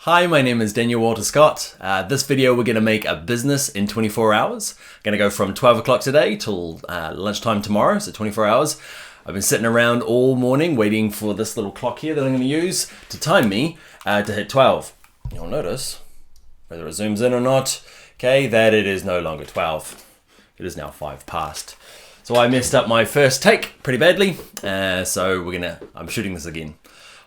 Hi, my name is Daniel Walter Scott. This video we're going to make a business in 24 hours. Going to go from 12 o'clock today till lunchtime tomorrow, so 24 hours. I've been sitting around all morning waiting for this little clock here that I'm going to use to time me to hit 12. You'll notice, whether it zooms in or not, okay, that it is no longer 12. It is now 5 past. So I messed up my first take pretty badly, so I'm shooting this again.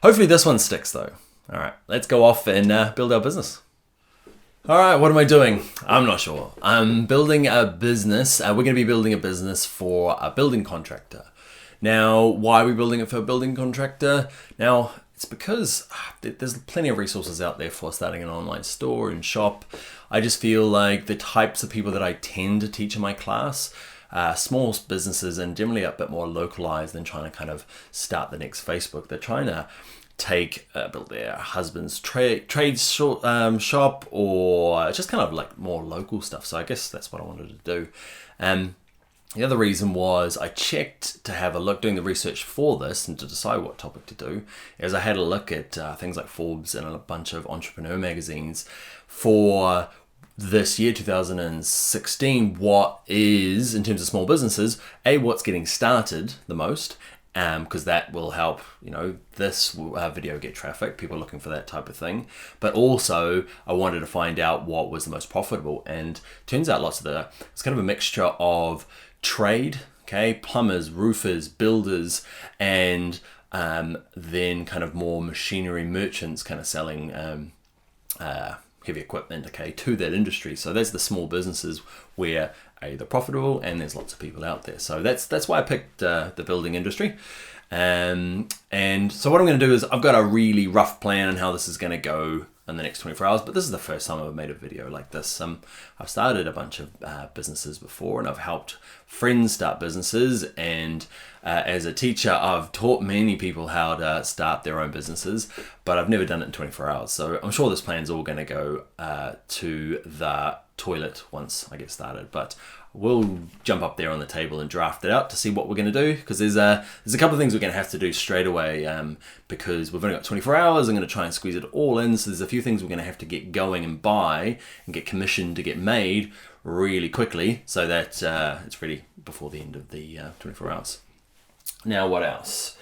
Hopefully this one sticks though. All right, let's go off and build our business. All right, what am I doing? I'm not sure. I'm building a business. We're going to be building a business for a building contractor. Now, why are we building it for a building contractor? Now, it's because there's plenty of resources out there for starting an online store and shop. I just feel like the types of people that I tend to teach in my class, small businesses and generally a bit more localized than trying to kind of start the next Facebook. They're trying to build their husband's trade shop, or just kind of like more local stuff. So I guess that's what I wanted to do. The other reason was I checked to have a look, doing the research for this and to decide what topic to do, is I had a look at things like Forbes and a bunch of entrepreneur magazines for this year, 2016, what is, in terms of small businesses, what's getting started the most, because that will help, this video get traffic, people looking for that type of thing. But also I wanted to find out what was the most profitable, and turns out it's kind of a mixture of trade, plumbers, roofers, builders, and then kind of more machinery merchants kind of selling heavy equipment, to that industry. So that's the small businesses where they're profitable and there's lots of people out there. So that's why I picked the building industry. And so what I'm going to do is I've got a really rough plan on how this is going to go in the next 24 hours, but this is the first time I've made a video like this. I've started a bunch of businesses before, and I've helped friends start businesses, and as a teacher I've taught many people how to start their own businesses, but I've never done it in 24 hours. So I'm sure this plan's all going to go to the toilet once I get started, but we'll jump up there on the table and draft it out to see what we're going to do, because there's a couple of things we're going to have to do straight away, because we've only got 24 hours. I'm going to try and squeeze it all in, so there's a few things we're going to have to get going and buy and get commissioned to get made really quickly, so that it's ready before the end of the 24 hours. Now, what else?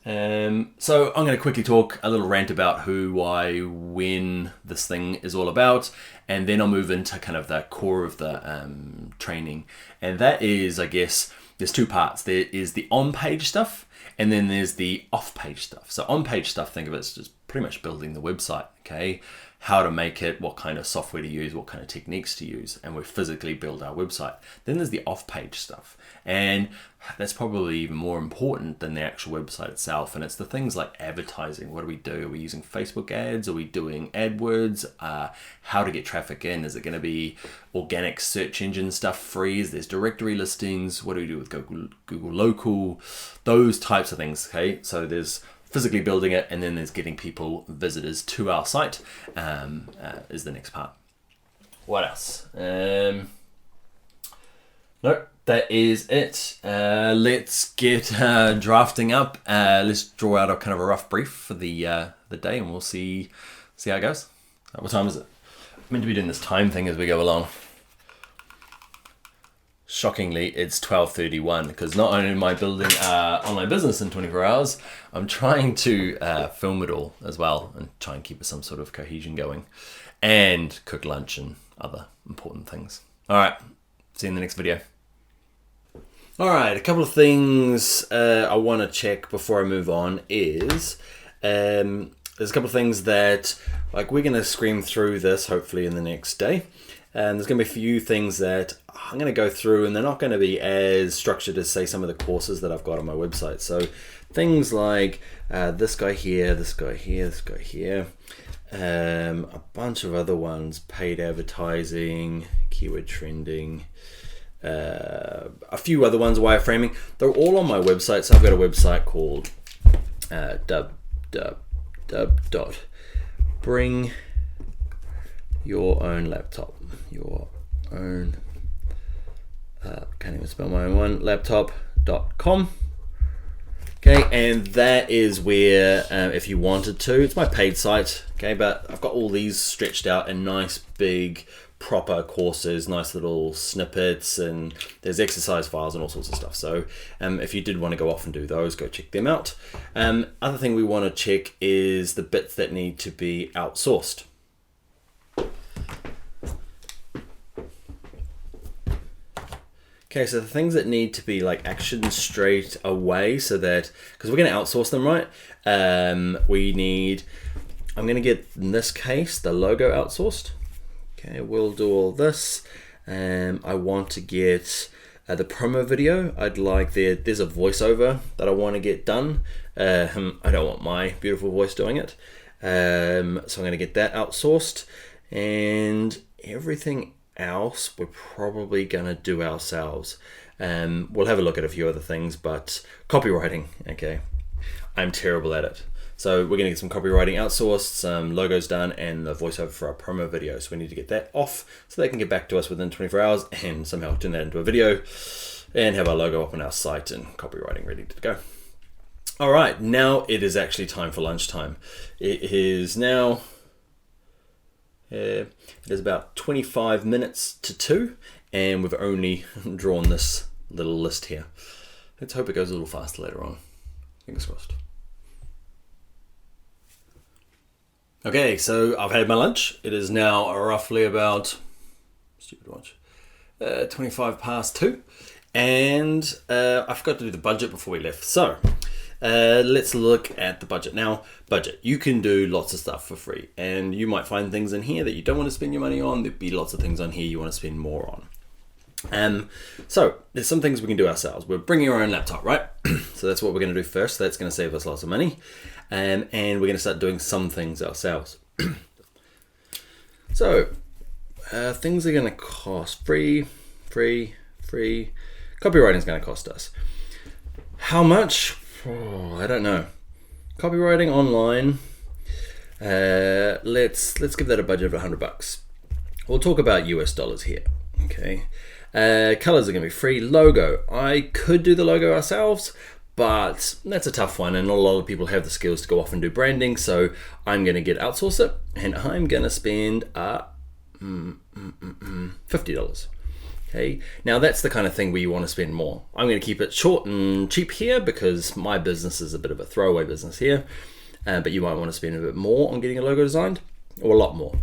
So I'm going to quickly talk a little rant about who, why, when this thing is all about, and then I'll move into kind of the core of the training. And that is, I guess, there's two parts. There is the on-page stuff, and then there's the off-page stuff. So on-page stuff, think of it as just pretty much building the website, how to make it, what kind of software to use, what kind of techniques to use, and we physically build our website. Then there's the off-page stuff, and that's probably even more important than the actual website itself, and it's the things like advertising. What do we do? Are we using Facebook ads? Are we doing AdWords? How to get traffic in? Is it going to be organic search engine stuff, free? There's directory listings. What do we do with Google Local? Those types of things, So there's physically building it, and then there's getting visitors to our site is the next part. What else? Nope, that is it. Let's get drafting up. Let's draw out a kind of a rough brief for the day, and we'll see how it goes. What time is it? I'm meant to be doing this time thing as we go along. Shockingly, it's 12:31, because not only am I building online business in 24 hours, I'm trying to film it all as well and try and keep some sort of cohesion going, and cook lunch and other important things. All right, see you in the next video. All right, a couple of things I want to check before I move on is there's a couple of things that we're going to scream through this hopefully in the next day. And there's going to be a few things that I'm going to go through, and they're not going to be as structured as, say, some of the courses that I've got on my website. So things like this guy here, this guy here, this guy here, a bunch of other ones, paid advertising, keyword trending, a few other ones, wireframing. They're all on my website. So I've got a website called Bring Your Own Laptop. Your own, can't even spell my own one, laptop.com. Okay, and that is where, if you wanted to, it's my paid site, okay, but I've got all these stretched out in nice big proper courses, nice little snippets, and there's exercise files and all sorts of stuff. So if you did want to go off and do those, go check them out. Other thing we want to check is the bits that need to be outsourced. Okay, so the things that need to be like action straight away, so that, because we're going to outsource them, right? I'm going to get, in this case, the logo outsourced. Okay, we'll do all this. I want to get the promo video. There's a voiceover that I want to get done. I don't want my beautiful voice doing it. So I'm going to get that outsourced, and everything else we're probably gonna do ourselves. We'll have a look at a few other things, but copywriting, okay, I'm terrible at it. So we're gonna get some copywriting outsourced, some logos done, and the voiceover for our promo video. So we need to get that off so they can get back to us within 24 hours and somehow turn that into a video and have our logo up on our site and copywriting ready to go. All right, now it is actually time for lunchtime. It is now it is about 25 minutes to 2, and we've only drawn this little list here. Let's hope it goes a little faster later on. Fingers crossed. Okay, so I've had my lunch. It is now roughly about 25 past 2, and I forgot to do the budget before we left. So let's look at the budget. Now, budget, you can do lots of stuff for free, and you might find things in here that you don't want to spend your money on. There'd be lots of things on here you want to spend more on. So there's some things we can do ourselves. We're bringing our own laptop, right? So that's what we're going to do first. That's going to save us lots of money, and we're going to start doing some things ourselves. So things are going to cost free. Copywriting is going to cost us. How much? Oh, I don't know. Copywriting online. Let's give that a budget of $100. We'll talk about US dollars here. Okay. Colors are going to be free. Logo. I could do the logo ourselves, but that's a tough one, and not a lot of people have the skills to go off and do branding. So I'm going to outsource it, and I'm going to spend $50. Okay, now that's the kind of thing where you want to spend more. I'm going to keep it short and cheap here because my business is a bit of a throwaway business here, but you might want to spend a bit more on getting a logo designed, or a lot more,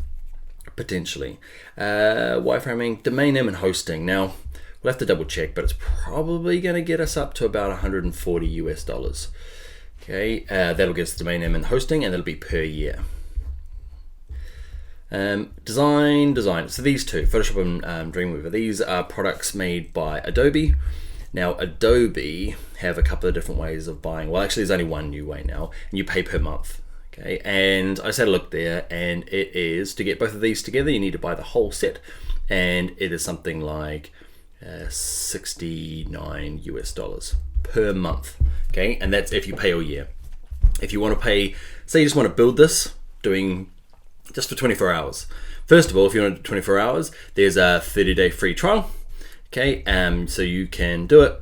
potentially. Wireframing, domain name and hosting. Now, we'll have to double check, but it's probably going to get us up to about $140 US. Okay, that'll get us domain name and hosting, and that'll be per year. Design. So these two, Photoshop and Dreamweaver, these are products made by Adobe. Now, Adobe have a couple of different ways of buying. Well, actually, there's only one new way now, and you pay per month. Okay, and I just had a look there, and it is, to get both of these together, you need to buy the whole set, and it is something like $69 US per month. Okay, and that's if you pay all year. If you want to pay, say you just want to build this, doing just for 24 hours. First of all, if you want to do 24 hours, there's a 30-day free trial. Okay, so you can do it,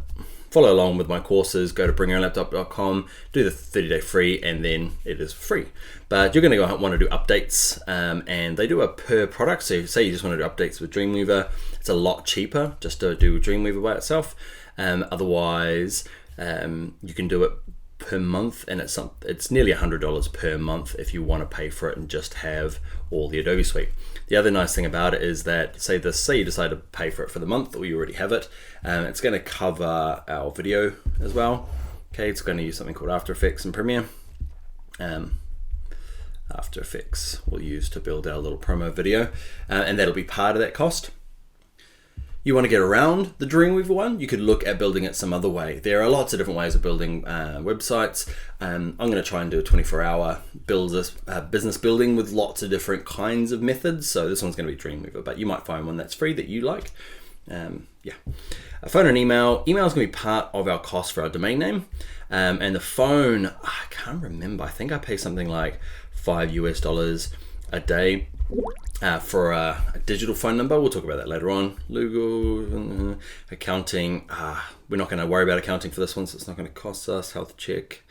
follow along with my courses, go to bringyourownlaptop.com, do the 30-day free, and then it is free. But you're going to want to do updates, and they do a per product. So say you just want to do updates with Dreamweaver, it's a lot cheaper just to do Dreamweaver by itself. Otherwise, you can do it per month, and it's nearly $100 per month if you want to pay for it and just have all the Adobe suite. The other nice thing about it is that say you decide to pay for it for the month, or you already have it, it's going to cover our video as well. Okay, it's going to use something called After Effects and Premiere. After Effects we'll use to build our little promo video, and that'll be part of that cost. You want to get around the Dreamweaver one, you could look at building it some other way. There are lots of different ways of building websites. I'm going to try and do a 24-hour business building with lots of different kinds of methods. So this one's going to be Dreamweaver, but you might find one that's free that you like. A phone and email. Email is going to be part of our cost for our domain name. And the phone, I can't remember. I think I pay something like $5 US a day for a digital phone number. We'll talk about that later on. Legal, accounting. We're not going to worry about accounting for this one, so it's not going to cost us. Health check,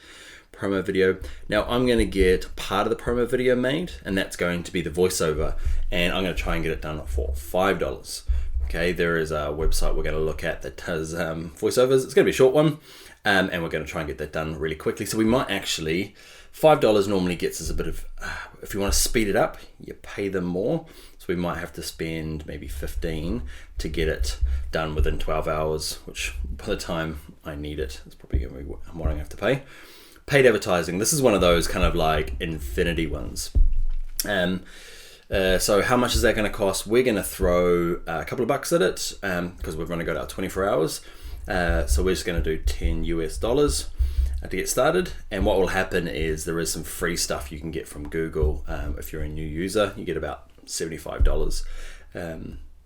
promo video. Now I'm going to get part of the promo video made, and that's going to be the voiceover, and I'm going to try and get it done for $5. Okay, there is a website we're going to look at that does voiceovers. It's going to be a short one, and we're going to try and get that done really quickly. So we might actually, $5 normally gets us a bit of, if you want to speed it up, you pay them more. So we might have to spend maybe 15 to get it done within 12 hours, which by the time I need it, it's probably going to be what I'm going to have to pay. Paid advertising. This is one of those kind of like infinity ones. So how much is that going to cost? We're going to throw a couple of bucks at it because we've only got our 24 hours. So we're just going to do $10 US to get started. And what will happen is there is some free stuff you can get from Google. If you're a new user, you get about $75.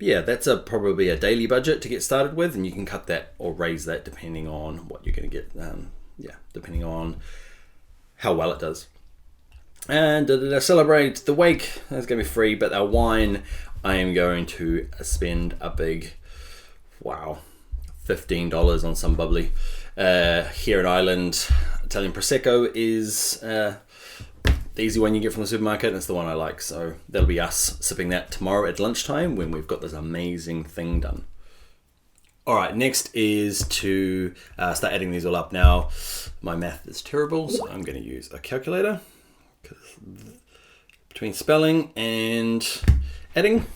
Yeah, that's probably a daily budget to get started with, and you can cut that or raise that depending on what you're going to get. Depending on how well it does. And to celebrate the wake, that's going to be free, but our wine, I am going to spend a big, $15 on some bubbly. Here in Ireland, Italian Prosecco is the easy one you get from the supermarket, and it's the one I like, so that'll be us sipping that tomorrow at lunchtime when we've got this amazing thing done. All right, next is to start adding these all up. Now, my math is terrible, so I'm going to use a calculator. Between spelling and adding,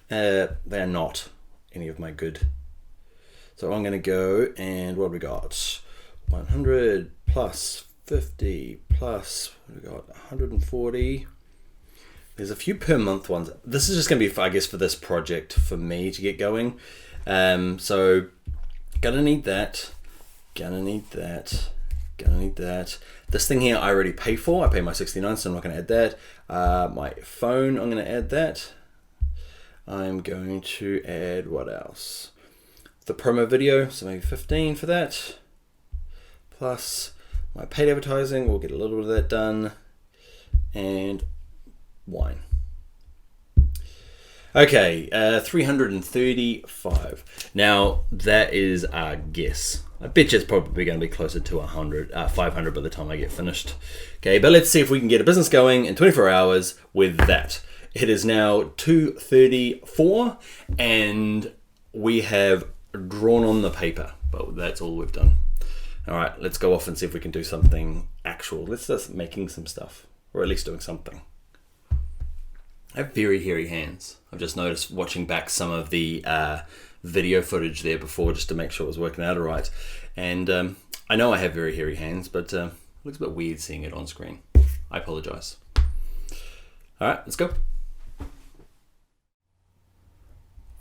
they are not any of my good. So I'm going to go, and what have we got? 100 plus 50 plus, what have we got? 140. There's a few per month ones. This is just going to be, I guess, for this project for me to get going. So gonna need that. This thing here I already pay for. I pay my $69, so I'm not gonna add that. My phone, I'm gonna add that. I'm going to add what else? The promo video, so maybe 15 for that. Plus my paid advertising, we'll get a little bit of that done. And wine. Okay, 335. Now that is a guess. I bet you it's probably going to be closer to 500 by the time I get finished. Okay, but let's see if we can get a business going in 24 hours with that. It is now 2:34 and we have drawn on the paper, but that's all we've done. All right, let's go off and see if we can do something actual. Let's just making some stuff, or at least doing something. I have very hairy hands. I've just noticed watching back some of the video footage there before just to make sure it was working out all right. And I know I have very hairy hands, but it looks a bit weird seeing it on screen. I apologize. All right, let's go.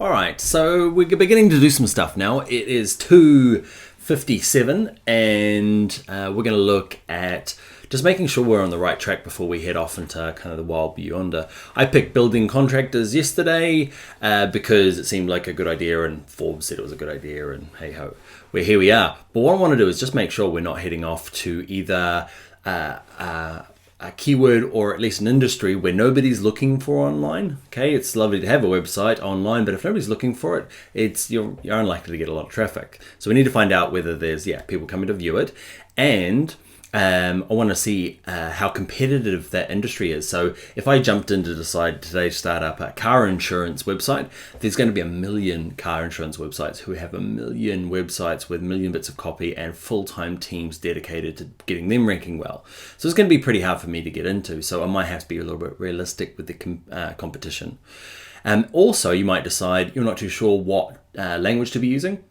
All right, so we're beginning to do some stuff now. It is 2:57 and we're going to look at just making sure we're on the right track before we head off into kind of the wild beyonder. I picked building contractors yesterday because it seemed like a good idea and Forbes said it was a good idea and hey ho, here we are. But what I want to do is just make sure we're not heading off to either a keyword or at least an industry where nobody's looking for online. Okay, it's lovely to have a website online, but if nobody's looking for it, you're unlikely to get a lot of traffic. So we need to find out whether there's people coming to view it, and I want to see how competitive that industry is. So if I jumped in to decide today to start up a car insurance website, there's going to be 1 million car insurance websites who have 1 million websites with 1 million bits of copy and full-time teams dedicated to getting them ranking well. So it's going to be pretty hard for me to get into. So I might have to be a little bit realistic with the competition. Also, you might decide you're not too sure what language to be using,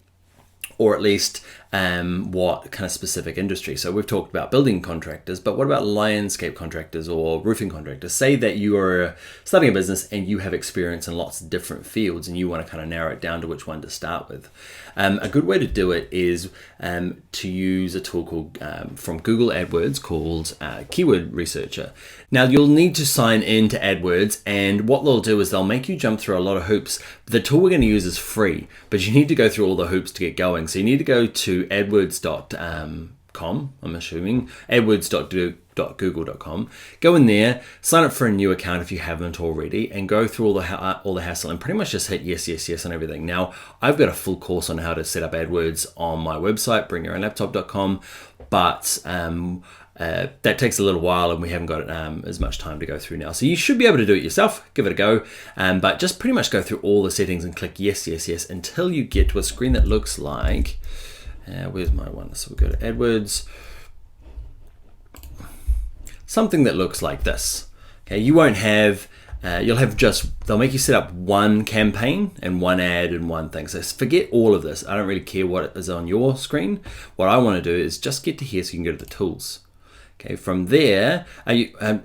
or at least what kind of specific industry. So we've talked about building contractors, but what about landscape contractors or roofing contractors? Say that you are starting a business and you have experience in lots of different fields and you want to kind of narrow it down to which one to start with. A good way to do it is to use a tool called from Google AdWords called Keyword Researcher. Now you'll need to sign in to AdWords, and what they'll do is they'll make you jump through a lot of hoops. The tool we're going to use is free, but you need to go through all the hoops to get going. So you need to go to AdWords.com I'm assuming, adwords.google.com. Go in there, sign up for a new account if you haven't already, and go through all the hassle and pretty much just hit yes, yes, yes on everything. Now, I've got a full course on how to set up AdWords on my website, bringyourownlaptop.com, but that takes a little while and we haven't got as much time to go through now. So you should be able to do it yourself, give it a go, but just pretty much go through all the settings and click yes, yes, yes until you get to a screen that looks like, where's my one? So we'll go to AdWords. Something that looks like this. Okay, you won't have, you'll have they'll make you set up one campaign and one ad and one thing. So forget all of this. I don't really care what is on your screen. What I want to do is just get to here so you can go to the tools. Okay, from there,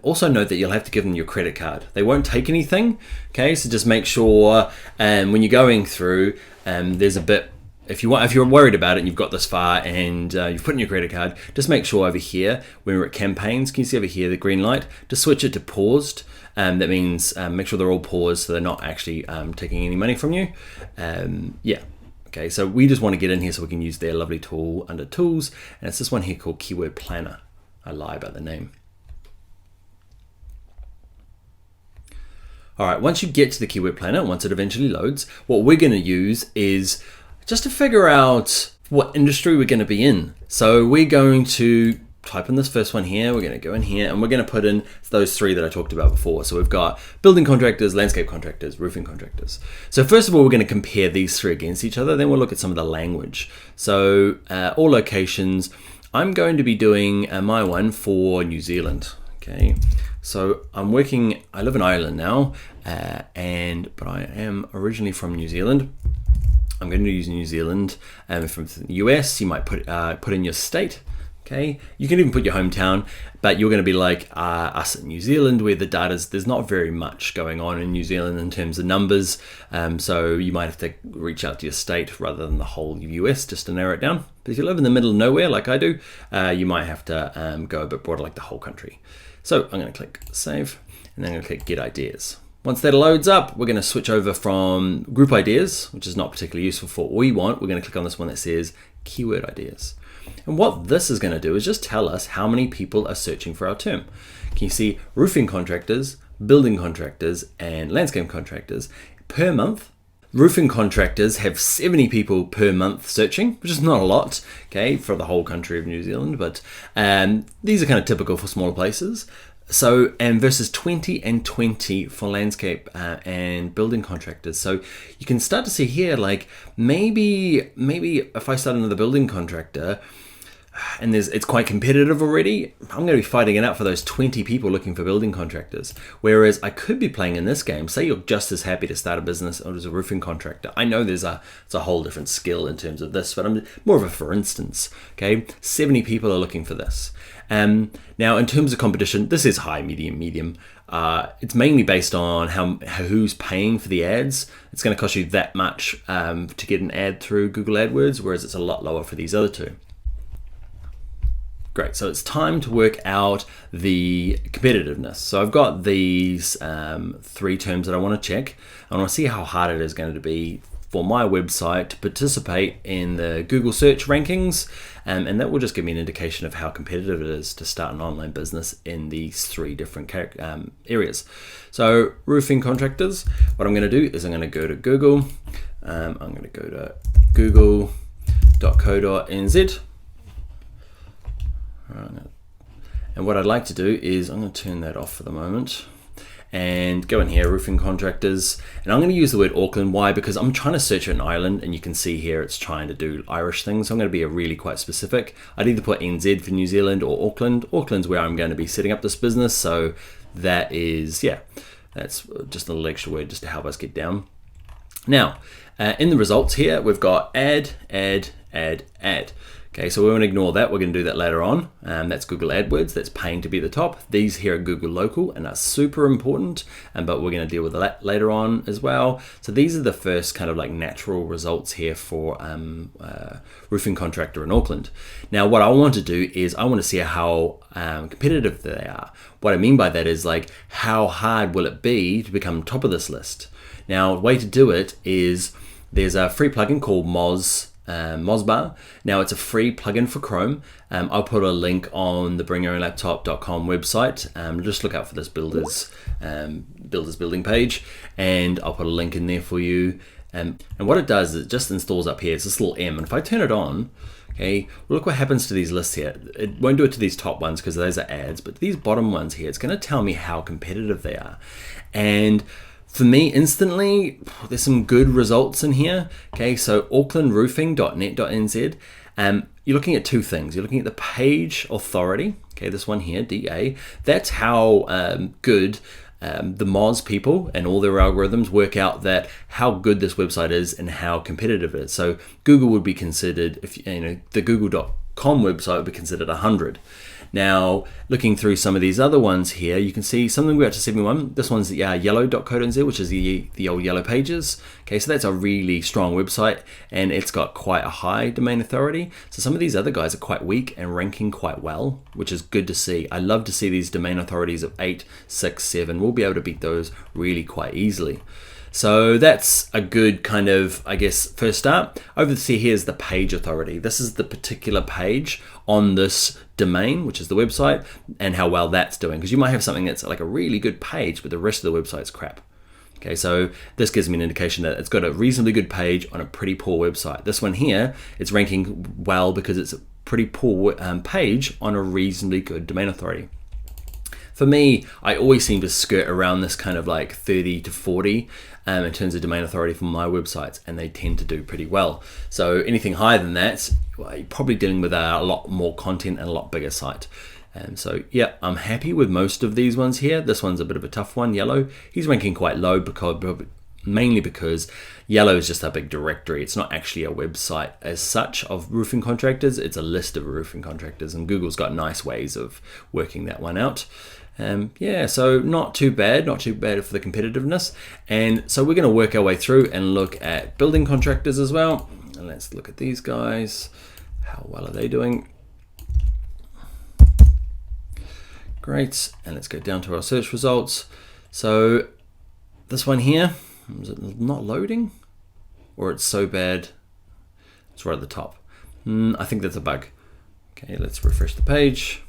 also note that you'll have to give them your credit card. They won't take anything. Okay, so just make sure when you're going through, there's a bit. If you're worried about it and you've got this far and you've put in your credit card, just make sure over here, when we're at campaigns, can you see over here the green light? Just switch it to paused. That means make sure they're all paused so they're not actually taking any money from you. Yeah. Okay, so we just want to get in here so we can use their lovely tool under tools. And it's this one here called Keyword Planner. I lie about the name. All right, once you get to the Keyword Planner, once it eventually loads, what we're going to use is just to figure out what industry we're going to be in. So we're going to type in this first one here. We're going to go in here and we're going to put in those three that I talked about before. So we've got building contractors, landscape contractors, roofing contractors. So first of all, we're going to compare these three against each other. Then we'll look at some of the language. So all locations, I'm going to be doing my one for New Zealand. Okay. So I live in Ireland now, but I am originally from New Zealand. I'm going to use New Zealand. From the US, you might put in your state. Okay, you can even put your hometown, but you're going to be like us in New Zealand, where there's not very much going on in New Zealand in terms of numbers. So you might have to reach out to your state rather than the whole US just to narrow it down. But if you live in the middle of nowhere like I do, you might have to go a bit broader, like the whole country. So I'm going to click save, and then I'm going to click get ideas. Once that loads up, we're going to switch over from group ideas, which is not particularly useful for what we want. We're going to click on this one that says keyword ideas. And what this is going to do is just tell us how many people are searching for our term. Can you see roofing contractors, building contractors, and landscape contractors per month? Roofing contractors have 70 people per month searching, which is not a lot, okay, for the whole country of New Zealand, but these are kind of typical for smaller places. So, and versus 20 and 20 for landscape and building contractors. So you can start to see here, like maybe if I start another building contractor and it's quite competitive already, I'm going to be fighting it out for those 20 people looking for building contractors. Whereas I could be playing in this game, say you're just as happy to start a business as a roofing contractor. I know it's a whole different skill in terms of this, but I'm more of a for instance, okay? 70 people are looking for this. Now, in terms of competition, this is high, medium. It's mainly based on who's paying for the ads. It's going to cost you that much to get an ad through Google AdWords, whereas it's a lot lower for these other two. Great, so it's time to work out the competitiveness. So I've got these three terms that I want to check. I want to see how hard it is going to be for my website to participate in the Google search rankings, and that will just give me an indication of how competitive it is to start an online business in these three different areas. So roofing contractors, what I'm going to do is I'm going to go to Google. I'm going to go to google.co.nz. And what I'd like to do is I'm going to turn that off for the moment and go in here, roofing contractors, and I'm going to use the word Auckland. Why? Because I'm trying to search an island, and you can see here it's trying to do Irish things. So I'm going to be really quite specific. I'd either put NZ for New Zealand or Auckland. Auckland's where I'm going to be setting up this business, so that is, yeah, that's just a little extra word just to help us get down. Now, in the results here, we've got add. Okay, so we won't ignore that. We're going to do that later on. That's Google AdWords. That's paying to be the top. These here are Google Local and are super important, but we're going to deal with that later on as well. So these are the first kind of like natural results here for roofing contractor in Auckland. Now, what I want to do is I want to see how competitive they are. What I mean by that is like how hard will it be to become top of this list? Now, the way to do it is there's a free plugin called Moz Mozbar. Now it's a free plugin for Chrome. I'll put a link on the bringyourownlaptop.com website. Just look out for this builders building page, and I'll put a link in there for you. And what it does is it just installs up here. It's this little M, and if I turn it on, okay, look what happens to these lists here. It won't do it to these top ones because those are ads, but these bottom ones here, it's going to tell me how competitive they are. And for me, instantly, there's some good results in here. Okay, so aucklandroofing.net.nz. You're looking at two things. You're looking at the page authority. Okay, this one here, DA. That's how good the Moz people and all their algorithms work out that how good this website is and how competitive it is. So Google would be considered, if the google.com website would be considered 100. Now, looking through some of these other ones here, you can see something we're up to 71. This one's the yellow.co.nz, which is the old Yellow Pages. Okay, so that's a really strong website, and it's got quite a high domain authority. So some of these other guys are quite weak and ranking quite well, which is good to see. I love to see these domain authorities of 8, 6, 7. We'll be able to beat those really quite easily. So that's a good kind of, I guess, first start. Over to here's the page authority. This is the particular page on this domain, which is the website, and how well that's doing. Because you might have something that's like a really good page, but the rest of the website's crap. Okay, so this gives me an indication that it's got a reasonably good page on a pretty poor website. This one here, it's ranking well because it's a pretty poor page on a reasonably good domain authority. For me, I always seem to skirt around this kind of like 30 to 40 in terms of domain authority for my websites, and they tend to do pretty well. So anything higher than that, well, you're probably dealing with a lot more content and a lot bigger site. So yeah, I'm happy with most of these ones here. This one's a bit of a tough one, Yellow. He's ranking quite low mainly because Yellow is just a big directory. It's not actually a website as such of roofing contractors. It's a list of roofing contractors, and Google's got nice ways of working that one out. Yeah, so not too bad for the competitiveness. And so we're going to work our way through and look at building contractors as well. And let's look at these guys. How well are they doing? Great. And let's go down to our search results. So this one here, is it not loading? Or it's so bad? It's right at the top. I think that's a bug. Okay, let's refresh the page.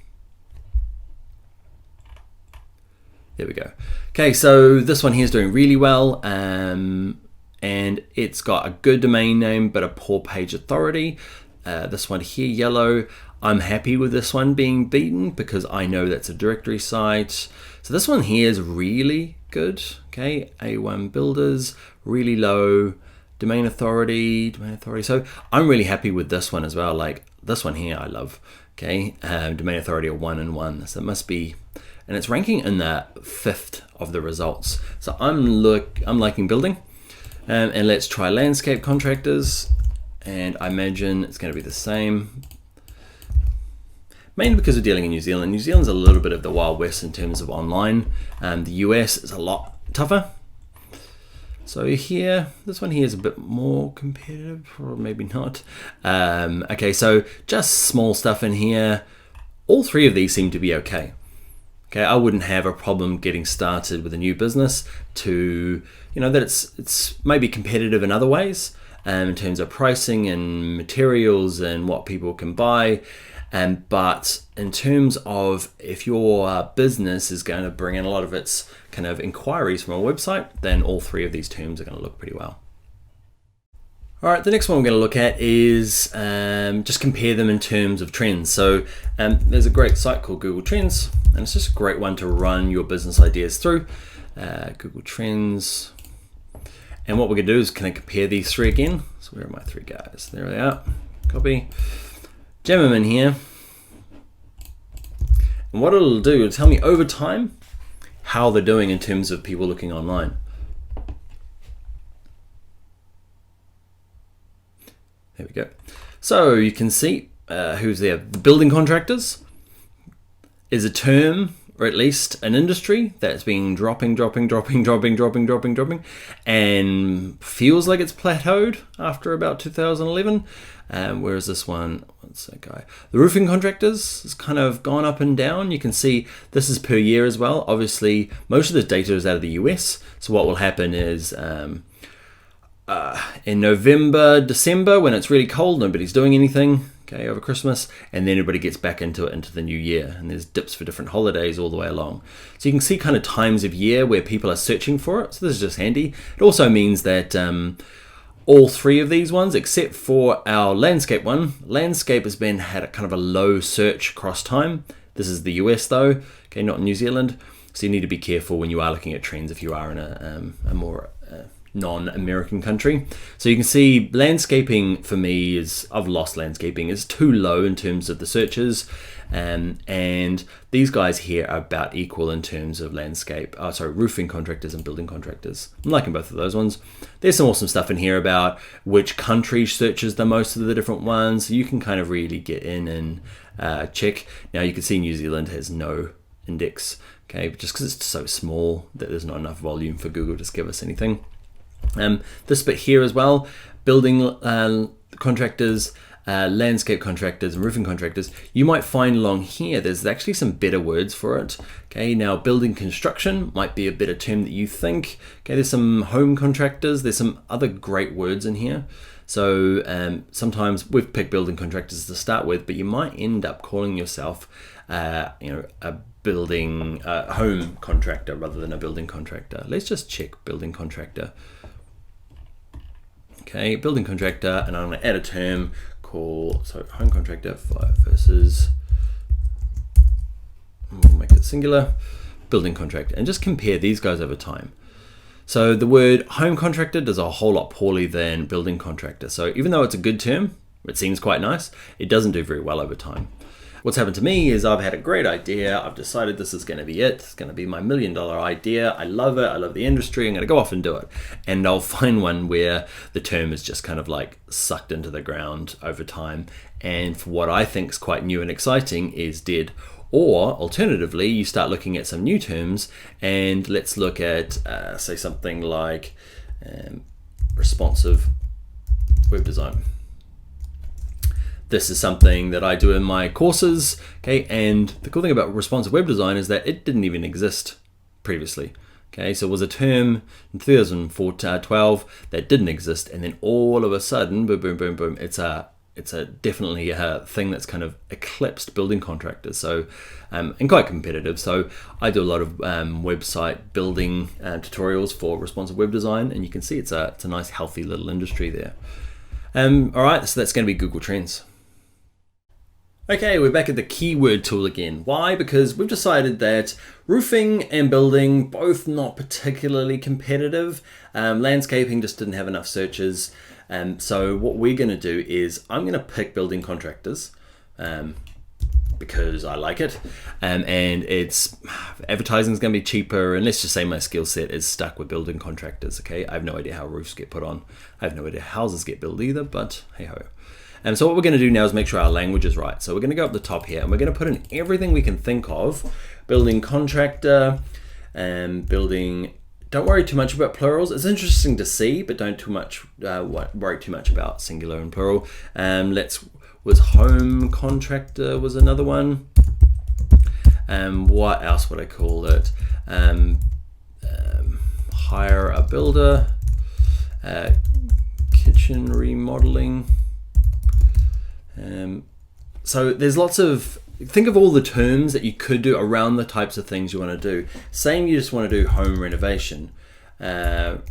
There we go. Okay, so this one here is doing really well, and it's got a good domain name but a poor page authority. This one here, Yellow, I'm happy with this one being beaten because I know that's a directory site. So this one here is really good. Okay, A1 Builders, really low domain authority. So I'm really happy with this one as well. Like this one here, I love. Okay, domain authority of 1 and 1. So it must be. And it's ranking in the 5th of the results. So I'm liking building. And let's try landscape contractors. And I imagine it's going to be the same. Mainly because we're dealing in New Zealand. New Zealand's a little bit of the Wild West in terms of online. The US is a lot tougher. So here, this one here is a bit more competitive, or maybe not. Okay, so just small stuff in here. All three of these seem to be okay. Okay, I wouldn't have a problem getting started with a new business to, that it's maybe competitive in other ways, in terms of pricing and materials and what people can buy. But in terms of if your business is going to bring in a lot of its kind of inquiries from a website, then all three of these terms are going to look pretty well. All right, the next one we're going to look at is just compare them in terms of trends. So there's a great site called Google Trends, and it's just a great one to run your business ideas through. Google Trends. And what we're going to do is kind of compare these three again. So where are my three guys? There they are. Copy. Jam them in here. And what it'll do is tell me over time how they're doing in terms of people looking online. There we go. So you can see who's there. The building contractors is a term, or at least an industry that's been dropping, and feels like it's plateaued after about 2011. Whereas this one, what's that guy? The roofing contractors has kind of gone up and down. You can see this is per year as well. Obviously, most of this data is out of the US. So what will happen is in November, December, when it's really cold, nobody's doing anything, okay, over Christmas, and then everybody gets back into it into the new year, and there's dips for different holidays all the way along. So you can see kind of times of year where people are searching for it, so this is just handy. It also means that all three of these ones, except for our landscape one, landscape has had a kind of a low search across time. This is the US though, okay, not New Zealand. So you need to be careful when you are looking at trends if you are in a more non-American country. So you can see landscaping for me I've lost landscaping, is too low in terms of the searches. And these guys here are about equal in terms of roofing contractors and building contractors. I'm liking both of those ones. There's some awesome stuff in here about which country searches the most of the different ones. So you can kind of really get in and check. Now you can see New Zealand has no index, okay, just because it's so small that there's not enough volume for Google to give us anything. This bit here as well, building contractors, landscape contractors and roofing contractors, you might find along here there's actually some better words for it. Okay, now building construction might be a better term that you think. Okay, there's some home contractors, there's some other great words in here. So sometimes we've picked building contractors to start with, but you might end up calling yourself a building home contractor rather than a building contractor. Let's just check building contractor. Okay, building contractor, and I'm going to add a term called home contractor versus, we'll make it singular, building contractor, and just compare these guys over time. So the word home contractor does a whole lot poorly than building contractor. So even though it's a good term, it seems quite nice, it doesn't do very well over time. What's happened to me is I've had a great idea. I've decided this is going to be it. It's going to be my $1 million idea. I love it. I love the industry. I'm going to go off and do it. And I'll find one where the term is just kind of like sucked into the ground over time. And for what I think is quite new and exciting is dead. Or alternatively, you start looking at some new terms, and let's look at, say, something like responsive web design. This is something that I do in my courses, okay? And the cool thing about responsive web design is that it didn't even exist previously, okay? So it was a term in 2012 that didn't exist, and then all of a sudden, boom, boom, boom, boom, it's definitely a thing that's kind of eclipsed building contractors. So, and quite competitive. So I do a lot of website building tutorials for responsive web design, and you can see it's a nice, healthy little industry there. All right, so that's going to be Google Trends. Okay, we're back at the keyword tool again. Why? Because we've decided that roofing and building, both not particularly competitive. Landscaping just didn't have enough searches. So what we're going to do is I'm going to pick building contractors because I like it. And advertising is going to be cheaper. And let's just say my skill set is stuck with building contractors. Okay, I have no idea how roofs get put on. I have no idea how houses get built either, but hey ho. And so what we're going to do now is make sure our language is right. So we're going to go up the top here and we're going to put in everything we can think of. Building contractor and building. Don't worry too much about plurals. It's interesting to see, but don't worry too much about singular and plural. Was home contractor was another one. What else would I call it? Hire a builder. Kitchen remodeling. So there's lots of, think of all the terms that you could do around the types of things you want to do. Saying you just want to do home renovation, home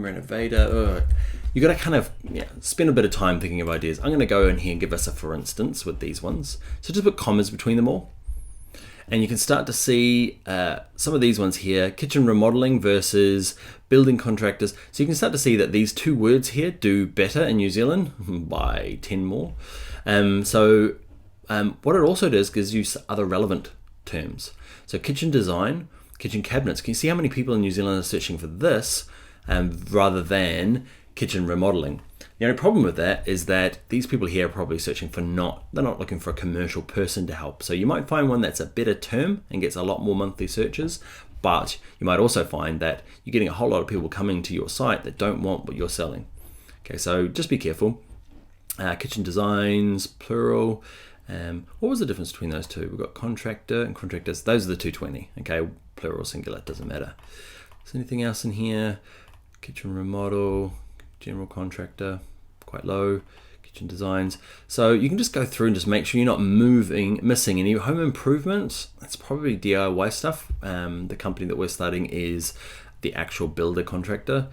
renovator, you got to kind of spend a bit of time thinking of ideas. I'm going to go in here and give us a for instance with these ones. So just put commas between them all. And you can start to see some of these ones here, kitchen remodeling versus building contractors. So you can start to see that these two words here do better in New Zealand by 10 more. What it also does gives you other relevant terms. So kitchen design, kitchen cabinets. Can you see how many people in New Zealand are searching for this rather than kitchen remodeling? The only problem with that is that these people here are probably searching for they're not looking for a commercial person to help. So you might find one that's a better term and gets a lot more monthly searches, but you might also find that you're getting a whole lot of people coming to your site that don't want what you're selling. Okay, so just be careful. Kitchen designs, plural. What was the difference between those two? We've got contractor and contractors. Those are the 220. Okay, plural, singular, doesn't matter. Is there anything else in here? Kitchen remodel, general contractor, quite low, kitchen designs. So you can just go through and just make sure you're not missing any home improvement. That's probably DIY stuff. The company that we're starting is the actual builder contractor.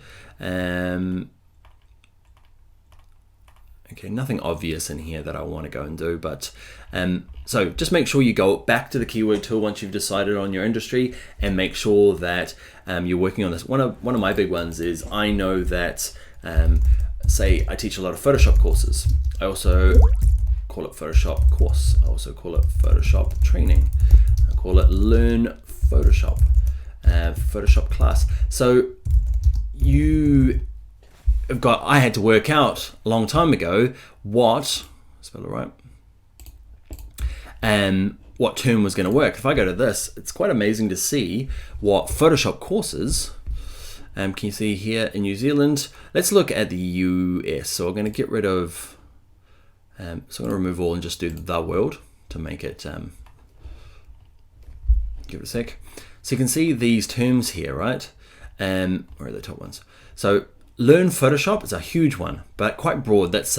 Okay, nothing obvious in here that I want to go and do, but so just make sure you go back to the keyword tool once you've decided on your industry and make sure that you're working on this. One of my big ones is I know that say I teach a lot of Photoshop courses. I also call it Photoshop course. I also call it Photoshop training. I call it Learn Photoshop, Photoshop class. So I had to work out a long time ago what term was going to work. If I go to this, it's quite amazing to see what Photoshop courses. Can you see here in New Zealand? Let's look at the US. So we're going to get rid of. So I'm going to remove all and just do the world to make it. Give it a sec. So you can see these terms here, right? Where are the top ones? So Learn Photoshop is a huge one, but quite broad. That's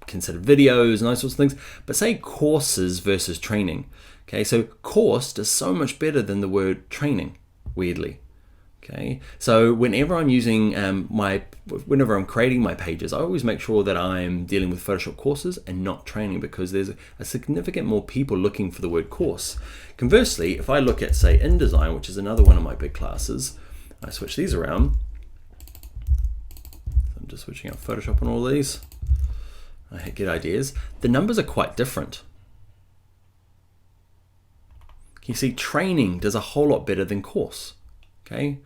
considered videos and those sorts of things. But say courses versus training. Okay, so course does so much better than the word training, weirdly. Okay, so whenever I'm using whenever I'm creating my pages, I always make sure that I'm dealing with Photoshop courses and not training, because there's a significant more people looking for the word course. Conversely, if I look at, say, InDesign, which is another one of my big classes, I switch these around. I'm just switching out Photoshop on all these. I get ideas. The numbers are quite different. Can you see training does a whole lot better than course? Okay,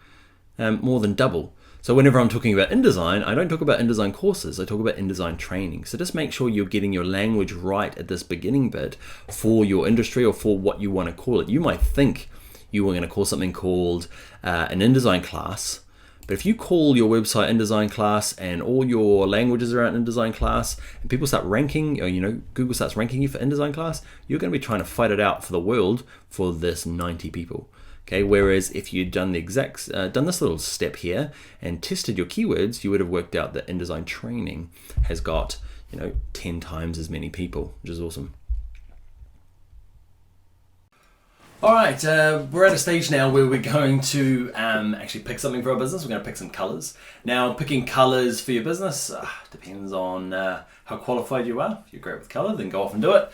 more than double. So whenever I'm talking about InDesign, I don't talk about InDesign courses, I talk about InDesign training. So just make sure you're getting your language right at this beginning bit for your industry or for what you want to call it. You might think you were going to call something called an InDesign class, but if you call your website InDesign class and all your languages around InDesign class, and people start ranking, or Google starts ranking you for InDesign class, you're going to be trying to fight it out for the world for this 90 people. Okay, whereas if you'd done done this little step here and tested your keywords, you would have worked out that InDesign training has got 10 times as many people, which is awesome. All right, we're at a stage now where we're going to actually pick something for our business. We're going to pick some colors. Now, picking colors for your business depends on how qualified you are. If you're great with color, then go off and do it.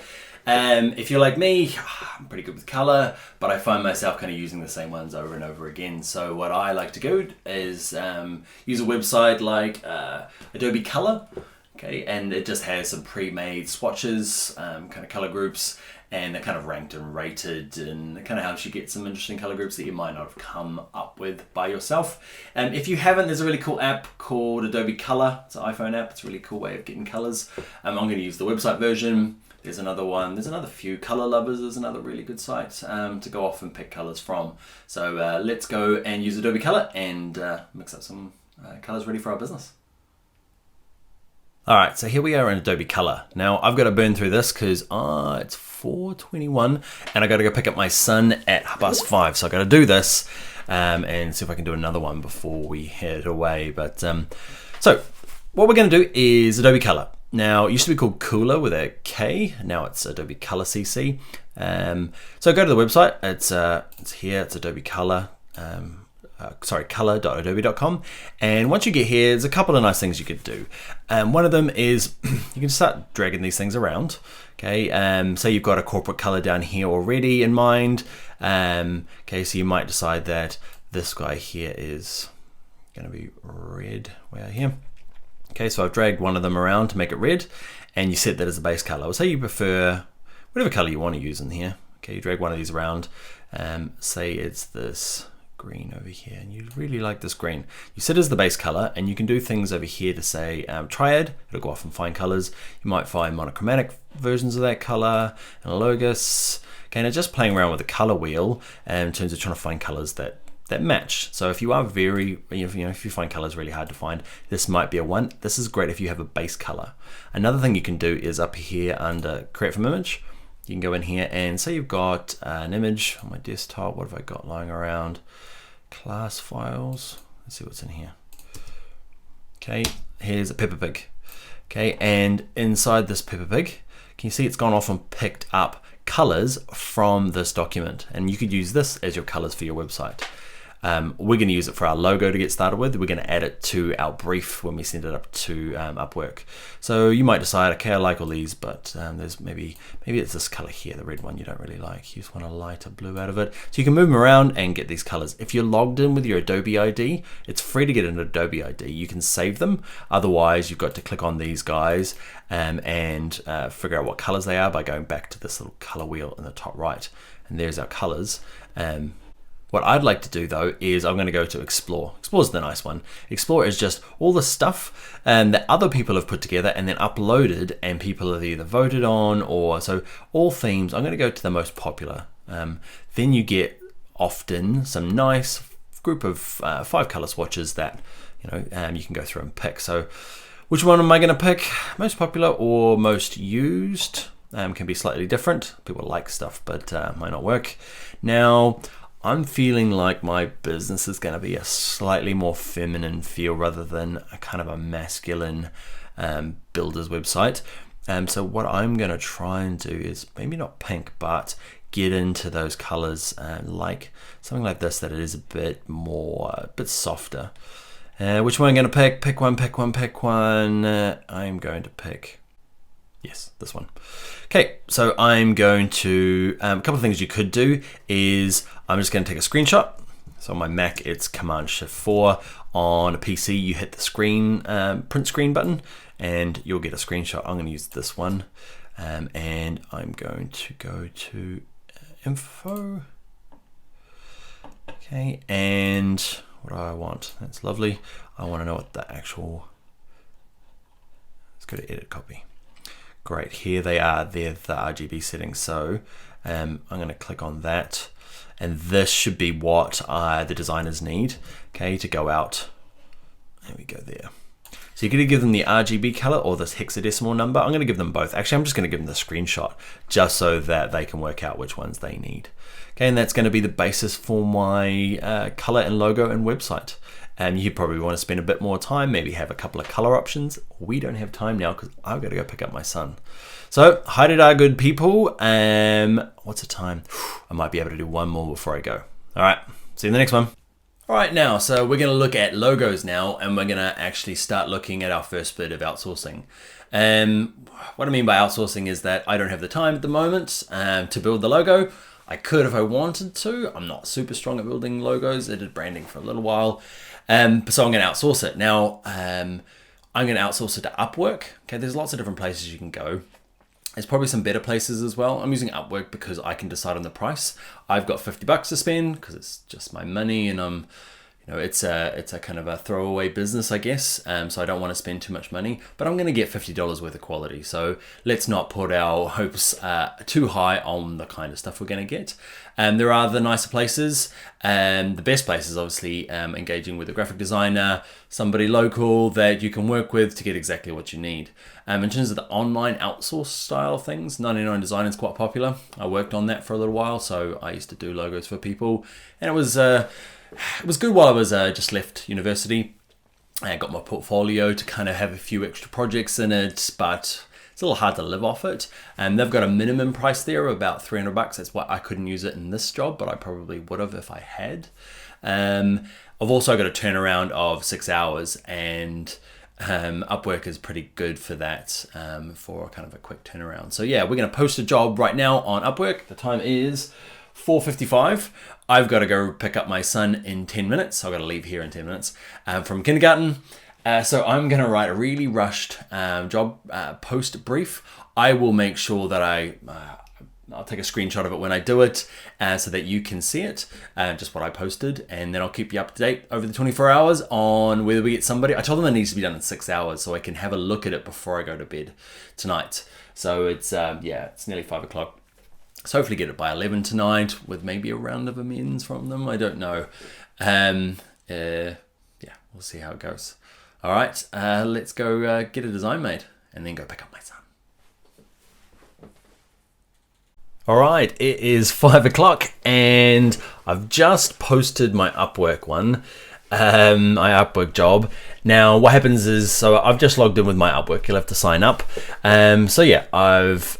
If you're like me, I'm pretty good with color, but I find myself kind of using the same ones over and over again. So what I like to do is use a website like Adobe Color, okay, and it just has some pre-made swatches, kind of color groups, and they're kind of ranked and rated, and it kind of helps you get some interesting color groups that you might not have come up with by yourself. If you haven't, there's a really cool app called Adobe Color. It's an iPhone app. It's a really cool way of getting colors. I'm going to use the website version. There's another one. There's another few. Color Lovers is another really good site to go off and pick colors from. So let's go and use Adobe Color and mix up some colors ready for our business. All right, so here we are in Adobe Color. Now I've got to burn through this because it's 4:21 and I got to go pick up my son at 5:30. So I got to do this and see if I can do another one before we head away. But so what we're going to do is Adobe Color. Now, it used to be called Cooler with a K. Now it's Adobe Color CC. So go to the website. It's here. It's Adobe Color. Color.adobe.com. And once you get here, there's a couple of nice things you could do. One of them is you can start dragging these things around. Okay. Say you've got a corporate color down here already in mind. Okay. So you might decide that this guy here is going to be red. Where here? Okay, so I've dragged one of them around to make it red, and you set that as a base color. Well, say you prefer whatever color you want to use in here. Okay, you drag one of these around. Say it's this green over here, and you really like this green. You set it as the base color, and you can do things over here to say triad. It'll go off and find colors. You might find monochromatic versions of that color, analogous. Okay, and it's just playing around with the color wheel in terms of trying to find colors that match. So if you are if you find colors really hard to find, this might be a one. This is great if you have a base color. Another thing you can do is up here under create from image, you can go in here and say you've got an image on my desktop. What have I got lying around? Class files. Let's see what's in here. Okay, here's a Peppa Pig. Okay, and inside this Peppa Pig, can you see it's gone off and picked up colors from this document, and you could use this as your colors for your website. We're going to use it for our logo to get started with. We're going to add it to our brief when we send it up to Upwork. So you might decide, okay, I like all these, but there's maybe it's this color here, the red one you don't really like. You just want a lighter blue out of it. So you can move them around and get these colors. If you're logged in with your Adobe ID, it's free to get an Adobe ID. You can save them. Otherwise, you've got to click on these guys and figure out what colors they are by going back to this little color wheel in the top right. And there's our colors. What I'd like to do though is I'm going to go to Explore. Explore's the nice one. Explore is just all the stuff that other people have put together and then uploaded, and people have either voted on, or so all themes. I'm going to go to the most popular. Then you get often some nice group of 5 color swatches that you can go through and pick. So which one am I going to pick? Most popular or most used? Can be slightly different. People like stuff, but might not work. Now, I'm feeling like my business is going to be a slightly more feminine feel rather than a kind of a masculine builder's website. So what I'm going to try and do is maybe not pink, but get into those colors, like something like this, that it is a bit softer. Which one I'm going to pick? Pick one. I'm going to pick, yes, this one. Okay, so I'm going to, a couple of things you could do is I'm just going to take a screenshot. So on my Mac, it's Command-Shift-4. On a PC, you hit the screen, print screen button, and you'll get a screenshot. I'm going to use this one, and I'm going to go to Info. Okay, and what do I want? That's lovely. I want to know what the actual, let's go to Edit Copy. Great, here they are, they're the RGB settings. So I'm going to click on that, and this should be what the designers need, okay, to go out. There we go there. So you're going to give them the RGB color or this hexadecimal number. I'm going to give them both. Actually, I'm just going to give them the screenshot just so that they can work out which ones they need. Okay, and that's going to be the basis for my color and logo and website. You probably want to spend a bit more time, maybe have a couple of color options. We don't have time now because I've got to go pick up my son. So, hi there, good people. What's the time? I might be able to do one more before I go. All right, see you in the next one. All right, now, so we're going to look at logos now, and we're going to actually start looking at our first bit of outsourcing. What I mean by outsourcing is that I don't have the time at the moment to build the logo. I could if I wanted to. I'm not super strong at building logos. I did branding for a little while. So I'm going to outsource it. Now, I'm going to outsource it to Upwork. Okay, there's lots of different places you can go. There's probably some better places as well. I'm using Upwork because I can decide on the price. I've got $50 to spend because it's just my money, and it's a kind of a throwaway business, I guess. So I don't want to spend too much money, but I'm going to get $50 worth of quality. So let's not put our hopes too high on the kind of stuff we're going to get. There are the nicer places. The best place is obviously engaging with a graphic designer, somebody local that you can work with to get exactly what you need. In terms of the online outsource style things, 99 Design is quite popular. I worked on that for a little while, so I used to do logos for people, and it was good while I was just left university. I got my portfolio to kind of have a few extra projects in it, but it's a little hard to live off it. And they've got a minimum price there of about $300. That's why I couldn't use it in this job, but I probably would have if I had. I've also got a turnaround of 6 hours, and Upwork is pretty good for that, for kind of a quick turnaround. So yeah, we're going to post a job right now on Upwork. The time is 4:55. I've got to go pick up my son in 10 minutes. I've got to leave here in 10 minutes from kindergarten. So I'm going to write a really rushed job post brief. I will make sure that I'll take a screenshot of it when I do it so that you can see it, just what I posted, and then I'll keep you up to date over the 24 hours on whether we get somebody. I told them it needs to be done in 6 hours so I can have a look at it before I go to bed tonight. So it's nearly 5 o'clock. So hopefully get it by 11 tonight with maybe a round of amends from them. I don't know. We'll see how it goes. All right, let's go get a design made and then go pick up my son. All right, it is 5 o'clock and I've just posted my Upwork one. my Upwork job. Now what happens is, so I've just logged in with my Upwork. You'll have to sign up. So yeah, I've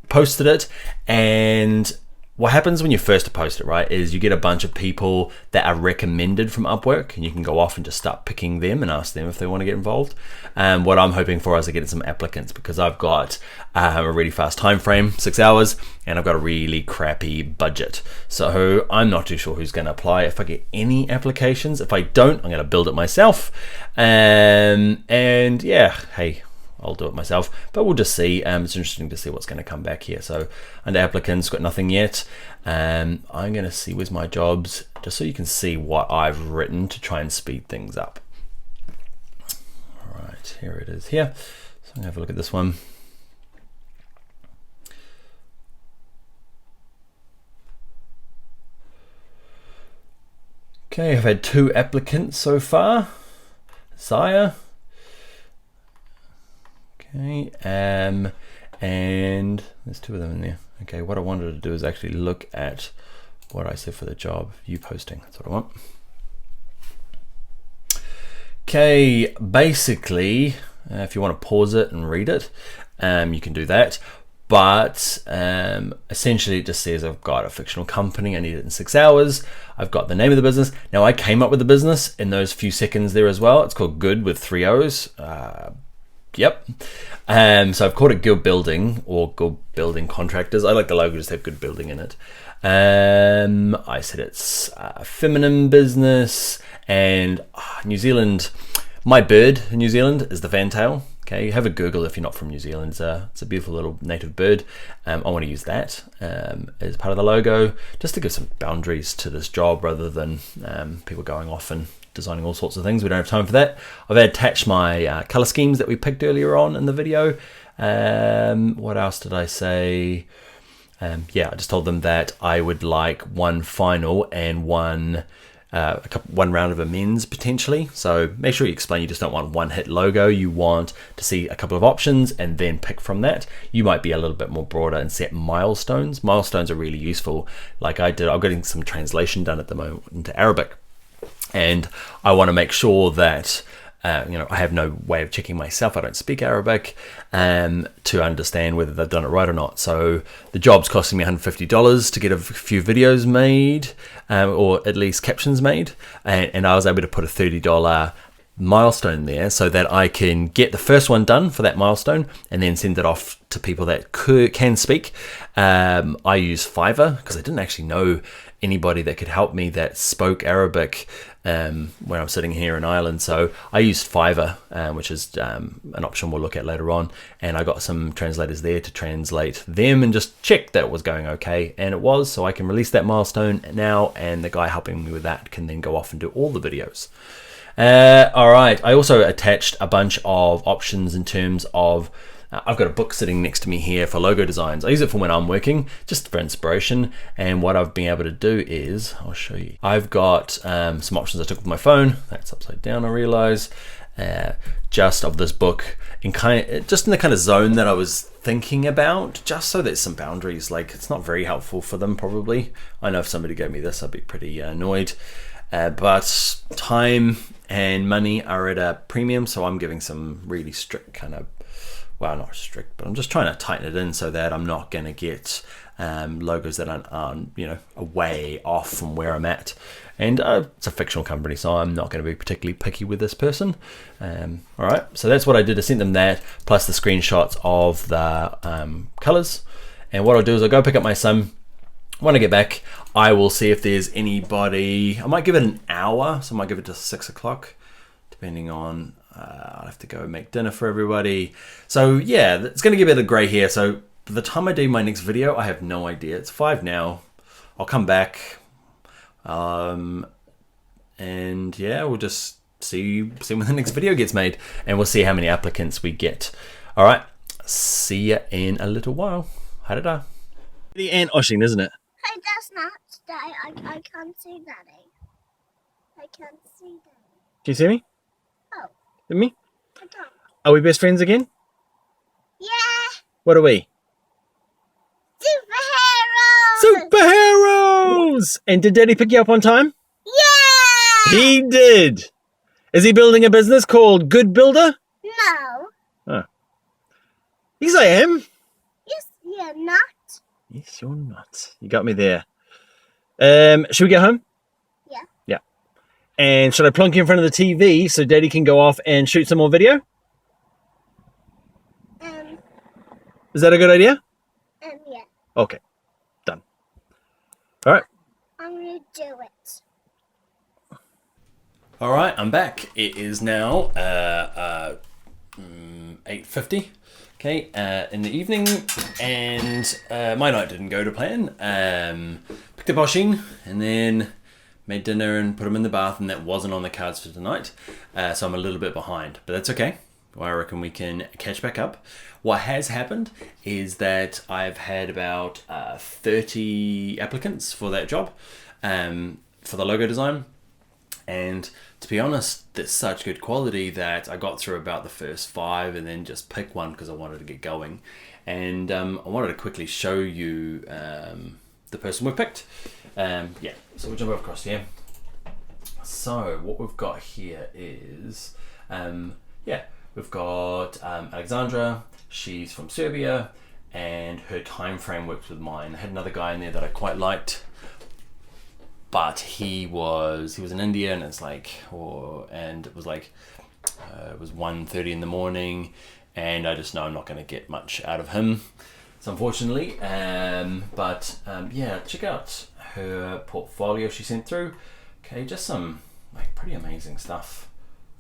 posted it, and what happens when you first post it, right, is you get a bunch of people that are recommended from Upwork, and you can go off and just start picking them and ask them if they want to get involved. What I'm hoping for is I get some applicants, because I've got a really fast time frame, 6 hours, and I've got a really crappy budget. So I'm not too sure who's going to apply if I get any applications. If I don't, I'm going to build it myself. And yeah, hey, I'll do it myself, but we'll just see. It's interesting to see what's going to come back here. So under applicants, got nothing yet. I'm going to see where's my jobs, just so you can see what I've written to try and speed things up. All right, here it is here. So I'm going to have a look at this one. Okay, I've had 2 applicants so far. Zaya. Okay, and there's 2 of them in there. Okay, what I wanted to do is actually look at what I said for the job, view posting, that's what I want. Okay, basically, if you want to pause it and read it, you can do that. But essentially it just says I've got a fictional company, I need it in 6 hours. I've got the name of the business. Now I came up with the business in those few seconds there as well. It's called Good with 3 O's. Yep. So I've called it Good Building, or Good Building Contractors. I like the logo, just have Good Building in it. I said it's a feminine business, and New Zealand, my bird in New Zealand is the fantail. Okay, have a Google if you're not from New Zealand. It's a beautiful little native bird. I want to use that as part of the logo, just to give some boundaries to this job, rather than people going off and designing all sorts of things. We don't have time for that. I've attached my color schemes that we picked earlier on in the video. What else did I say? Yeah, I just told them that I would like one final and one round of amends potentially. So make sure you explain you just don't want one hit logo. You want to see a couple of options and then pick from that. You might be a little bit more broader and set milestones. Milestones are really useful. Like I did, I'm getting some translation done at the moment into Arabic, and I want to make sure that I have no way of checking myself. I don't speak Arabic to understand whether they've done it right or not. So the job's costing me $150 to get a few videos made, or at least captions made. And I was able to put a $30 milestone there so that I can get the first one done for that milestone and then send it off to people that can speak. I use Fiverr because I didn't actually know anybody that could help me that spoke Arabic when I'm sitting here in Ireland. So I used Fiverr, which is an option we'll look at later on, and I got some translators there to translate them and just check that it was going okay, and it was. So I can release that milestone now, and the guy helping me with that can then go off and do all the videos. All right, I also attached a bunch of options in terms of I've got a book sitting next to me here for logo designs. I use it for when I'm working, just for inspiration. And what I've been able to do is, I'll show you. I've got some options I took with my phone. That's upside down, I realize. Just of this book, just in the kind of zone that I was thinking about, just so there's some boundaries. Like, it's not very helpful for them, probably. I know if somebody gave me this, I'd be pretty annoyed. But time and money are at a premium, so I'm giving some really strict kind of, well, not strict, but I'm just trying to tighten it in so that I'm not going to get logos that aren't way off from where I'm at. And it's a fictional company, so I'm not going to be particularly picky with this person. All right, so that's what I did. I sent them that, plus the screenshots of the colors. And what I'll do is I'll go pick up my son. When I get back, I will see if there's anybody. I might give it an hour, so I might give it to 6 o'clock, depending on, I'll have to go make dinner for everybody. So yeah, it's going to get a bit of grey here. So by the time I do my next video, I have no idea. It's 5 now. I'll come back. And yeah, we'll just see when the next video gets made, and we'll see how many applicants we get. All right, see ya in a little while. Ha-da-da. And Oshing, isn't it? Hey, that's not today. I can't see Daddy. I can't see Daddy. Can you see me? Oh. See me? I don't. Are we best friends again? Yeah. What are we? Superheroes! Superheroes! And did Daddy pick you up on time? Yeah! He did. Is he building a business called Good Builder? No. Oh. Yes, I am. Yes, you're not. Yes, you're not. You got me there. Should we get home? Yeah. Yeah. And should I plonk you in front of the TV so Daddy can go off and shoot some more video? Is that a good idea? Yeah. Okay. Done. All right. I'm gonna do it. All right, I'm back. It is now 8:50. Okay, in the evening, and my night didn't go to plan. Picked up Oshin and then made dinner and put him in the bath, and that wasn't on the cards for tonight. So I'm a little bit behind, but that's okay. I reckon we can catch back up. What has happened is that I've had about 30 applicants for that job, for the logo design. And to be honest, that's such good quality that I got through about the first 5 and then just picked one because I wanted to get going. And I wanted to quickly show you the person we picked. Yeah, so we'll jump across here. So what we've got here is, yeah, we've got Alexandra. She's from Serbia and her time frame works with mine. I had another guy in there that I quite liked, but he was in India, and it's like, and it was like, it was 1:30 in the morning, and I just know I'm not going to get much out of him, so unfortunately. Yeah, check out her portfolio she sent through. Okay, just some like pretty amazing stuff.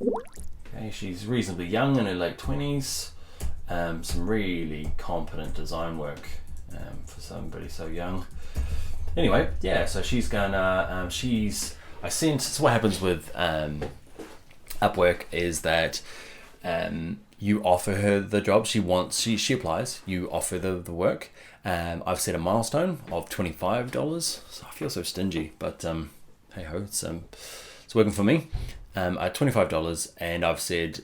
Okay, she's reasonably young, in her late 20s. Some really competent design work for somebody so young. Anyway, yeah, so she's gonna, so what happens with Upwork is that you offer her the job she wants, she applies, you offer the work. I've set a milestone of $25, so I feel so stingy, but hey ho, it's working for me. At $25, and I've said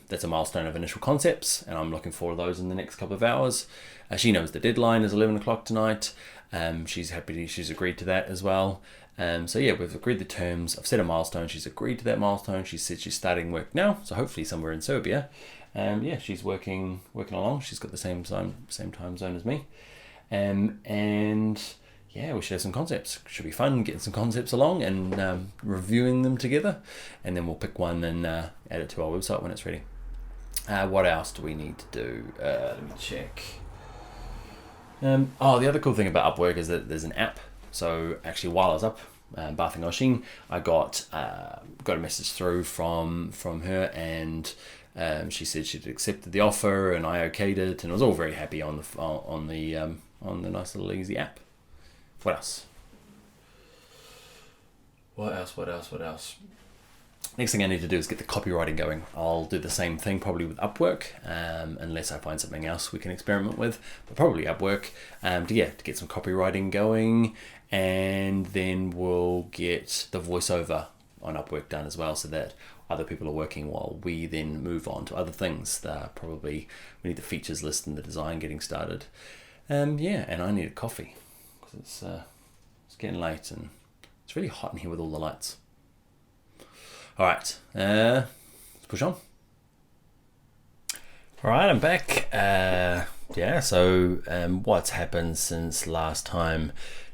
that's a milestone of initial concepts, and I'm looking for those in the next couple of hours. She knows the deadline is 11 o'clock tonight. She's happy, she's agreed to that as well. So yeah, we've agreed the terms. I've set a milestone. She's agreed to that milestone. She said she's starting work now, so hopefully somewhere in Serbia. Yeah, she's working along. She's got the same time zone as me. And yeah, we should have some concepts. Should be fun getting some concepts along and reviewing them together, and then we'll pick one and add it to our website when it's ready. What else do we need to do? Let me check. The other cool thing about Upwork is that there's an app. So actually, while I was up bathing Oshin, I got a message through from her, and she said she'd accepted the offer, and I okayed it, and I was all very happy on the nice little easy app. What else? Next thing I need to do is get the copywriting going. I'll do the same thing probably with Upwork, unless I find something else we can experiment with, but probably Upwork, to get some copywriting going, and then we'll get the voiceover on Upwork done as well, so that other people are working while we then move on to other things. We need the features list and the design getting started. Yeah, and I need a coffee. It's getting late and it's really hot in here with all the lights. All right, let's push on. All right, I'm back. So what's happened since last time?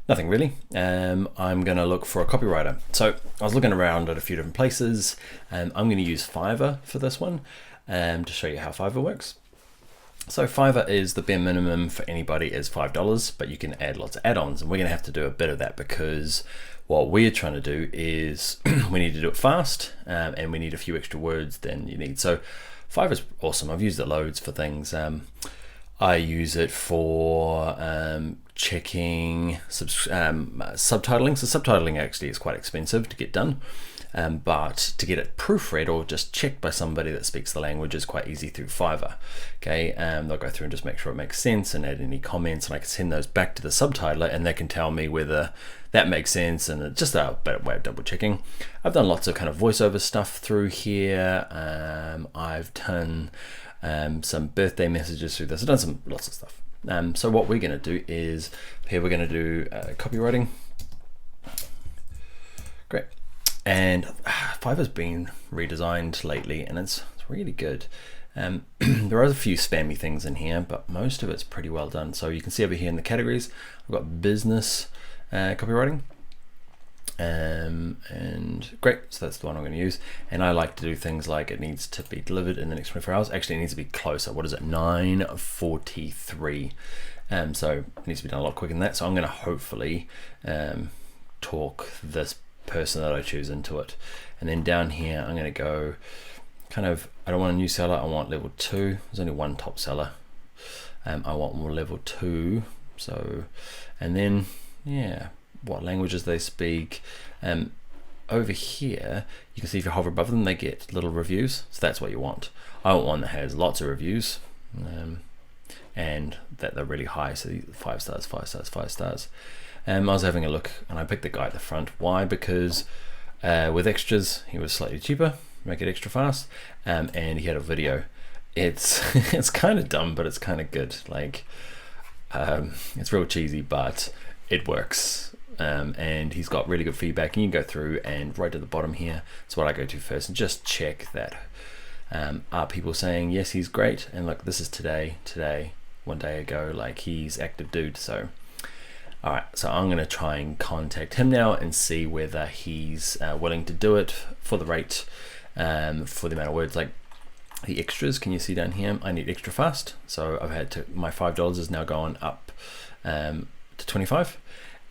Nothing really. I'm going to look for a copywriter. So I was looking around at a few different places. I'm going to use Fiverr for this one to show you how Fiverr works. So Fiverr is the bare minimum for anybody is $5, but you can add lots of add-ons, and we're going to have to do a bit of that because what we're trying to do is we need to do it fast, and we need a few extra words than you need. So Fiverr's awesome. I've used it loads for things. I use it for checking subtitling. So subtitling actually is quite expensive to get done. But to get it proofread or just checked by somebody that speaks the language is quite easy through Fiverr. Okay, they'll go through and just make sure it makes sense and add any comments, and I can send those back to the subtitler, and they can tell me whether that makes sense, and it's just a better way of double checking. I've done lots of kind of voiceover stuff through here. I've done some birthday messages through this. I've done lots of stuff. So what we're going to do is here we're going to do copywriting. Great. And Fiverr's been redesigned lately, and it's really good. There are a few spammy things in here, but most of it's pretty well done. So you can see over here in the categories, I've got business copywriting. And great, so that's the one I'm going to use. And I like to do things like it needs to be delivered in the next 24 hours. Actually, it needs to be closer. What is it? 9:43. So it needs to be done a lot quicker than that. So I'm going to hopefully talk this person that I choose into it. And then down here, I'm going to go kind of, I don't want a new seller. I want level 2. There's only one top seller. I want more level 2. So, and then, yeah, what languages they speak. Over here, you can see if you hover above them, they get little reviews. So that's what you want. I want one that has lots of reviews and that they're really high. So 5 stars, 5 stars, 5 stars. I was having a look and I picked the guy at the front. Why? Because with extras, he was slightly cheaper, make it extra fast, and he had a video. It's it's kind of dumb, but it's kind of good. Like it's real cheesy, but it works. And he's got really good feedback, and you can go through and right at the bottom here, it's what I go to first and just check that are people saying yes, he's great, and look, this is today, 1 day ago, like he's active dude. So all right, so I'm gonna try and contact him now and see whether he's willing to do it for the rate, for the amount of words. Like the extras, can you see down here, I need extra fast, so I've had to, my $5 is now going up to 25.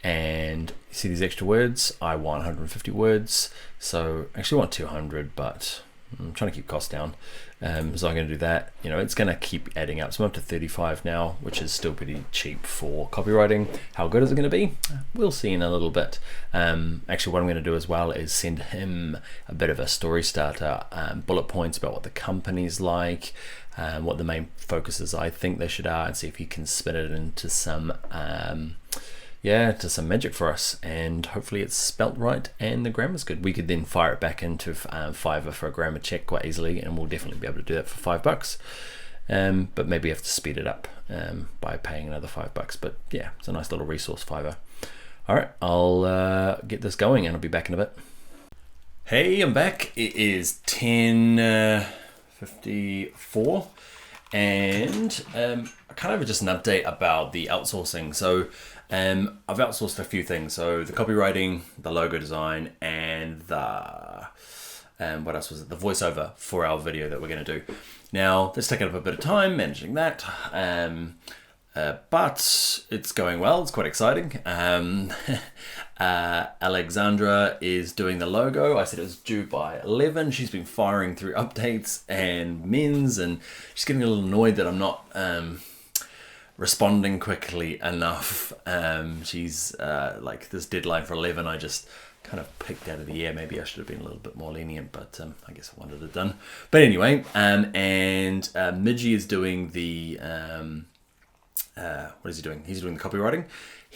And you see these extra words, I want 150 words, so I actually want 200, but I'm trying to keep costs down, so I'm going to do that. You know, it's going to keep adding up, so I'm up to 35 now, which is still pretty cheap for copywriting. How good is it going to be? We'll see in a little bit. Actually, what I'm going to do as well is send him a bit of a story starter, bullet points about what the company's like, what the main focuses I think they should are, and see if he can spin it into some to some magic for us, and hopefully it's spelt right and the grammar's good. We could then fire it back into Fiverr for a grammar check quite easily, and we'll definitely be able to do that for $5. But maybe you have to speed it up by paying another $5. But yeah, it's a nice little resource, Fiverr. All right, I'll get this going and I'll be back in a bit. Hey, I'm back. It is 10:54, and kind of just an update about the outsourcing. So I've outsourced a few things. So the copywriting, the logo design, and the what else was it? The voiceover for our video that we're going to do. Now, that's taken up a bit of time managing that, but it's going well. It's quite exciting. Alexandra is doing the logo. I said it was due by 11. She's been firing through updates and mins, and she's getting a little annoyed that I'm not responding quickly enough. She's like, this deadline for 11, I just kind of picked out of the air. Maybe I should have been a little bit more lenient, but I guess I wanted it done. But anyway, and Midgie is doing the what is he doing? He's doing the copywriting.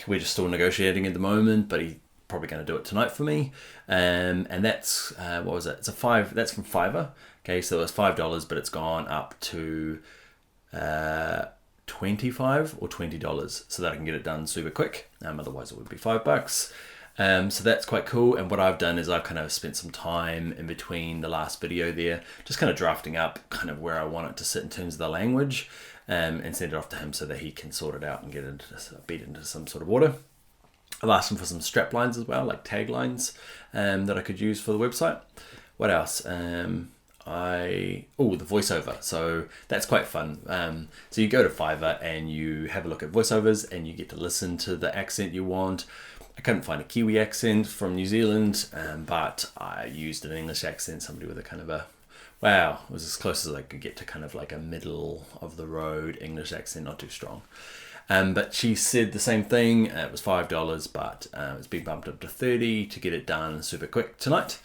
We're just still negotiating at the moment, but he's probably going to do it tonight for me. And that's what was it? It's a 5. That's from Fiverr. Okay, so it was $5, but it's gone up to $25 or $20, so that I can get it done super quick. Otherwise, it would be $5. So that's quite cool. And what I've done is I've kind of spent some time in between the last video there, just kind of drafting up kind of where I want it to sit in terms of the language, and send it off to him so that he can sort it out and get it beat into some sort of order. I've asked him for some strap lines as well, like taglines that I could use for the website. What else? The voiceover. So that's quite fun. So you go to Fiverr and you have a look at voiceovers and you get to listen to the accent you want. I couldn't find a Kiwi accent from New Zealand, but I used an English accent, somebody with a kind of a, wow, it was as close as I could get to kind of like a middle of the road English accent, not too strong. But she said the same thing. It was $5, but it's been bumped up to 30 to get it done super quick tonight.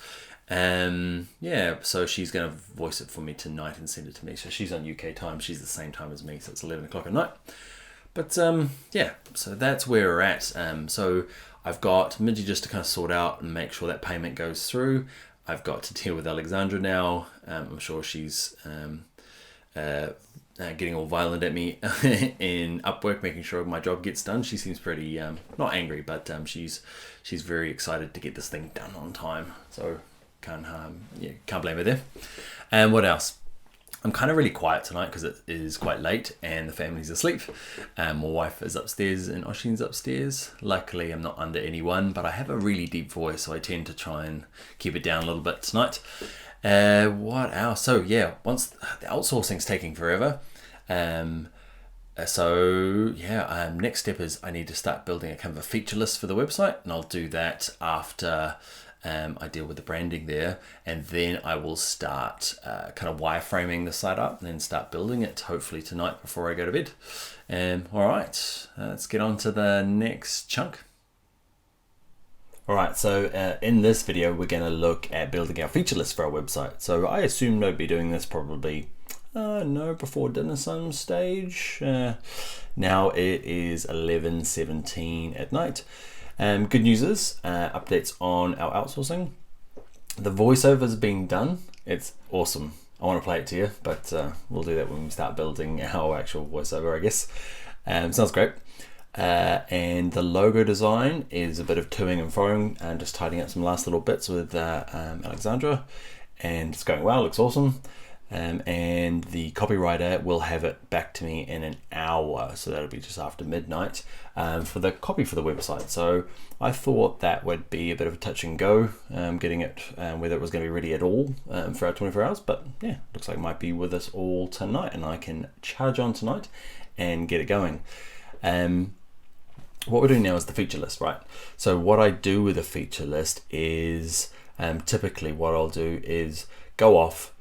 So she's going to voice it for me tonight and send it to me. So she's on UK time. She's the same time as me, so it's 11 o'clock at night. But so that's where we're at. So I've got Midgie just to kind of sort out and make sure that payment goes through. I've got to deal with Alexandra now. I'm sure she's getting all violent at me in Upwork, making sure my job gets done. She seems pretty not angry, but she's very excited to get this thing done on time. So can't blame her there. And what else? I'm kind of really quiet tonight because it is quite late and the family's asleep. My wife is upstairs and Oshin's upstairs. Luckily, I'm not under anyone, but I have a really deep voice, so I tend to try and keep it down a little bit tonight. What else? So yeah, once the outsourcing's taking forever. Next step is I need to start building a kind of a feature list for the website, and I'll do that after I deal with the branding there, and then I will start kind of wireframing the site up and then start building it hopefully tonight before I go to bed. All right, let's get on to the next chunk. All right, so in this video, we're going to look at building our feature list for our website. So I assume I'll be doing this probably before dinner some stage. Now it is 11:17 at night. Good news is updates on our outsourcing. The voiceover is being done. It's awesome. I want to play it to you, but we'll do that when we start building our actual voiceover, I guess. Sounds great. And the logo design is a bit of toing and froing and just tidying up some last little bits with Alexandra, and it's going well, looks awesome. And the copywriter will have it back to me in an hour, so that'll be just after midnight for the copy for the website. So I thought that would be a bit of a touch and go, getting it whether it was going to be ready at all for our 24 hours, but yeah, looks like it might be with us all tonight, and I can charge on tonight and get it going. What we're doing now is the feature list, right? So what I do with a feature list is typically what I'll do is go off,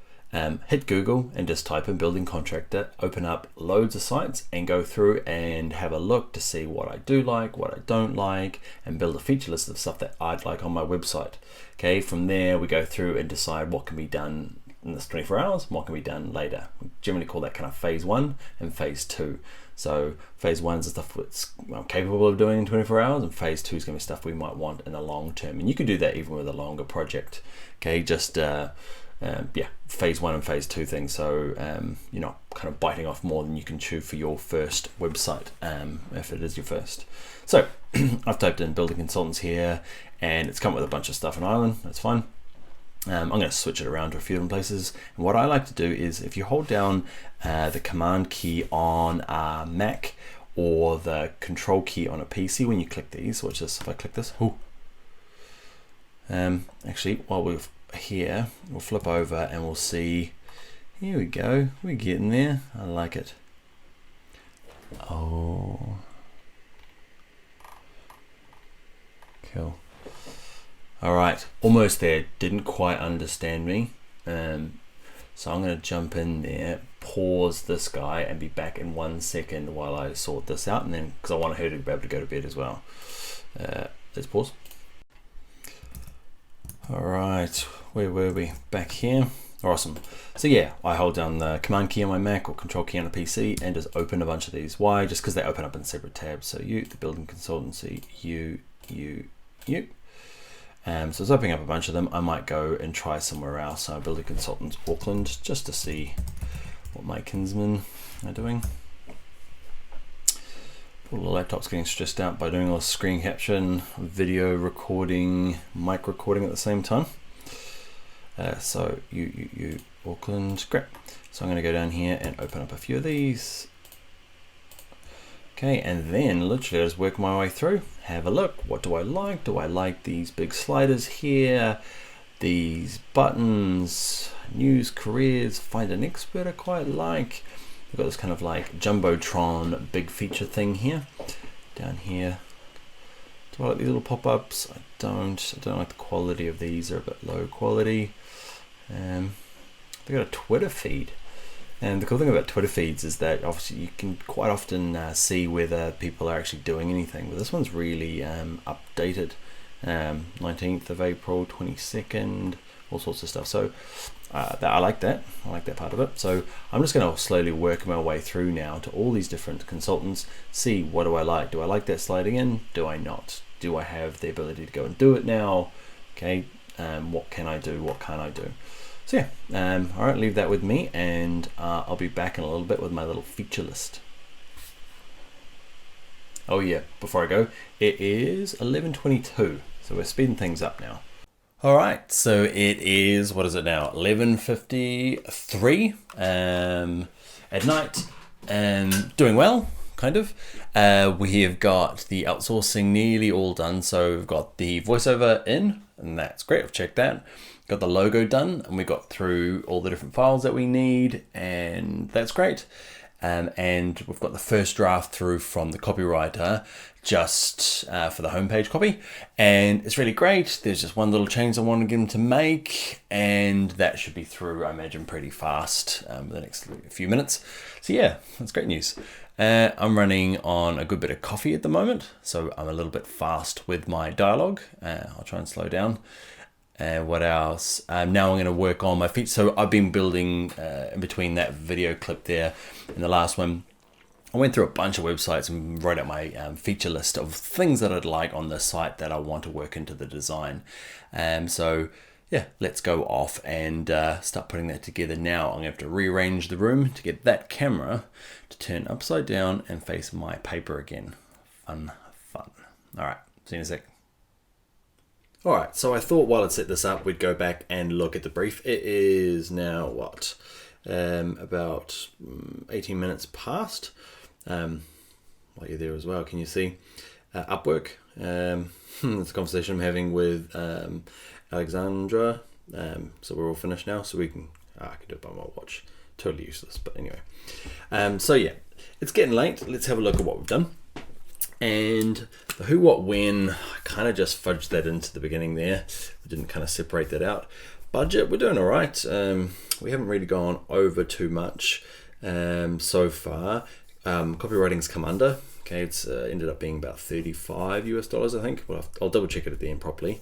hit Google and just type in building contractor, open up loads of sites and go through and have a look to see what I do like, what I don't like, and build a feature list of stuff that I'd like on my website. Okay, from there we go through and decide what can be done in this 24 hours and what can be done later. We generally call that kind of phase 1 and phase 2. So phase 1 is the stuff that's capable of doing in 24 hours, and phase 2 is going to be stuff we might want in the long term. And you can do that even with a longer project. Okay, just phase 1 and phase 2 things. So you're not kind of biting off more than you can chew for your first website, if it is your first. So I've typed in building consultants here, and it's come up with a bunch of stuff in Ireland. That's fine. I'm going to switch it around to a few different places. And what I like to do is if you hold down the command key on a Mac or the control key on a PC when you click these, watch this, if I click this, actually while we're here, we'll flip over and we'll see, here we go, we're getting there. I like it. Oh, cool. All right, almost there. Didn't quite understand me. So I'm going to jump in there, pause this guy, and be back in 1 second while I sort this out. And then, because I want her to be able to go to bed as well. Let's pause. All right, where were we? Back here. Awesome. So yeah, I hold down the command key on my Mac or control key on a PC and just open a bunch of these. Why? Just because they open up in separate tabs. So the building consultancy, you. So it's opening up a bunch of them. I might go and try somewhere else. So building consultants Auckland, just to see what my kinsmen are doing. All the laptop's getting stressed out by doing all the screen caption, video recording, mic recording at the same time. So you Auckland, great. So I'm going to go down here and open up a few of these. Okay, and then literally I just work my way through, have a look. What do I like? Do I like these big sliders here? These buttons, news, careers, find an expert I quite like. We've got this kind of like Jumbotron big feature thing here. Down here. Do I like these little pop-ups? I don't like the quality of these, they're a bit low quality. They've got a Twitter feed. And the cool thing about Twitter feeds is that obviously you can quite often see whether people are actually doing anything. But this one's really updated. 19th of April, 22nd, all sorts of stuff. So I like that. I like that part of it. So I'm just going to slowly work my way through now to all these different consultants. See, what do I like? Do I like that sliding in? Do I not? Do I have the ability to go and do it now? Okay. what can I do, what can't I do. So yeah, all right, leave that with me, and I'll be back in a little bit with my little feature list. Oh yeah, before I go, it is 11:22, so we're speeding things up now. All right, so it is, what is it now? 11:53 at night, and doing well, kind of. We have got the outsourcing nearly all done, so we've got the voiceover in, and that's great. I've checked that. Got the logo done, and we got through all the different files that we need, and that's great. And we've got the first draft through from the copywriter just for the homepage copy, and it's really great. There's just one little change I want to get them to make, and that should be through, I imagine, pretty fast the next few minutes. So yeah, that's great news. I'm running on a good bit of coffee at the moment, so I'm a little bit fast with my dialogue. I'll try and slow down. What else? Now I'm going to work on my feet. So I've been building in between that video clip there and the last one. I went through a bunch of websites and wrote out my feature list of things that I'd like on the site that I want to work into the design. So yeah, let's go off and start putting that together now. I'm going to have to rearrange the room to get that camera to turn upside down and face my paper again. Fun. All right, see you in a sec. All right, so I thought while I'd set this up, we'd go back and look at the brief. It is now what? About 18 minutes past. While you're there as well, can you see? Upwork. It's a conversation I'm having with Alexandra. So we're all finished now, so we can, I can do it by my watch. Totally useless, but anyway. So yeah, it's getting late. Let's have a look at what we've done. And the who, what, when, I kind of just fudged that into the beginning there. We didn't kind of separate that out. Budget, we're doing all right. We haven't really gone over too much so far. Copywriting's come under. Okay, it's ended up being about $35 US, I think. Well, I'll double check it at the end properly.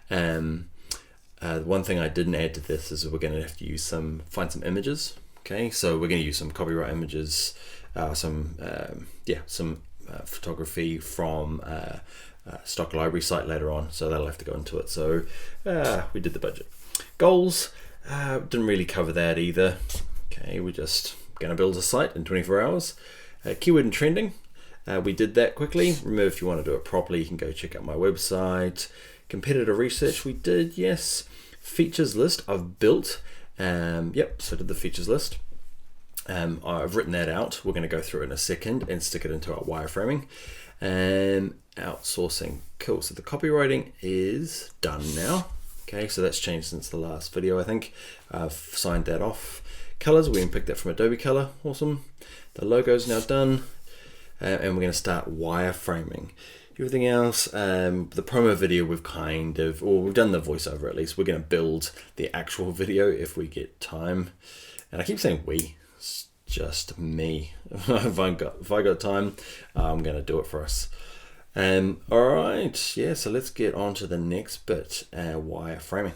One thing I didn't add to this is we're going to have to use find some images. Okay, so we're going to use some copyright images, some photography from stock library site later on, so that'll have to go into it. So we did the budget. Goals, didn't really cover that either. Okay, we're just going to build a site in 24 hours. Keyword and trending, we did that quickly. Remember, if you want to do it properly, you can go check out my website. Competitor research, we did, yes. Features list, I've built. Yep, so I did the features list. I've written that out. We're going to go through it in a second and stick it into our wireframing. Outsourcing, cool. So the copywriting is done now. Okay, so that's changed since the last video, I think. I've signed that off. Colors, we can pick that from Adobe Color. Awesome. The logo's now done. And we're going to start wireframing. Everything else, the promo video we've done the voiceover at least. We're going to build the actual video if we get time. And I keep saying we. Just me. if I got time, I'm gonna do it for us. All right, yeah. So let's get on to the next bit, wireframing.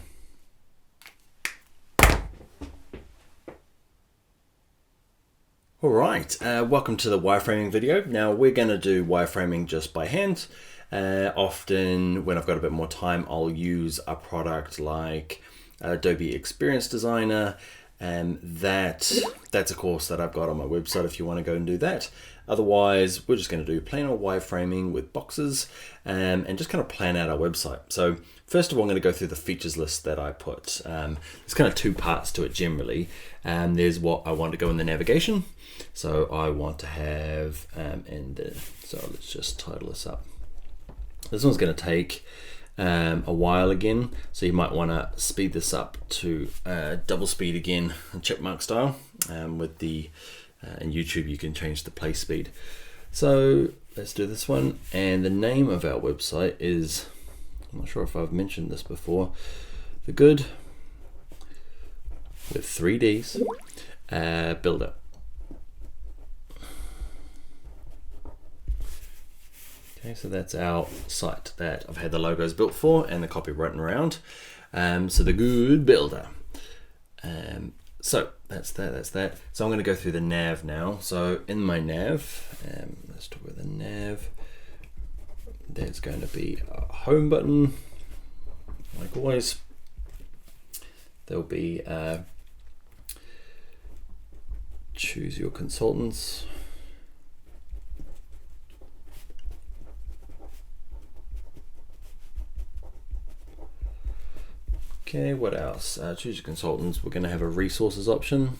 All right, welcome to the wireframing video. Now we're gonna do wireframing just by hand. Often when I've got a bit more time, I'll use a product like Adobe Experience Designer. That's a course that I've got on my website if you want to go and do that. Otherwise, we're just going to do plain old wireframing with boxes and just kind of plan out our website. So first of all, I'm going to go through the features list that I put. There's kind of two parts to it generally. There's what I want to go in the navigation. So I want to have, so let's just title this up. This one's going to take a while again, so you might want to speed this up to double speed again, chipmunk style. With the in YouTube you can change the play speed. So let's do this one, and the name of our website is, I'm not sure if I've mentioned this before, the Good with 3 Ds Builder. Okay, so that's our site that I've had the logos built for and the copy written around. So the Good Builder. So that's that. So I'm going to go through the nav now. So in my nav, let's talk about the nav. There's going to be a home button, like always. there'll be choose your consultants. Okay, what else? Choose your consultants. We're going to have a resources option,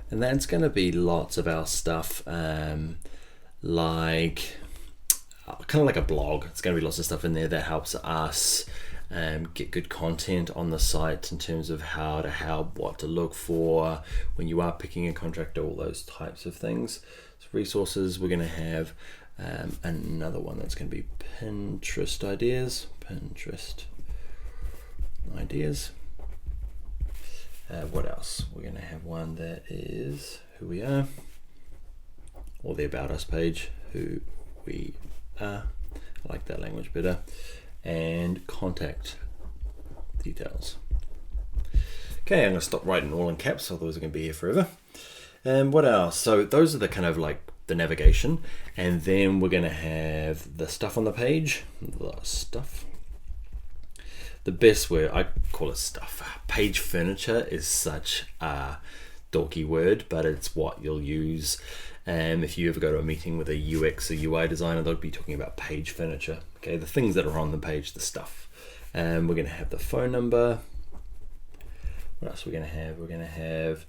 and that's going to be lots of our stuff, like kind of like a blog. It's going to be lots of stuff in there that helps us get good content on the site in terms of how to help, what to look for when you are picking a contractor, all those types of things. So resources, we're going to have another one that's going to be Pinterest ideas. What else? We're going to have one that is who we are, or the About Us page, who we are. I like that language better. And contact details. Okay, I'm going to stop writing all in caps, otherwise I'm going to be here forever. And what else? So those are the kind of like the navigation, and then we're going to have the stuff on the page. The stuff. The best word, I call it stuff. Page furniture is such a dorky word, but it's what you'll use. If you ever go to a meeting with a UX or UI designer, they'll be talking about page furniture. Okay, the things that are on the page, the stuff. We're going to have the phone number. What else are we going to have? We're going to have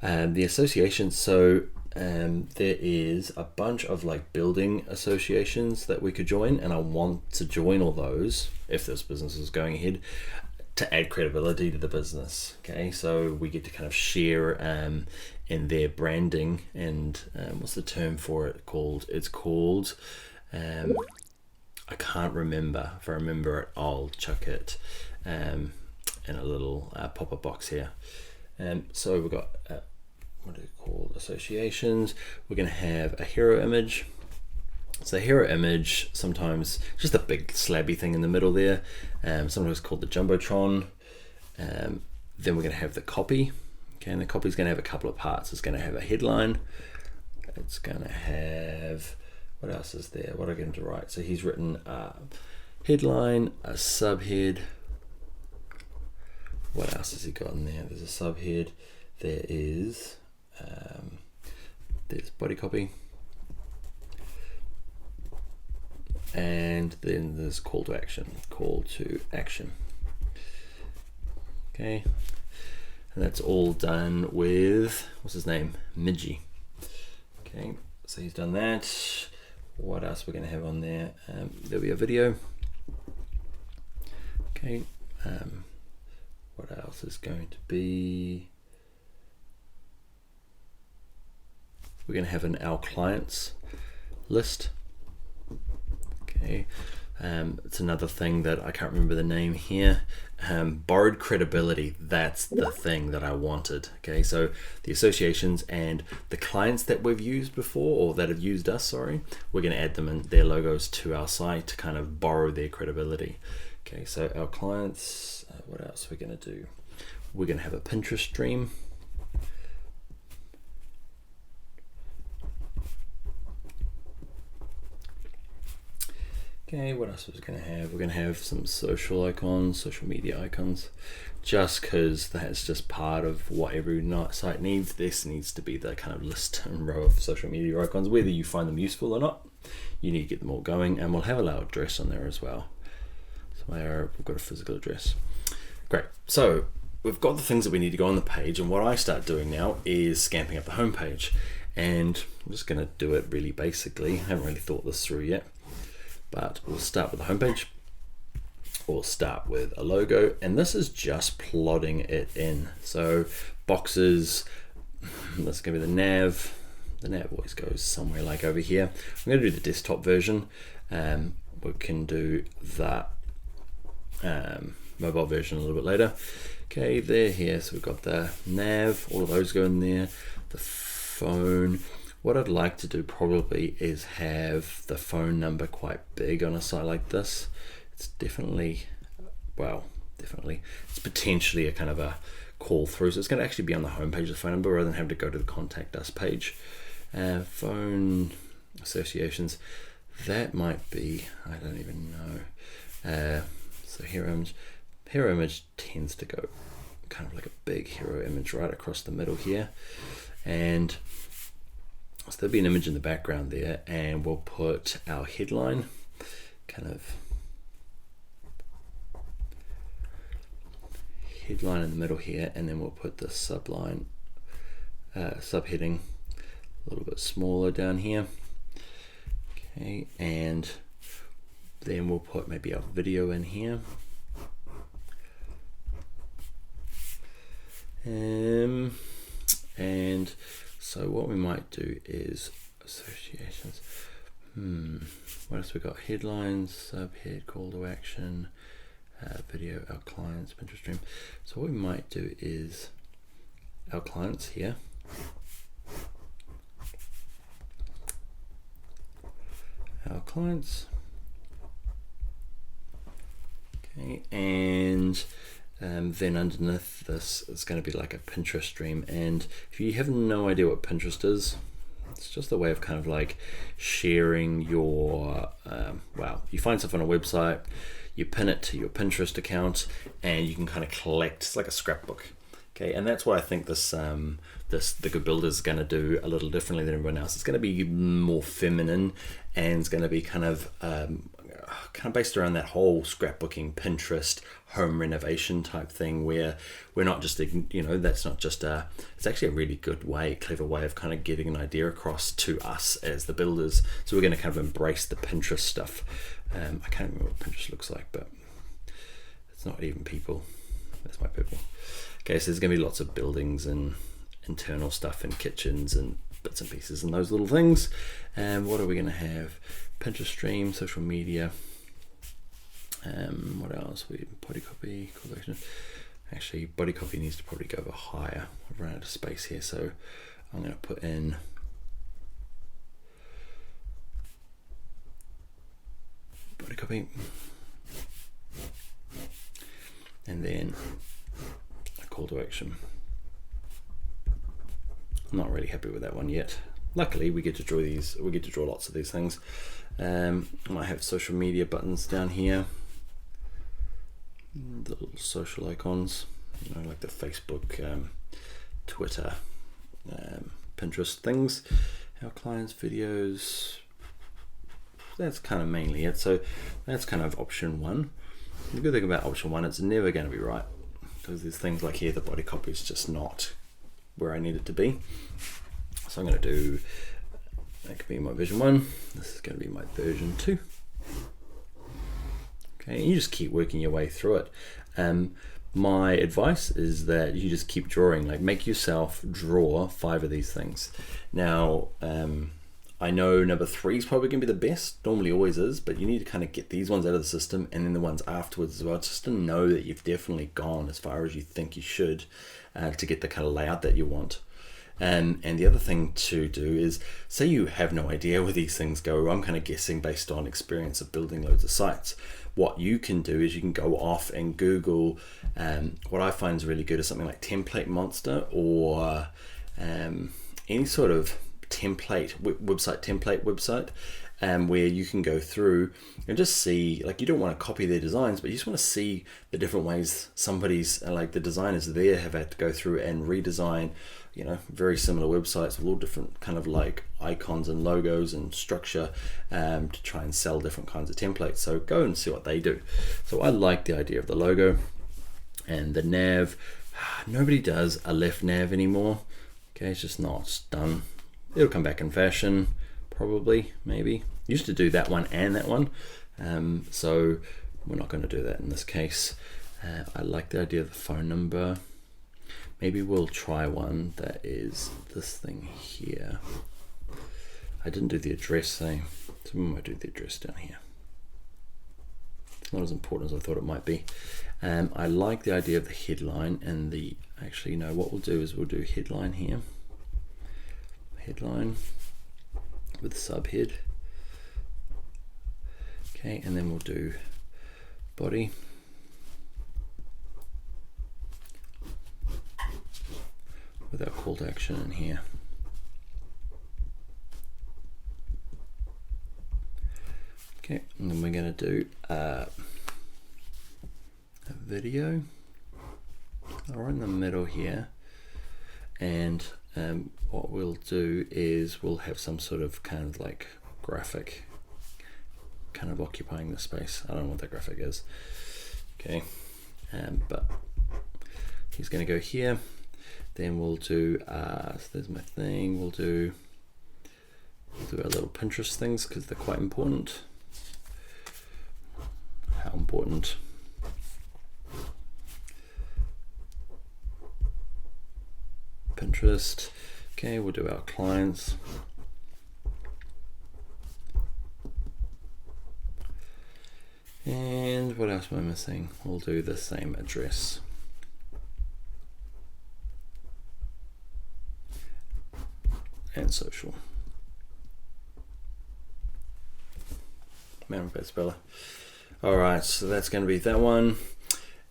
the associations. So there is a bunch of like building associations that we could join, and I want to join all those if this business is going ahead to add credibility to the business. Okay, so we get to kind of share in their branding, and what's the term for it called? It's called I can't remember. If I remember it, I'll chuck it in a little pop-up box here. So we've got what are they called? Associations. We're going to have a hero image. So hero image, sometimes just a big slabby thing in the middle there. Sometimes called the Jumbotron. Then we're going to have the copy. Okay, and the copy is going to have a couple of parts. It's going to have a headline. It's going to have, what else is there? What are I going to write? So he's written a headline, a subhead. What else has he got in there? There's a subhead. There is, there's body copy. And then there's call to action. Okay, and that's all done with, what's his name? Midgie. Okay, so he's done that. What else we're going to have on there? There'll be a video. Okay, what else is going to be? We're going to have an our clients list. Okay, it's another thing that I can't remember the name here. Borrowed credibility, that's the thing that I wanted. Okay, so the associations and the clients that we've used before, or that have used us, sorry, we're going to add them in their logos to our site to kind of borrow their credibility. Okay, so our clients, what else are we going to do? We're going to have a Pinterest stream. Okay, what else was going to have? We're going to have some social icons, social media icons, just because that's just part of what every site needs. This needs to be the kind of list and row of social media icons. Whether you find them useful or not, you need to get them all going, and we'll have our address on there as well. So we've got a physical address. Great. So we've got the things that we need to go on the page, and what I start doing now is scamping up the home page, and I'm just going to do it really basically. I haven't really thought this through yet. But we'll start with the homepage. We'll start with a logo, and this is just plotting it in. So boxes, that's going to be the nav. The nav always goes somewhere like over here. I'm going to do the desktop version. We can do that mobile version a little bit later. Okay, they're here. So we've got the nav, all of those go in there. The phone. What I'd like to do probably is have the phone number quite big on a site like this. It's definitely, it's potentially a kind of a call through. So it's going to actually be on the homepage, the phone number, rather than have to go to the contact us page. Phone associations, that might be, I don't even know. So here hero image tends to go kind of like a big hero image right across the middle here, and so there'll be an image in the background there, and we'll put our headline kind of headline in the middle here, and then we'll put the subline subheading a little bit smaller down here. Okay, and then we'll put maybe our video in here. And so what we might do is associations. What else we got? Headlines, subhead, call to action, video, our clients, Pinterest stream. So what we might do is our clients here. Our clients. Okay, and then underneath this is going to be like a Pinterest stream. And if you have no idea what Pinterest is, it's just a way of kind of like sharing your, you find stuff on a website, you pin it to your Pinterest account, and you can kind of collect, it's like a scrapbook. Okay, and that's what I think this the Good Builder is going to do a little differently than everyone else. It's going to be more feminine, and it's going to be kind of based around that whole scrapbooking, Pinterest, home renovation type thing, where we're not just, that's not just it's actually a really good way, clever way of kind of getting an idea across to us as the builders. So we're going to kind of embrace the Pinterest stuff. I can't remember what Pinterest looks like, but it's not even people. That's my people. Okay, so there's going to be lots of buildings and internal stuff and kitchens and bits and pieces and those little things. And what are we going to have? Pinterest stream, social media. What else? Body copy, call to action. Actually, body copy needs to probably go over higher. I've run out of space here, so I'm going to put in body copy, and then a call to action. I'm not really happy with that one yet. Luckily, we get to draw these. We get to draw lots of these things. I might have social media buttons down here. The little social icons, like the Facebook, Twitter, Pinterest things. Our clients' videos. That's kind of mainly it. So that's kind of option one. The good thing about option one, it's never going to be right, because there's things like here, the body copy is just not where I need it to be. So I'm going to do, that could be my version 1. This is going to be my version 2. Okay, and you just keep working your way through it. My advice is that you just keep drawing, like make yourself draw 5 of these things. Now, I know number 3 is probably going to be the best, normally always is, but you need to kind of get these ones out of the system and then the ones afterwards as well, just to know that you've definitely gone as far as you think you should to get the kind of layout that you want. And the other thing to do is, say you have no idea where these things go. I'm kind of guessing based on experience of building loads of sites. What you can do is you can go off and Google, what I find is really good is something like Template Monster, or any sort of template website, where you can go through and just see, like, you don't want to copy their designs, but you just want to see the different ways somebody's, like the designers there, have had to go through and redesign, very similar websites with all different kind of like icons and logos and structure, to try and sell different kinds of templates. So go and see what they do. So I like the idea of the logo and the nav. Nobody does a left nav anymore. Okay, it's just not done. It'll come back in fashion, probably, maybe. Used to do that one and that one, so we're not going to do that in this case. I like the idea of the phone number. Maybe we'll try one that is this thing here. I didn't do the address, so we might do the address down here. It's not as important as I thought it might be. I like the idea of the headline and the, actually, no, what we'll do is we'll do headline here. Headline with subhead. Okay, and then we'll do body. With our call to action in here. Okay, and then we're going to do a video, right in the middle here, and what we'll do is we'll have some sort of kind of like graphic kind of occupying the space. I don't know what that graphic is. Okay, but he's going to go here. Then we'll do, so there's my thing, we'll do our little Pinterest things because they're quite important. How important? Pinterest. Okay, we'll do our clients. And what else am I missing? We'll do the same address. And social. Man, bad speller. All right, so that's going to be that one.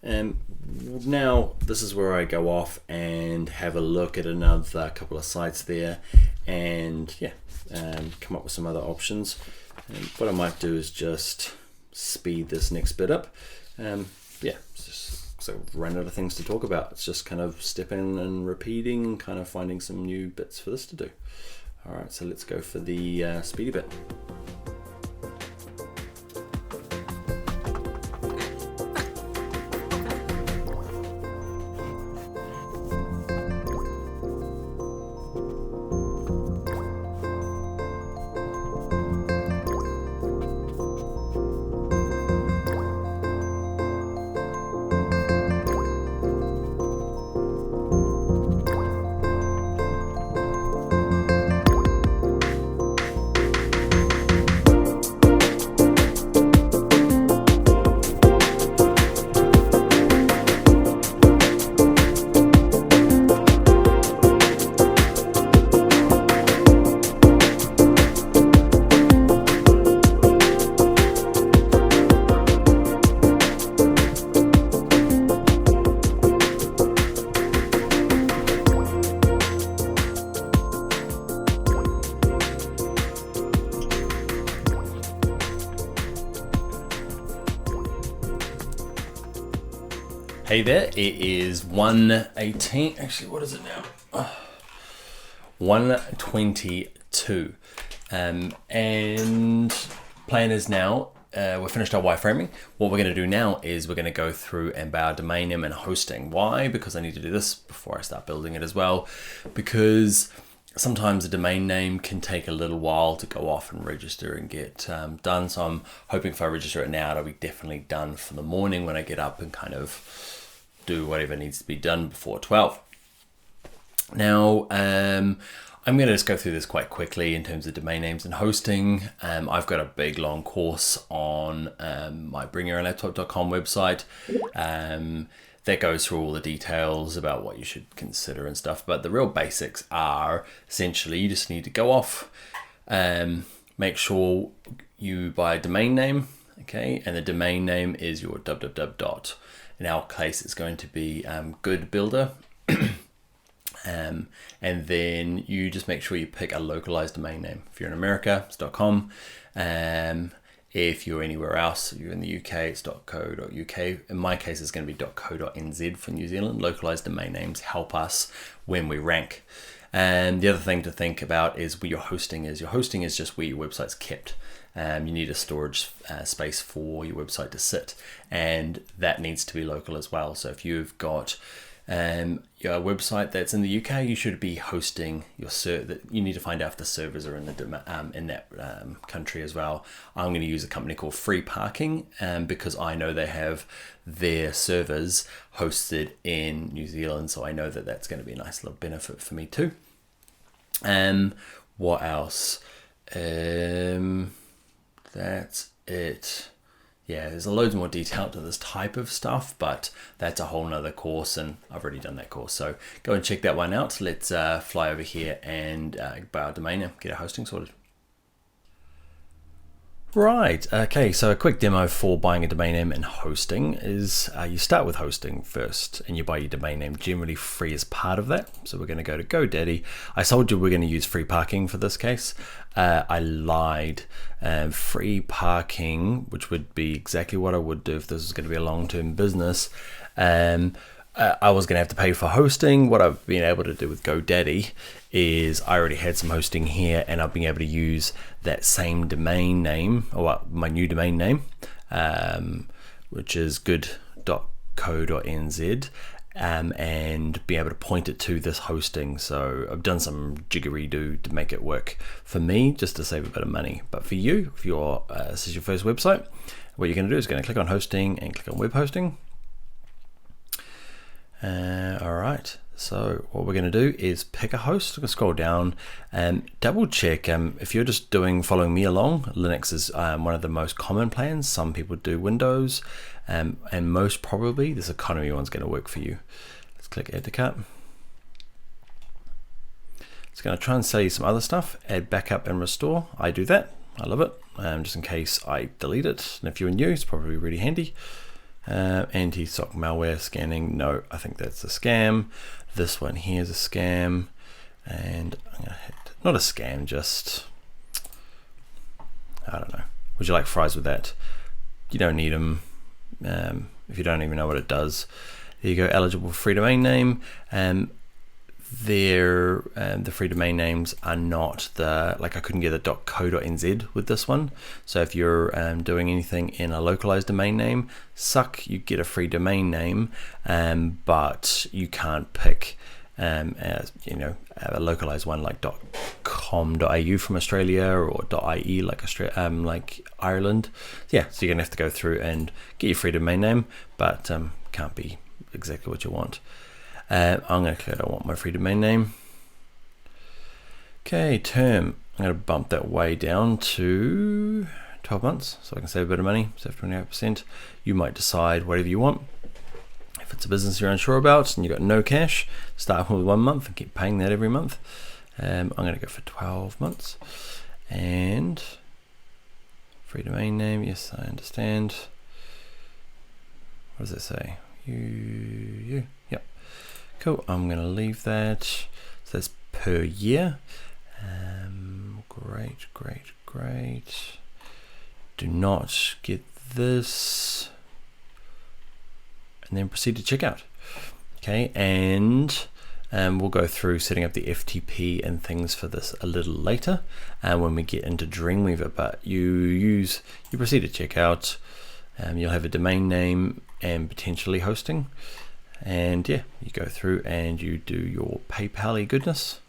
And now this is where I go off and have a look at another couple of sites there, and yeah, come up with some other options. And what I might do is just speed this next bit up. Yeah, just so run out of things to talk about. It's just kind of stepping and repeating and kind of finding some new bits for this to do. All right, so let's go for the speedy bit. Hey there, it is 1:18. Actually, what is it now? 1:22. And plan is now, we've finished our wireframing. What we're going to do now is we're going to go through and buy our domain name and hosting. Why? Because I need to do this before I start building it as well. Because sometimes a domain name can take a little while to go off and register and get done. So I'm hoping if I register it now, it'll be definitely done for the morning when I get up and kind of do whatever needs to be done before 12. Now, I'm going to just go through this quite quickly in terms of domain names and hosting. I've got a big long course on my bringyourownlaptop.com website that goes through all the details about what you should consider and stuff. But the real basics are essentially you just need to go off, make sure you buy a domain name, okay, and the domain name is your www. In our case, it's going to be Good Builder. And then you just make sure you pick a localized domain name. If you're in America, it's .com. If you're anywhere else, you're in the UK, it's .co.uk. In my case, it's going to be .co.nz for New Zealand. Localized domain names help us when we rank. And the other thing to think about is where your hosting is. Your hosting is just where your website's kept. You need a storage space for your website to sit, and that needs to be local as well. So if you've got your website that's in the UK, you should be hosting your you need to find out if the servers are in that country as well. I'm going to use a company called Free Parking because I know they have their servers hosted in New Zealand, so I know that that's going to be a nice little benefit for me too. What else? That's it. Yeah, there's loads more detail to this type of stuff, but that's a whole nother course, and I've already done that course. So go and check that one out. Let's fly over here and buy our domain name, get our hosting sorted. Right, okay, so a quick demo for buying a domain name and hosting is you start with hosting first and you buy your domain name, generally free as part of that. So we're going to go to GoDaddy. I told you we're going to use free parking for this case. I lied. Free parking, which would be exactly what I would do if this was going to be a long-term business. I was going to have to pay for hosting. What I've been able to do with GoDaddy is I already had some hosting here and I've been able to use that same domain name, or my new domain name, which is good.co.nz, and be able to point it to this hosting. So I've done some jiggery-do to make it work for me, just to save a bit of money. But for you, if this is your first website, what you're going to do is going to click on hosting and click on web hosting. All right, so what we're going to do is pick a host. I'm going to scroll down and double check. If you're just following me along, Linux is one of the most common plans. Some people do Windows, and most probably this economy one's going to work for you. Let's click add to cart. It's going to try and sell you some other stuff, add backup and restore. I do that, I love it, just in case I delete it. And if you're new, it's probably really handy. Anti-SOC malware scanning, no, I think that's a scam. This one here is a scam, and I'm gonna hit, not a scam, just, I don't know, would you like fries with that? You don't need them if you don't even know what it does. There you go, eligible for free domain name. The free domain names are not I couldn't get the .co.nz with this one. So if you're doing anything in a localized domain name, you get a free domain name, but you can't pick a localized one like .com.au from Australia or .ie like Ireland. Yeah, so you're gonna have to go through and get your free domain name, but can't be exactly what you want. I'm going to click I want my free domain name. Okay, term. I'm going to bump that way down to 12 months so I can save a bit of money, save 28%. You might decide whatever you want. If it's a business you're unsure about and you've got no cash, start with 1 month and keep paying that every month. I'm going to go for 12 months. And free domain name, yes, I understand. What does it say? You, yep. Cool, I'm going to leave that. So that's per year. Great. Do not get this. And then proceed to checkout. Okay, and we'll go through setting up the FTP and things for this a little later when we get into Dreamweaver. But you proceed to checkout. You'll have a domain name and potentially hosting. And yeah, you go through and you do your PayPal-y goodness.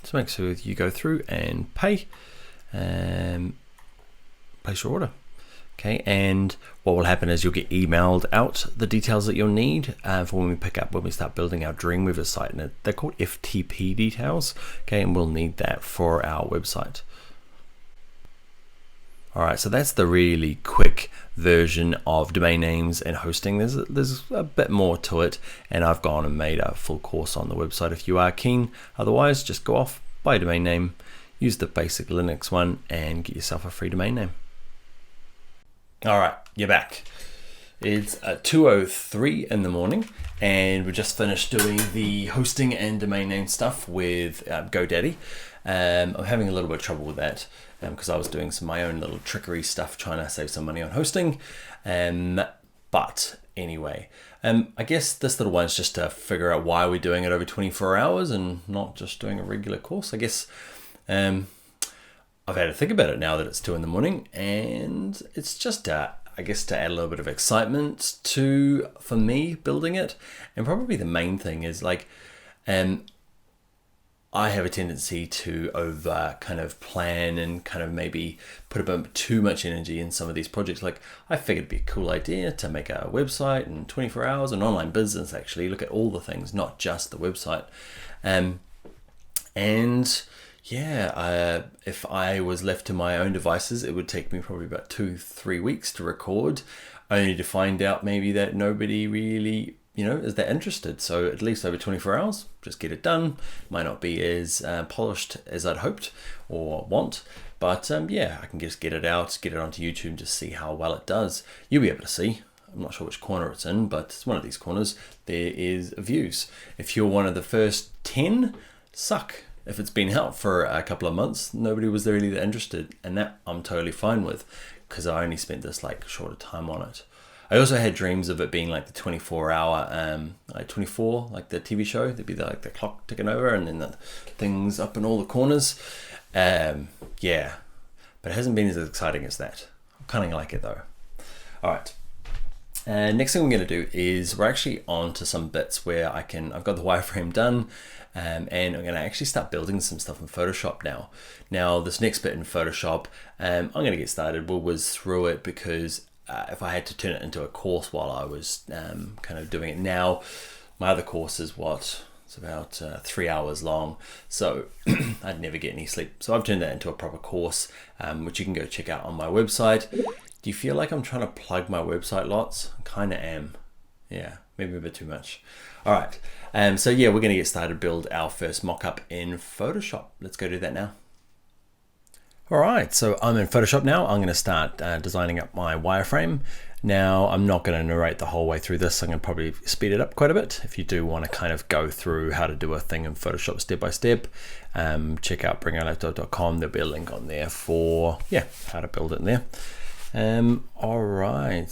So make sure you go through and pay and place your order. Okay, and what will happen is you'll get emailed out the details that you'll need for when we start building our Dreamweaver site. And they're called FTP details. Okay, and we'll need that for our website. All right, so that's the really quick version of domain names and hosting. There's a bit more to it, and I've gone and made a full course on the website if you are keen. Otherwise, just go off, buy a domain name, use the basic Linux one, and get yourself a free domain name. All right, you're back. It's 2:03 in the morning, and we just finished doing the hosting and domain name stuff with GoDaddy. I'm having a little bit of trouble with that because I was doing my own little trickery stuff trying to save some money on hosting. But anyway, I guess this little one's just to figure out why we're doing it over 24 hours and not just doing a regular course. I guess I've had to think about it now that it's 2 in the morning, and it's just to add a little bit of excitement for me building it. And probably the main thing is I have a tendency to over kind of plan and kind of maybe put a bit too much energy in some of these projects. Like I figured it'd be a cool idea to make a website in 24 hours, an online business actually, look at all the things, not just the website. If I was left to my own devices, it would take me probably about 2-3 weeks to record, only to find out maybe that nobody really is that interested. So at least over 24 hours, just get it done. Might not be as polished as I'd hoped or want, But yeah, I can just get it out, get it onto YouTube and just see how well it does. You'll be able to see. I'm not sure which corner it's in, but it's one of these corners. There is views. If you're one of the first 10, suck. If it's been out for a couple of months, nobody was really that interested, and that I'm totally fine with, because I only spent this like shorter time on it. I also had dreams of it being like the 24-hour, like 24, like the TV show. There'd be like the clock ticking over, and then the things up in all the corners. Yeah, but it hasn't been as exciting as that. I kind of like it though. All right. Next thing we're going to do is we're actually on to some bits where I've got the wireframe done, and I'm going to actually start building some stuff in Photoshop now. Now this next bit in Photoshop, I'm going to get started. We'll whiz through it because if I had to turn it into a course while I was kind of doing it now, my other course is it's about 3 hours long, so I'd never get any sleep. So I've turned that into a proper course, which you can go check out on my website. Do you feel like I'm trying to plug my website lots? I kind of am. Yeah, maybe a bit too much. All right. So yeah, we're going to get started, build our first mock-up in Photoshop. Let's go do that now. All right, so I'm in Photoshop now. I'm going to start designing up my wireframe. Now, I'm not going to narrate the whole way through this. I'm going to probably speed it up quite a bit. If you do want to kind of go through how to do a thing in Photoshop step by step, check out bringourlaptop.com. There'll be a link on there for, how to build it in there. All right,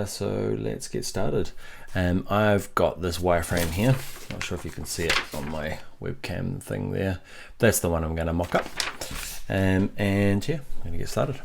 so let's get started. I've got this wireframe here. Not sure if you can see it on my webcam thing there. That's the one I'm going to mock up. And yeah, I'm going to get started.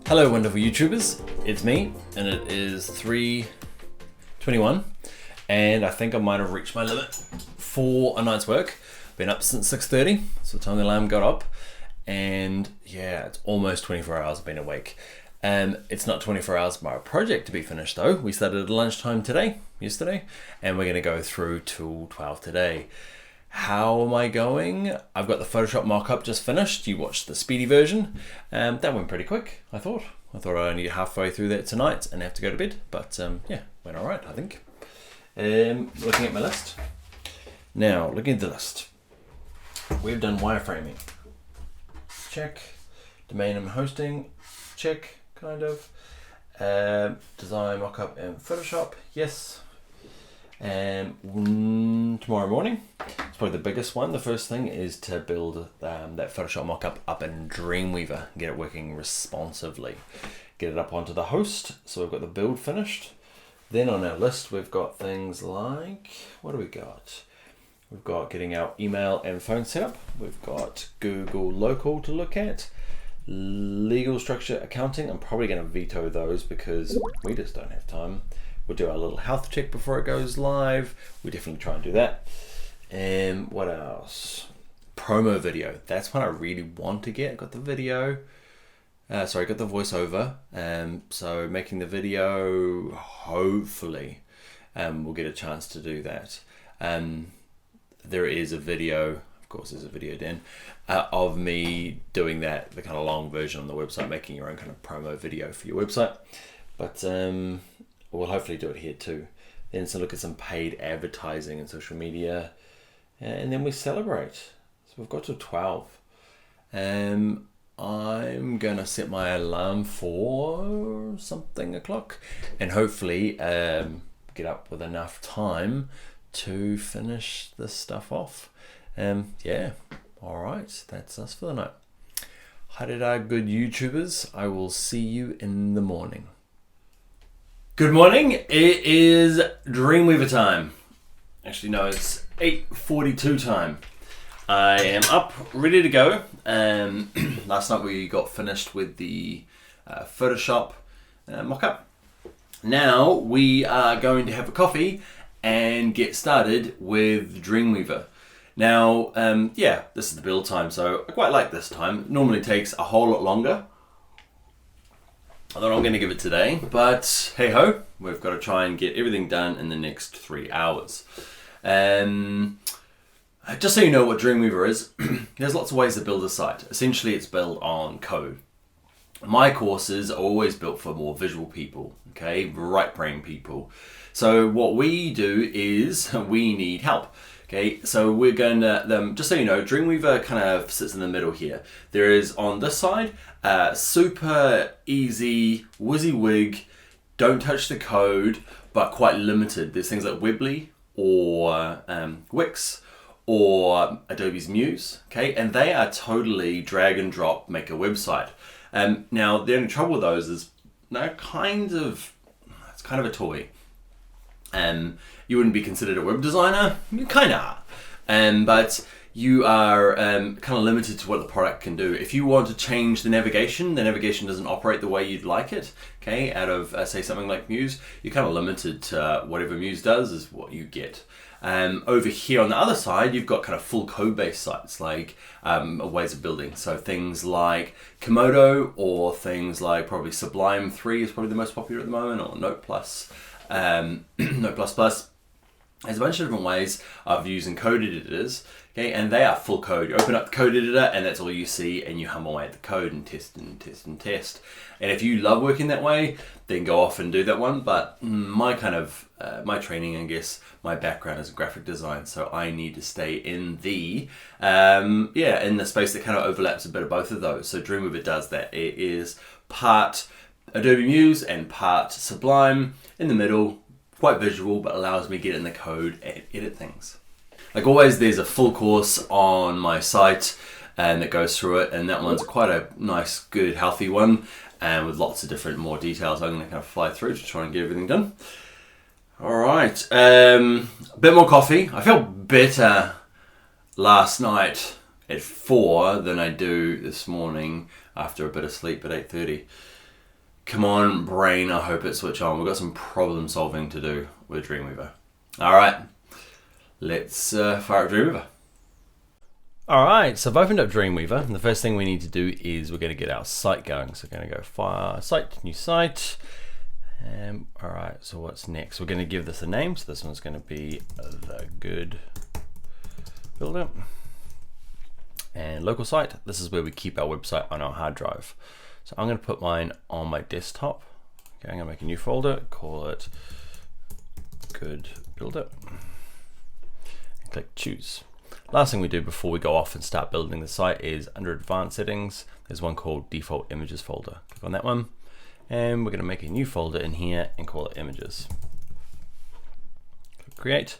Hello wonderful YouTubers, it's me and it is 3:21 and I think I might have reached my limit for a night's work. Been up since 6:30, so the time the alarm got up, and yeah, it's almost 24 hours I've been awake. It's not 24 hours for my project to be finished though. We started at lunchtime yesterday, and we're gonna go through till 12 today. How am I going? I've got the Photoshop mock-up just finished. You watched the speedy version. That went pretty quick, I thought. I thought I'd only get halfway through that tonight and have to go to bed, but yeah, went all right, I think. Looking at my list. Now, looking at the list. We've done wireframing. Check. Domain and hosting. Check, kind of. Design, mock-up, and Photoshop. Yes. Tomorrow morning, it's probably the biggest one. The first thing is to build that Photoshop mockup up in Dreamweaver, get it working responsively, get it up onto the host. So we've got the build finished. Then on our list, we've got things like, what do we got? We've got getting our email and phone set up. We've got Google Local to look at. Legal structure, accounting. I'm probably going to veto those because we just don't have time. We'll do our little health check before it goes live. We definitely try and do that. And what else? Promo video. That's what I really want to get. Got the video. Got the voiceover. So making the video, hopefully, we'll get a chance to do that. There is a video, of course there's a video, Dan, of me doing that, the kind of long version on the website, making your own kind of promo video for your website. But we'll hopefully do it here too. Then to look at some paid advertising and social media, and then we celebrate. So we've got to 12. I'm gonna set my alarm for something o'clock, and hopefully get up with enough time to finish this stuff off. Yeah, all right, that's us for the night. Haere good YouTubers. I will see you in the morning. Good morning, it is Dreamweaver time. Actually, no, it's 8:42 time. I am up, ready to go. Last night we got finished with the Photoshop mock-up. Now we are going to have a coffee and get started with Dreamweaver. Now, yeah, this is the build time, so I quite like this time. It normally takes a whole lot longer. I thought I'm going to give it today, but hey ho, we've got to try and get everything done in the next 3 hours. Just so you know what Dreamweaver is, there's lots of ways to build a site. Essentially, it's built on code. My courses are always built for more visual people, okay, right brain people. So what we do is we need help. Okay, so we're going to, just so you know, Dreamweaver kind of sits in the middle here. There is on this side, super easy, WYSIWYG, don't touch the code, but quite limited. There's things like Weebly or Wix or Adobe's Muse, okay, and they are totally drag and drop, make a website. Now, the only trouble with those is it's kind of a toy. You wouldn't be considered a web designer. You kind of are, but you are kind of limited to what the product can do. If you want to change the navigation doesn't operate the way you'd like it. Okay, out of say something like Muse, you're kind of limited to whatever Muse does is what you get. Over here on the other side, you've got kind of full code-based sites like ways of building. So things like Komodo, or things like probably Sublime 3 is probably the most popular at the moment, or Note Plus. Note++. There's a bunch of different ways of using code editors, okay, and they are full code. You open up the code editor and that's all you see, and you hum away at the code and test and test and test. And if you love working that way, then go off and do that one. But my kind of, my training, I guess, my background is graphic design, so I need to stay in the, in the space that kind of overlaps a bit of both of those. So Dreamweaver does that. It is part Adobe Muse and part Sublime in the middle, quite visual, but allows me to get in the code and edit things. Like always, there's a full course on my site and that goes through it, and that one's quite a nice, good, healthy one, and with lots of different more details. I'm going to kind of fly through to try and get everything done. All right, a bit more coffee. I felt better last night at 4 than I do this morning after a bit of sleep at 8:30. Come on, brain, I hope it switch on. We've got some problem solving to do with Dreamweaver. All right, let's fire up Dreamweaver. All right, so I've opened up Dreamweaver, and the first thing we need to do is we're going to get our site going. So we're going to go File, Site, New Site. All right, so what's next? We're going to give this a name. So this one's going to be The Good Builder. And local site, this is where we keep our website on our hard drive. So I'm going to put mine on my desktop. Okay, I'm going to make a new folder, call it Good Builder, and click Choose. Last thing we do before we go off and start building the site is under Advanced Settings, there's one called Default Images folder. Click on that one, and we're going to make a new folder in here and call it Images. Click Create,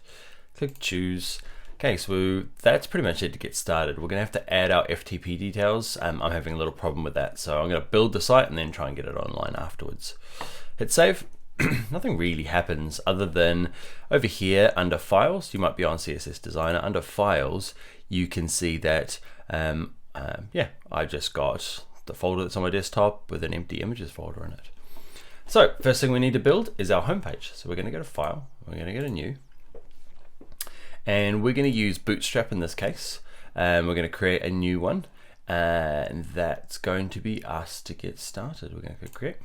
click Choose. Okay, so that's pretty much it to get started. We're going to have to add our FTP details. I'm having a little problem with that, so I'm going to build the site and then try and get it online afterwards. Hit save. Nothing really happens other than over here under Files, you might be on CSS Designer, under Files, you can see that, I just got the folder that's on my desktop with an empty images folder in it. So first thing we need to build is our homepage. So we're going to go to File, we're going to go to New, and we're going to use Bootstrap in this case. We're going to create a new one, and that's going to be us to get started. We're going to click Create.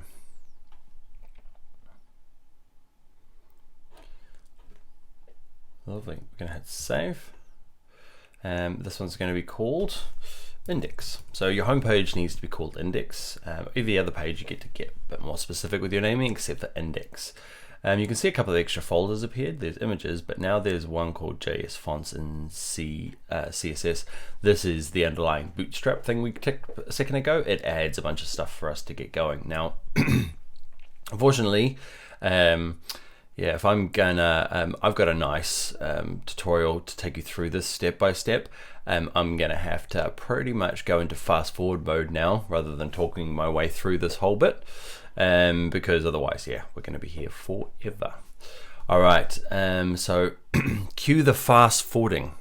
Lovely. We're going to hit Save. This one's going to be called Index. So your homepage needs to be called Index. Every other page you get a bit more specific with your naming, except for Index. You can see a couple of extra folders appeared. There's images, but now there's one called JS Fonts and CSS. This is the underlying Bootstrap thing we ticked a second ago. It adds a bunch of stuff for us to get going. Now, unfortunately, if I'm gonna, I've got a nice tutorial to take you through this step by step. I'm gonna have to pretty much go into fast forward mode now rather than talking my way through this whole bit. Because otherwise, we're going to be here forever. All right, so cue the fast forwarding.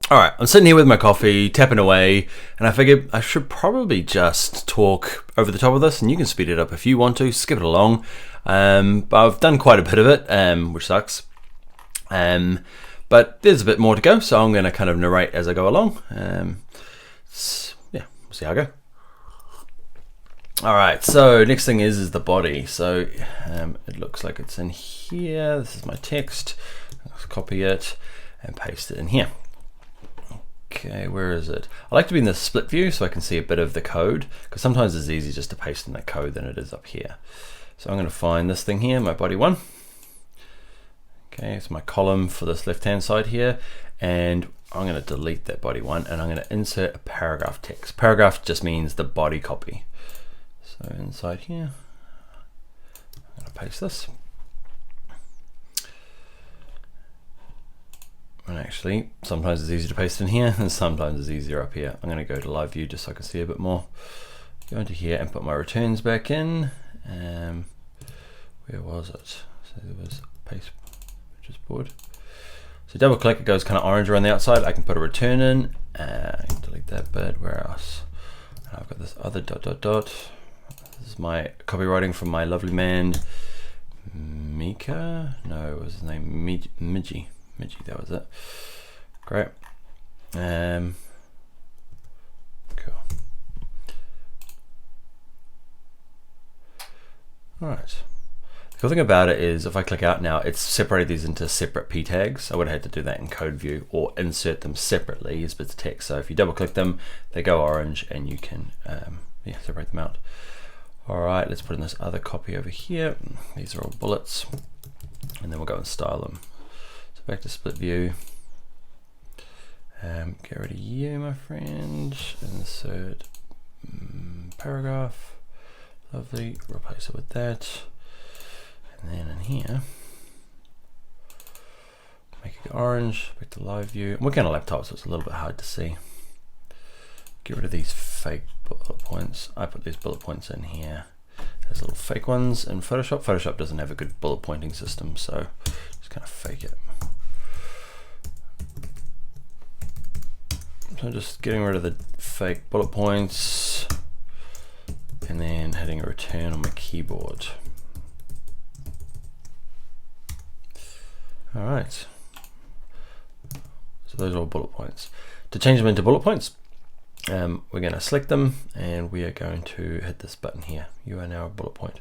All right, I'm sitting here with my coffee, tapping away, and I figured I should probably just talk over the top of this, and you can speed it up if you want to, skip it along. But I've done quite a bit of it, which sucks. But there's a bit more to go, so I'm going to kind of narrate as I go along. Yeah, we'll see how I go. All right, so next thing is the body. So it looks like it's in here. This is my text. Let's copy it and paste it in here. Okay, where is it? I like to be in the split view so I can see a bit of the code, because sometimes it's easier just to paste in the code than it is up here. So I'm going to find this thing here, my body one. Okay, it's my column for this left-hand side here, and I'm going to delete that body one, and I'm going to insert a paragraph text. Paragraph just means the body copy. So inside here, I'm going to paste this. And actually, sometimes it's easier to paste in here, and sometimes it's easier up here. I'm going to go to live view just so I can see a bit more. Go into here and put my returns back in. Where was it? So there was paste purchase board. So double click, it goes kind of orange around the outside. I can put a return in. I can delete that bit. Where else? I've got this other ... This is my copywriting from my lovely man, Mika. No, what was his name? Midgie, that was it. Great. Cool. All right. The cool thing about it is if I click out now, it's separated these into separate p tags. I would have had to do that in code view or insert them separately as bits of text. So if you double click them, they go orange and you can separate them out. All right, let's put in this other copy over here. These are all bullets, and then we'll go and style them. So back to split view. Get rid of you, my friend. Insert paragraph. Lovely. Replace it with that. And then in here, make it orange. Back to live view. I'm working on a laptop, so it's a little bit hard to see. Get rid of these fake bullet points. I put these bullet points in here. There's little fake ones in Photoshop. Photoshop doesn't have a good bullet pointing system, so just kind of fake it. So I'm just getting rid of the fake bullet points and then hitting a return on my keyboard. All right. So those are all bullet points. To change them into bullet points, we're going to select them and we are going to hit this button here. You are now a bullet point.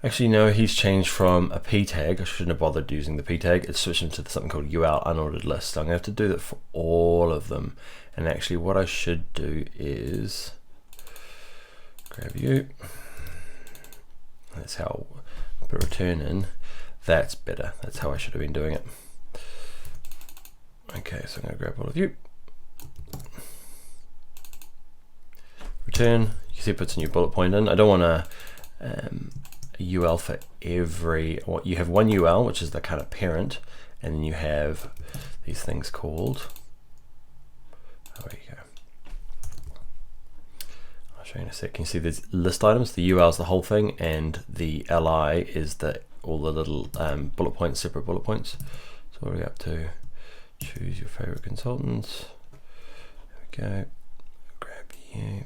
Actually, no, he's changed from a p tag. I shouldn't have bothered using the p tag. It's switched into something called UL unordered list. I'm going to have to do that for all of them. And actually what I should do is grab you. That's how I put a return in. That's better. That's how I should have been doing it. Okay, so I'm going to grab all of you. Return. You can see it puts a new bullet point in. I don't want a UL for every. You have one UL, which is the kind of parent, and then you have these things called. Oh, there you go. I'll show you in a sec. Can you see there's list items? The UL is the whole thing, and the LI is all the little bullet points, separate bullet points. So what are we up to? Choose your favorite consultants. There we go. Grab you.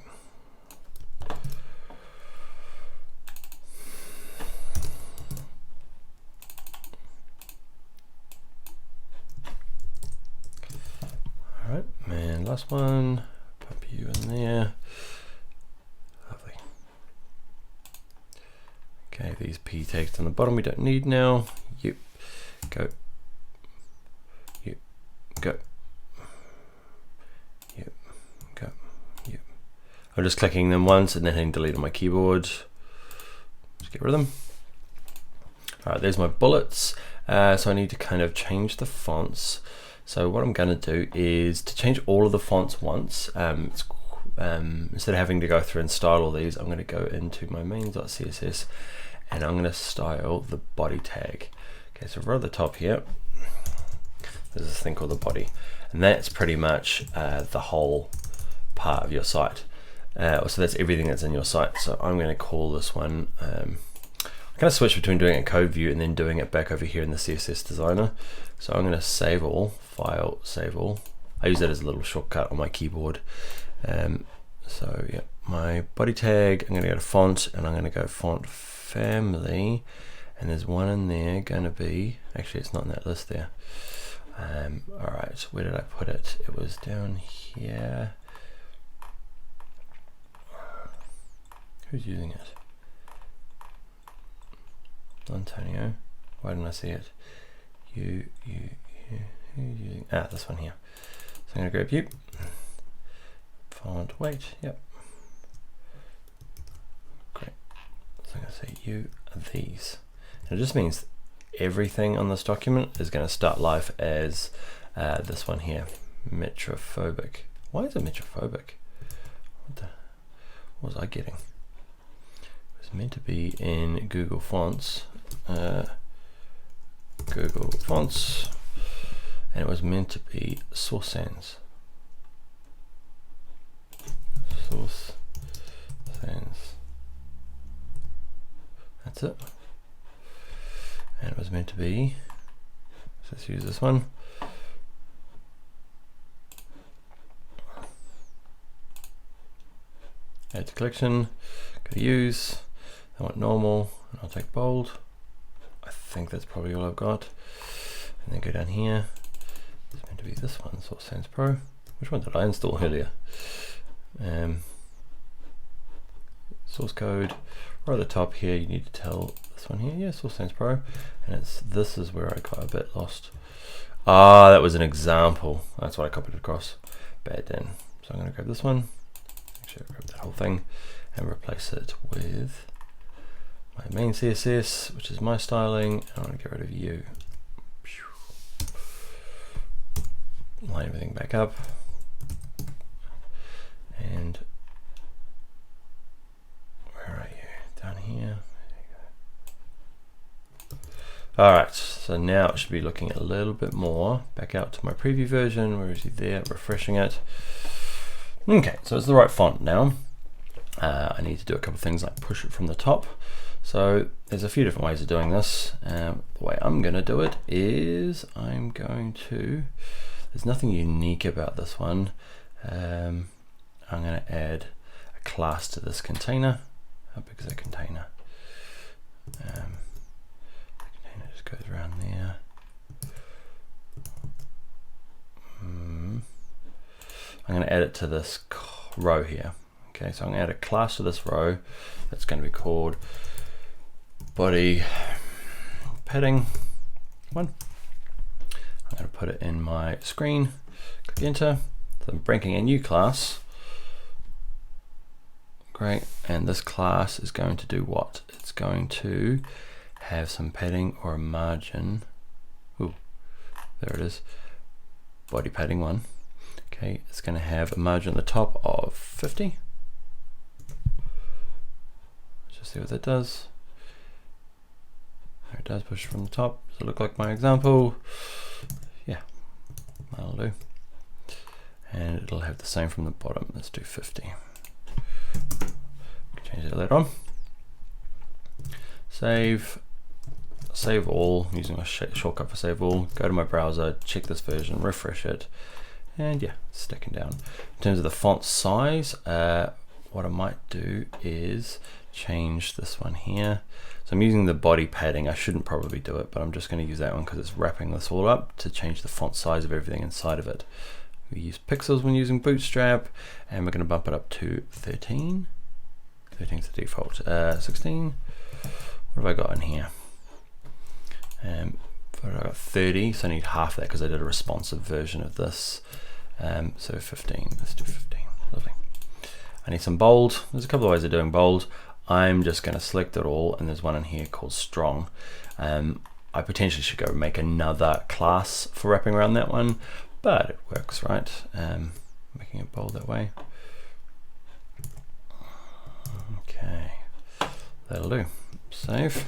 All right, and last one. Pop you in there. Lovely. Okay, these p tags on the bottom we don't need now. You go. Go. Yep. Go. Yep. I'm just clicking them once and then hitting delete on my keyboard. Just get rid of them. All right, there's my bullets. So I need to kind of change the fonts. So what I'm going to do is to change all of the fonts once. Instead of having to go through and style all these, I'm going to go into my main.css and I'm going to style the body tag. Okay, so right at the top here, there's this thing called the body, and that's pretty much the whole part of your site. So that's everything that's in your site. So I'm going to call this one, I'm I kind of switch between doing it in code view and then doing it back over here in the CSS designer. So I'm going to save all, file, save all. I use that as a little shortcut on my keyboard. So yeah, my body tag, I'm going to go to font, and I'm going to go font family, and there's one in there going to be, actually it's not in that list there. All right, where did I put it? It was down here. Who's using it? Antonio. Why didn't I see it? You, who's using? Ah, this one here. So I'm going to grab you. Font, wait, yep. Great. So I'm going to say you are these. And it just means everything on this document is going to start life as this one here, metrophobic. Why is it metrophobic? What was I getting? It was meant to be in Google Fonts. Google Fonts, and it was meant to be Source Sans. Source Sans. That's it. And it was meant to be, so let's use this one. Add to collection, go to use, I want normal, and I'll take bold. I think that's probably all I've got. And then go down here. It's meant to be this one, Source Sans Pro. Which one did I install earlier? Source code. Right at the top here, you need to tell this one here. Yeah, Source Sans Pro. And this is where I got a bit lost. Ah, that was an example. That's what I copied across. Bad then. So I'm going to grab this one. Actually, I'll grab that whole thing and replace it with my main CSS, which is my styling. I want to get rid of you. Line everything back up. And where are you? Down here. Alright, so now it should be looking a little bit more. Back out to my preview version. Where is he there? Refreshing it. Okay, so it's the right font now. I need to do a couple of things like push it from the top. So there's a few different ways of doing this. The way I'm going to do it is I'm going to, there's nothing unique about this one. I'm going to add a class to this container. How big is that container? The container just goes around there. I'm going to add it to this row here. Okay, so I'm going to add a class to this row that's going to be called body padding 1. I'm going to put it in my screen, click enter. So I'm bringing a new class. Great, and this class is going to do what? It's going to have some padding or a margin. Ooh, there it is. Body padding 1. Okay, it's going to have a margin on the top of 50. Let's just see what that does. There it does, push from the top. Does it look like my example? Yeah, that'll do. And it'll have the same from the bottom. Let's do 50. Change that later on. Save all, using a shortcut for save all. Go to my browser, check this version, refresh it, and yeah, it's sticking down. In terms of the font size, what I might do is change this one here. So I'm using the body padding. I shouldn't probably do it, but I'm just going to use that one because it's wrapping this all up to change the font size of everything inside of it. We use pixels when using Bootstrap, and we're going to bump it up to 13. 13 is the default. 16. What have I got in here? I got 30, so I need half that because I did a responsive version of this. So 15. Let's do 15. Lovely. I need some bold. There's a couple of ways of doing bold. I'm just going to select it all, and there's one in here called strong. I potentially should go make another class for wrapping around that one, but it works, right? Making it bold that way. Okay, that'll do. Save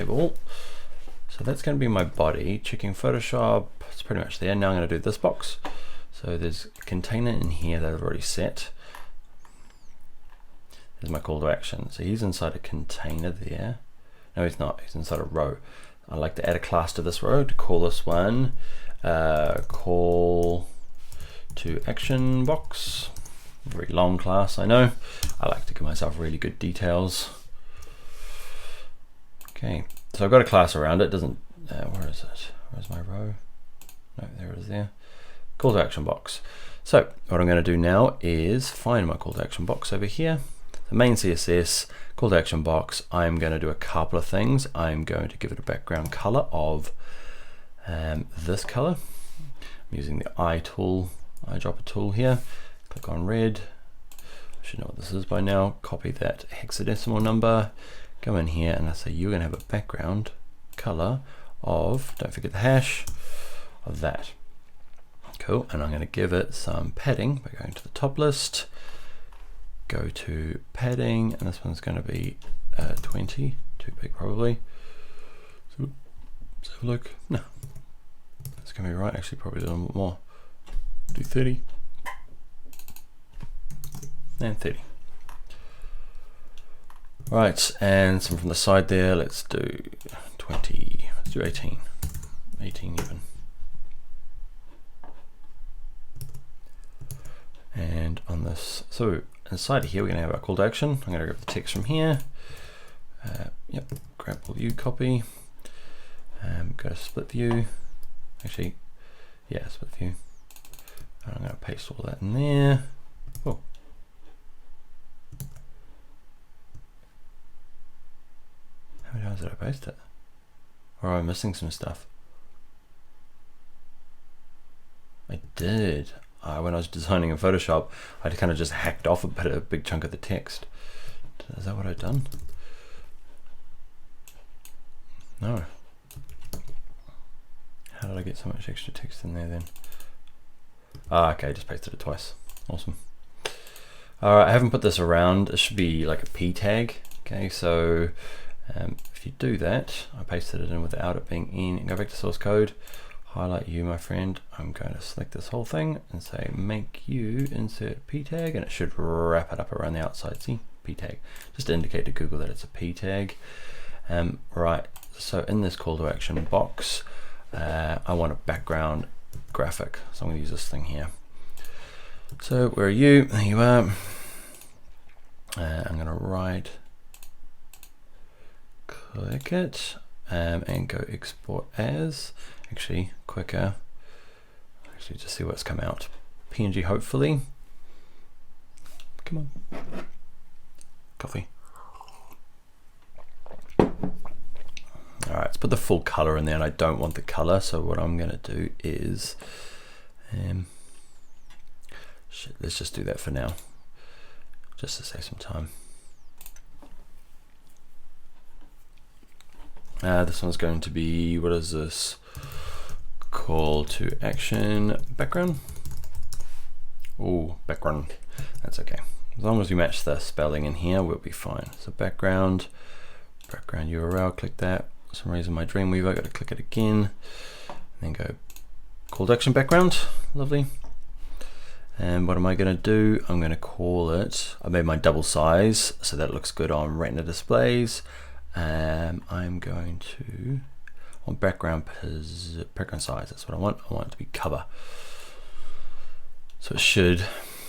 all. So that's going to be my body. Checking Photoshop, it's pretty much there. Now I'm going to do this box. So there's a container in here that I've already set. There's my call to action. So he's inside a container there. No, he's not. He's inside a row. I like to add a class to this row to call this one call to action box. Very long class, I know. I like to give myself really good details. Okay, so I've got a class around it. Doesn't where is it? Where's my row? No, there it is there. Call to action box. So what I'm going to do now is find my call to action box over here. The main CSS call to action box. I'm going to do a couple of things. I'm going to give it a background color of this color. I'm using the eyedropper tool here. Click on red. I should know what this is by now. Copy that hexadecimal number. Go in here and I say you're going to have a background color of, don't forget the hash, of that. Cool, and I'm going to give it some padding by going to the top list, go to padding, and this one's going to be 20, too big probably. So let's have a look. No, that's going to be right, actually probably a little bit more. Do 30 and 30. Right, and some from the side there, let's do 20, let's do 18 even. And on this, so inside here we're going to have our call to action. I'm going to grab the text from here. Yep, grab all view, copy. Go to split view. Actually, yeah, split view. I'm going to paste all that in there. Oh. How many times did I paste it? Or am I missing some stuff? I did. When I was designing in Photoshop, I kind of just hacked off a big chunk of the text. Is that what I've done? No. How did I get so much extra text in there then? Okay, I just pasted it twice. Awesome. Alright, I haven't put this around. It should be like a P tag. Okay, so if you do that, I pasted it in without it being in, and go back to source code. Highlight you, my friend. I'm going to select this whole thing and say make you insert P tag, and it should wrap it up around the outside. See, P tag, just to indicate to Google that it's a P tag. Right, so in this call to action box, I want a background graphic, so I'm going to use this thing here. So where are you? There you are. I'm going to right click it and go export as. Actually quicker, actually just see what's come out. PNG hopefully. Come on. Coffee. Alright, let's put the full color in there, and I don't want the color, so what I'm gonna do is let's just do that for now, just to save some time. This one's going to be, what is this? Call to action background. Oh, background. That's okay. As long as we match the spelling in here, we'll be fine. So background URL, click that. For some reason my Dreamweaver, I got to click it again. And then go call to action background. Lovely. And what am I going to do? I'm going to call it, I made my double size so that it looks good on Retina displays. I'm going to, on background size, that's what I want. I want it to be cover. So it should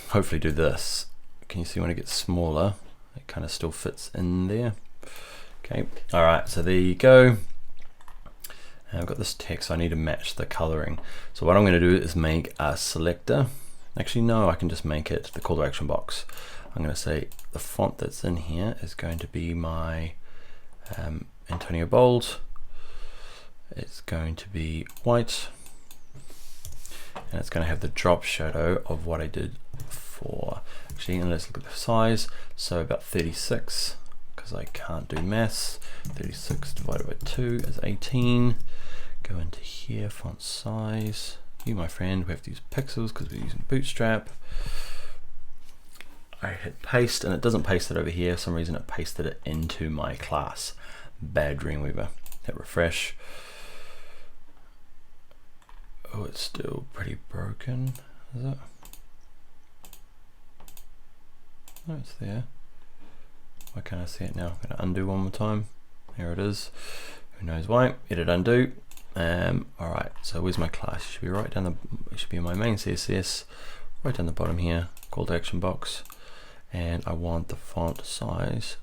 hopefully do this. Can you see when it gets smaller, it kind of still fits in there. Okay, all right, so there you go. And I've got this text, I need to match the coloring. So what I'm going to do is make a selector. Actually, no, I can just make it the call to action box. I'm going to say the font that's in here is going to be my Antonio Bold. It's going to be white, and it's going to have the drop shadow of what I did before. Actually, and let's look at the size. So about 36, because I can't do maths. 36 divided by 2 is 18. Go into here, font size. You, my friend, we have to use pixels because we're using Bootstrap. I hit paste, and it doesn't paste it over here. For some reason it pasted it into my class. Bad Dreamweaver. Hit refresh. Oh, it's still pretty broken, is it? No, it's there. Why can't I see it now? I'm gonna undo one more time. There it is. Who knows why? Edit undo. All right. So where's my class? It should be right down the. It should be in my main CSS, right down the bottom here. Call to action box, and I want the font size.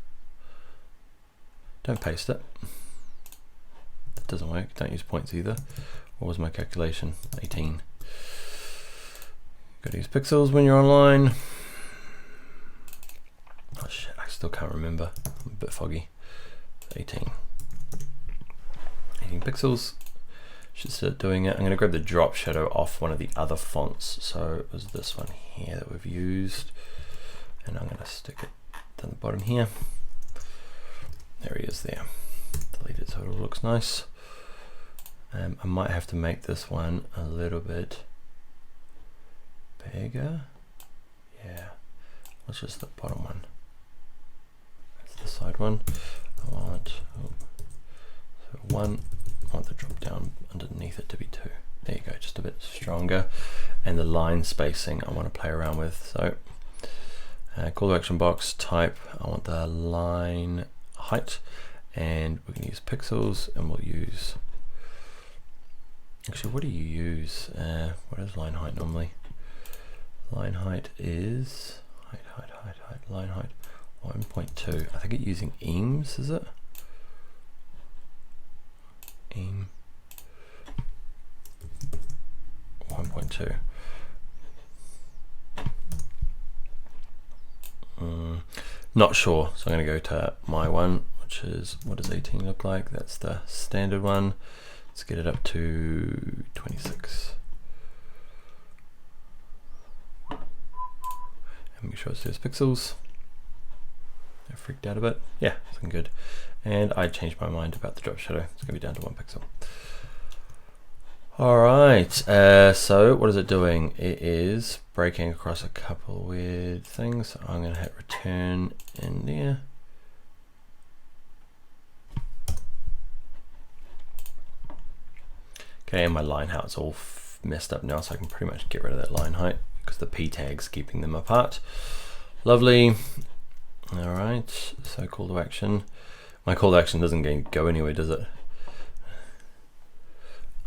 Don't paste it. That doesn't work. Don't use points either. What was my calculation? 18. Gotta use pixels when you're online. Oh shit, I still can't remember. I'm a bit foggy. 18 pixels. Should start doing it. I'm gonna grab the drop shadow off one of the other fonts. So it was this one here that we've used. And I'm gonna stick it down the bottom here. There he is there. Delete it so it all looks nice. I might have to make this one a little bit bigger. Yeah, let's just the bottom one. That's the side one. I want so 1. I want the drop down underneath it to be 2. There you go, just a bit stronger. And the line spacing I want to play around with. So call to action box type. I want the line height, and we're going to use pixels, and we'll use. Actually, what do you use? What is line height normally? Line height is line height 1.2. I think it's using eames, is it? Eam 1.2. Not sure, so I'm going to go to my one, which is, what does 18 look like? That's the standard one. Let's get it up to 26. And make sure it says pixels. I freaked out a bit. Yeah, looking good. And I changed my mind about the drop shadow. It's going to be down to 1 pixel. All right, so what is it doing? It is breaking across a couple of weird things. So I'm going to hit return in there. Okay, and my line height's all messed up now, so I can pretty much get rid of that line height because the P tag's keeping them apart. Lovely. All right, so call to action. My call to action doesn't go anywhere, does it?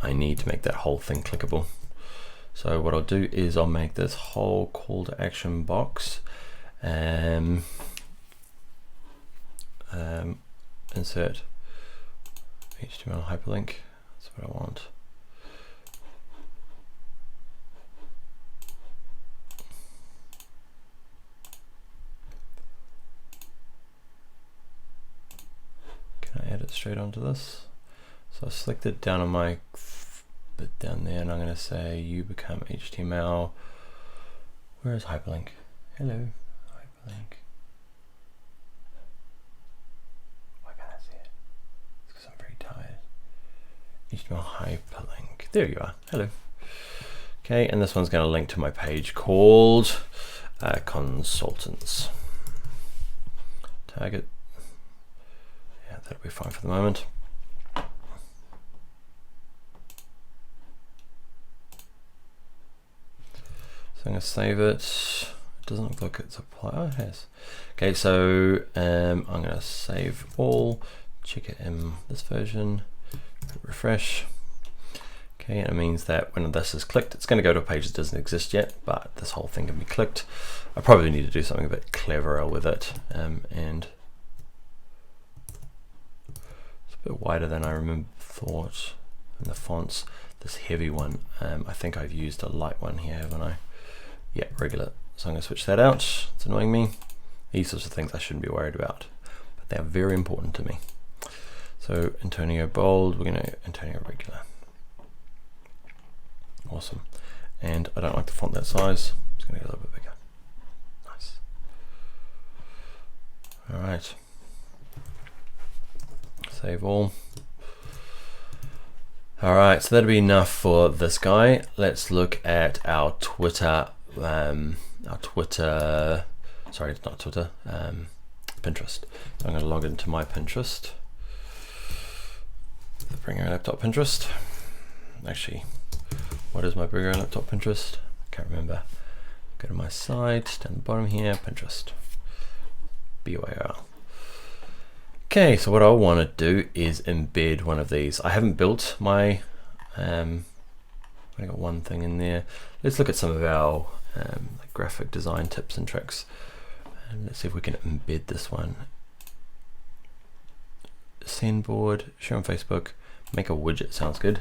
I need to make that whole thing clickable. So what I'll do is I'll make this whole call to action box insert HTML hyperlink. That's what I want. Can I add it straight onto this? So I've selected down on my bit down there, and I'm going to say you become HTML. Where is hyperlink? Hello, hyperlink. Why can't I see it? It's because I'm very tired. HTML hyperlink. There you are. Hello. Okay, and this one's going to link to my page called Consultants. Tag it. Yeah, that'll be fine for the moment. I'm going to save it. It doesn't look like it's applied. Oh, it has. Okay, so I'm going to save all, check it in this version, refresh. Okay, and it means that when this is clicked, it's going to go to a page that doesn't exist yet, but this whole thing can be clicked. I probably need to do something a bit cleverer with it, and it's a bit wider than I thought. And the fonts, this heavy one, I think I've used a light one here, haven't I? Yeah, regular. So I'm going to switch that out. It's annoying me. These sorts of things I shouldn't be worried about, but they're very important to me. So Antonio bold, we're going to Antonio regular. Awesome. And I don't like the font that size. I'm just going to go a little bit bigger. Nice. All right. Save all. All right, so that'll be enough for this guy. Let's look at our Twitter. Sorry, it's not Twitter, Pinterest. So I'm going to log into my Pinterest. The Bring Your Laptop Pinterest. Actually, what is my Bring Your Laptop Pinterest? I can't remember. Go to my site, down the bottom here, Pinterest. BYR. Okay, so what I want to do is embed one of these. I haven't built my, I got one thing in there. Let's look at some of our like graphic design tips and tricks. And let's see if we can embed this one. Send board, share on Facebook, make a widget, sounds good.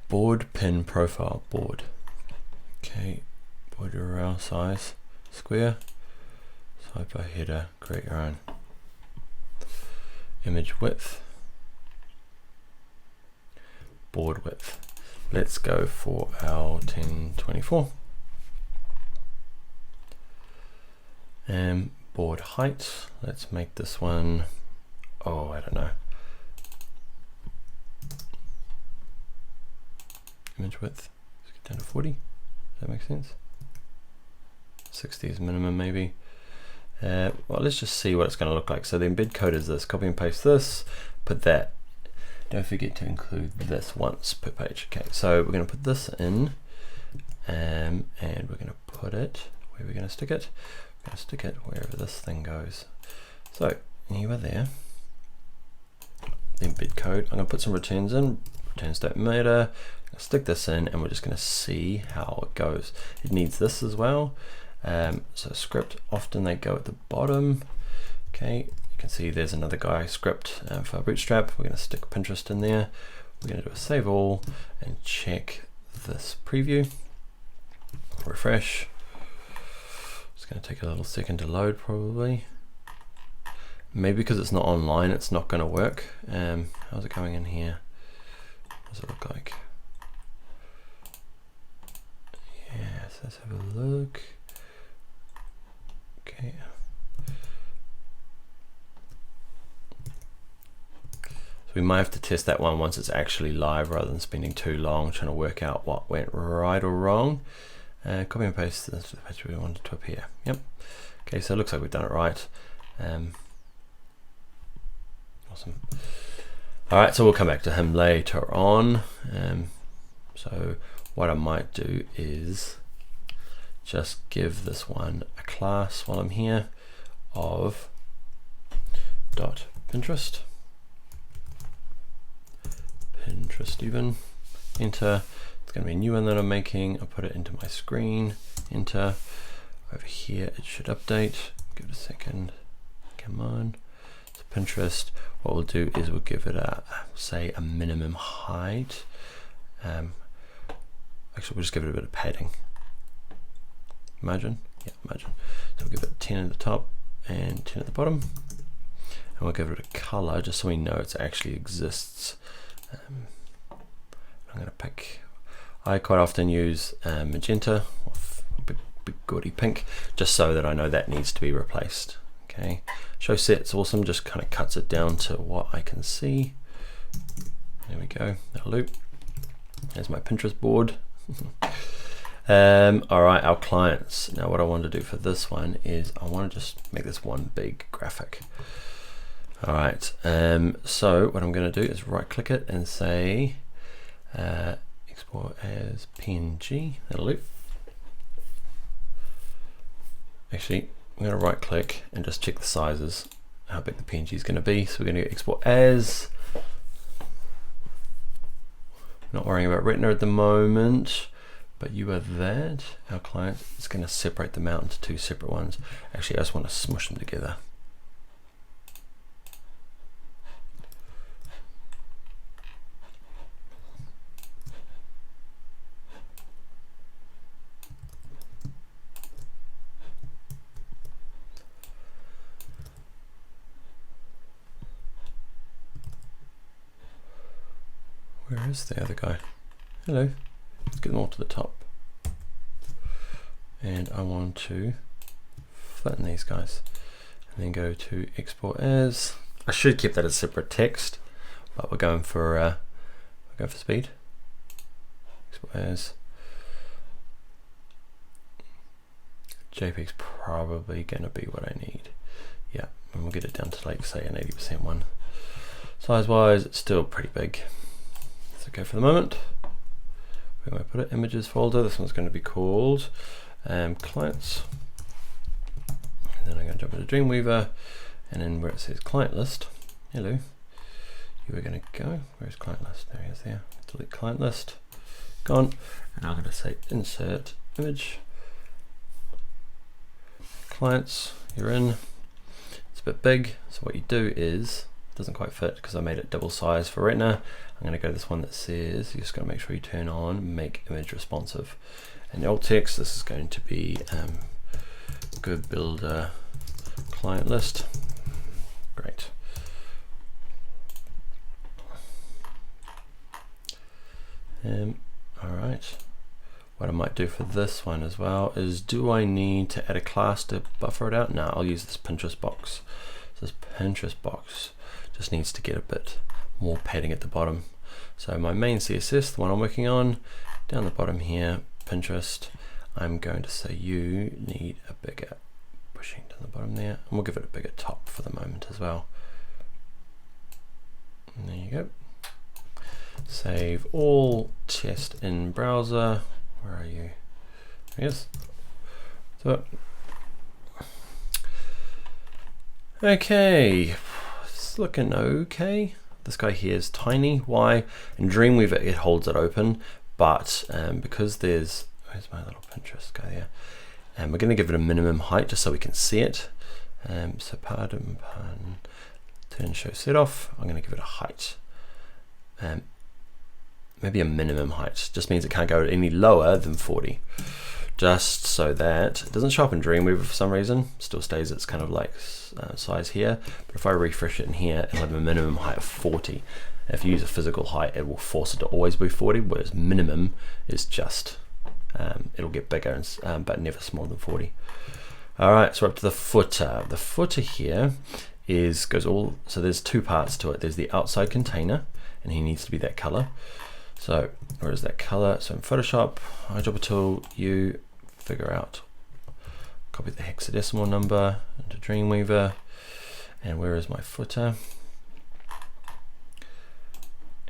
Board pin profile board. Okay, board URL size, square. Typo header, create your own. Image width, board width. Let's go for our 1024. And board height, let's make this one, oh, I don't know. Image width, let's get down to 40. Does that make sense? 60 is minimum maybe. Well, let's just see what it's going to look like. So the embed code is this, copy and paste this, put that. Don't forget to include this once per page. Okay, so we're going to put this in, and we're going to put it, where are we going to stick it? We're going to stick it wherever this thing goes. So you are there, the embed code. I'm going to put some returns in, returns don't matter. I'm going to stick this in, and we're just going to see how it goes. It needs this as well. So script, often they go at the bottom. Okay, you can see there's another guy script for Bootstrap. We're going to stick Pinterest in there. We're going to do a save all and check this preview. Refresh. It's going to take a little second to load probably. Maybe because it's not online, it's not going to work. How's it going in here? What does it look like? Yes, let's have a look. Okay. So we might have to test that one once it's actually live rather than spending too long trying to work out what went right or wrong. Copy and paste this to the page we wanted to appear. Yep. Okay, so it looks like we've done it right. Awesome. All right, so we'll come back to him later on. So what I might do is just give this one a class while I'm here of .Pinterest. Pinterest even. Enter. It's going to be a new one that I'm making. I'll put it into my screen. Enter. Over here it should update. Give it a second. Come on. So Pinterest. What we'll do is we'll give it a, say, a minimum height. Actually, we'll just give it a bit of padding. Margin, yeah, margin. So we'll give it 10 at the top and 10 at the bottom, and we'll give it a color just so we know it actually exists. I'm going to pick. I quite often use magenta or big gaudy pink, just so that I know that needs to be replaced. Okay, show set's awesome. Just kind of cuts it down to what I can see. There we go. That loop. There's my Pinterest board. All right, our clients. Now what I want to do for this one is I want to just make this one big graphic. All right, so what I'm going to do is right click it and say export as PNG. That'll do. Actually, I'm going to right click and just check the sizes, how big the PNG is going to be. So we're going to export as. Not worrying about Retina at the moment, but you are that. Our client is going to separate them out into two separate ones. Actually, I just want to smush them together. Where is the other guy? Hello. Let's get them all to the top. And I want to flatten these guys. And then go to export as. I should keep that as separate text, but we're going for speed. Export as. JPEG's probably going to be what I need. Yeah, and we'll get it down to like say an 80% one. Size wise, it's still pretty big. It's okay for the moment. Where do I put it? Images folder. This one's going to be called clients. And then I'm going to jump into Dreamweaver, and then where it says client list, hello, you are going to go, where's client list? There he is there. Delete client list, gone, and I'm going to say insert image, clients, you're in. It's a bit big, so what you do is, it doesn't quite fit because I made it double size for right now. I'm going to go to this one that says, you just got to make sure you turn on make image responsive. And the alt text, this is going to be good builder client list. Great. All right. What I might do for this one as well is, do I need to add a class to buffer it out? No, I'll use this Pinterest box. So this Pinterest box just needs to get a bit more padding at the bottom. So my main CSS, the one I'm working on, down the bottom here, Pinterest, I'm going to say you need a bigger, pushing down the bottom there, and we'll give it a bigger top for the moment as well. And there you go. Save all, test in browser. Where are you? Yes. So, okay, it's looking okay. This guy here is tiny. Why? In Dreamweaver it holds it open, but because there's, where's my little Pinterest guy there? And we're going to give it a minimum height just so we can see it. So pardon, turn show set off. I'm going to give it a height. Maybe a minimum height. Just means it can't go any lower than 40. Just so that it doesn't show up in Dreamweaver for some reason. Still stays its kind of like size here. But if I refresh it in here, it'll have a minimum height of 40. If you use a physical height, it will force it to always be 40, whereas minimum is just, it'll get bigger, but never smaller than 40. All right, so we're up to the footer. The footer here goes all, so there's two parts to it. There's the outside container, and he needs to be that color. So where is that color? So in Photoshop, eyedropper tool, you figure out, copy the hexadecimal number into Dreamweaver, and where is my footer?